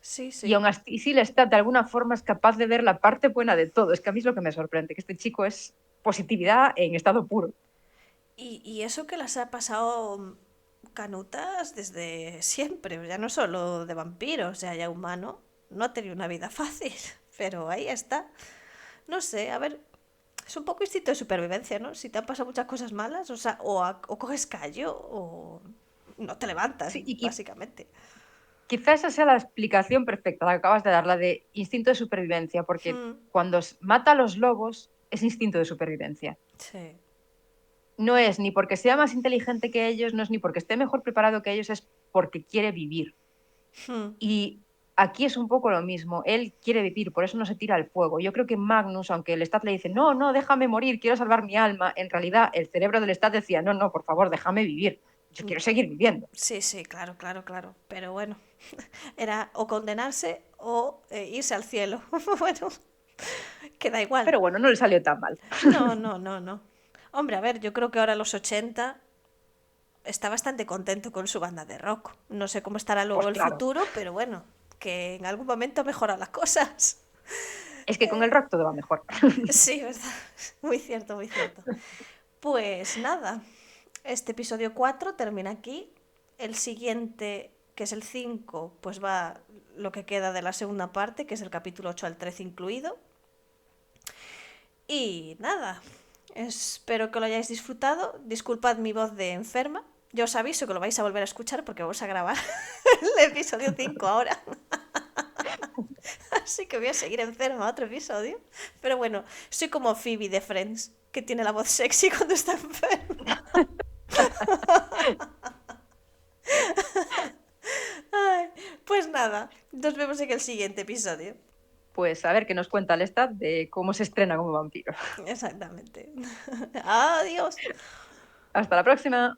Speaker 1: Sí,
Speaker 2: Y
Speaker 1: sí.
Speaker 2: aún así, sí, el Stat de alguna forma es capaz de ver la parte buena de todo. Es que a mí es lo que me sorprende, que este chico es positividad en estado puro.
Speaker 1: Y eso que las ha pasado canutas desde siempre, ya no solo de vampiros, ya ya humano, no ha tenido una vida fácil, pero ahí está. No sé, a ver, es un poco instinto de supervivencia, ¿no? Si te han pasado muchas cosas malas, o sea, o coges callo o no te levantas,
Speaker 2: Sí, y
Speaker 1: básicamente.
Speaker 2: quizá esa sea la explicación perfecta, la que acabas de dar, la de instinto de supervivencia, porque cuando mata a los lobos es instinto de supervivencia.
Speaker 1: Sí.
Speaker 2: No es ni porque sea más inteligente que ellos, no es ni porque esté mejor preparado que ellos, es porque quiere vivir. Y aquí es un poco lo mismo, él quiere vivir, por eso no se tira al fuego. Yo creo que Magnus, aunque el Stat le dice: no, no, déjame morir, quiero salvar mi alma, en realidad el cerebro del Stat decía: no, no, por favor, déjame vivir, yo quiero seguir viviendo.
Speaker 1: Sí, sí, claro, claro, claro. Pero bueno, era o condenarse o irse al cielo. Bueno, queda igual.
Speaker 2: Pero bueno, no le salió tan mal.
Speaker 1: No, no, no, no. Hombre, a ver, yo creo que ahora a los 80 está bastante contento con su banda de rock. No sé cómo estará luego
Speaker 2: Pues
Speaker 1: el
Speaker 2: claro,
Speaker 1: futuro, pero bueno, que en algún momento mejoran las cosas.
Speaker 2: es que con el rock todo va mejor.
Speaker 1: Sí, ¿verdad? Muy cierto, muy cierto. Pues nada, este episodio 4 termina aquí. El siguiente que es el 5, pues va lo que queda de la segunda parte, que es el capítulo 8 al 13 incluido. Y nada, espero que lo hayáis disfrutado. Disculpad mi voz de enferma. Yo os aviso que lo vais a volver a escuchar porque vamos a grabar el episodio 5 ahora. Así que voy a seguir enferma otro episodio. Pero bueno, soy como Phoebe de Friends, que tiene la voz sexy cuando está enferma. Ay, pues nada, nos vemos en el siguiente episodio.
Speaker 2: Pues a ver qué nos cuenta Lestat de cómo se estrena como vampiro.
Speaker 1: Exactamente. Adiós.
Speaker 2: Hasta la próxima.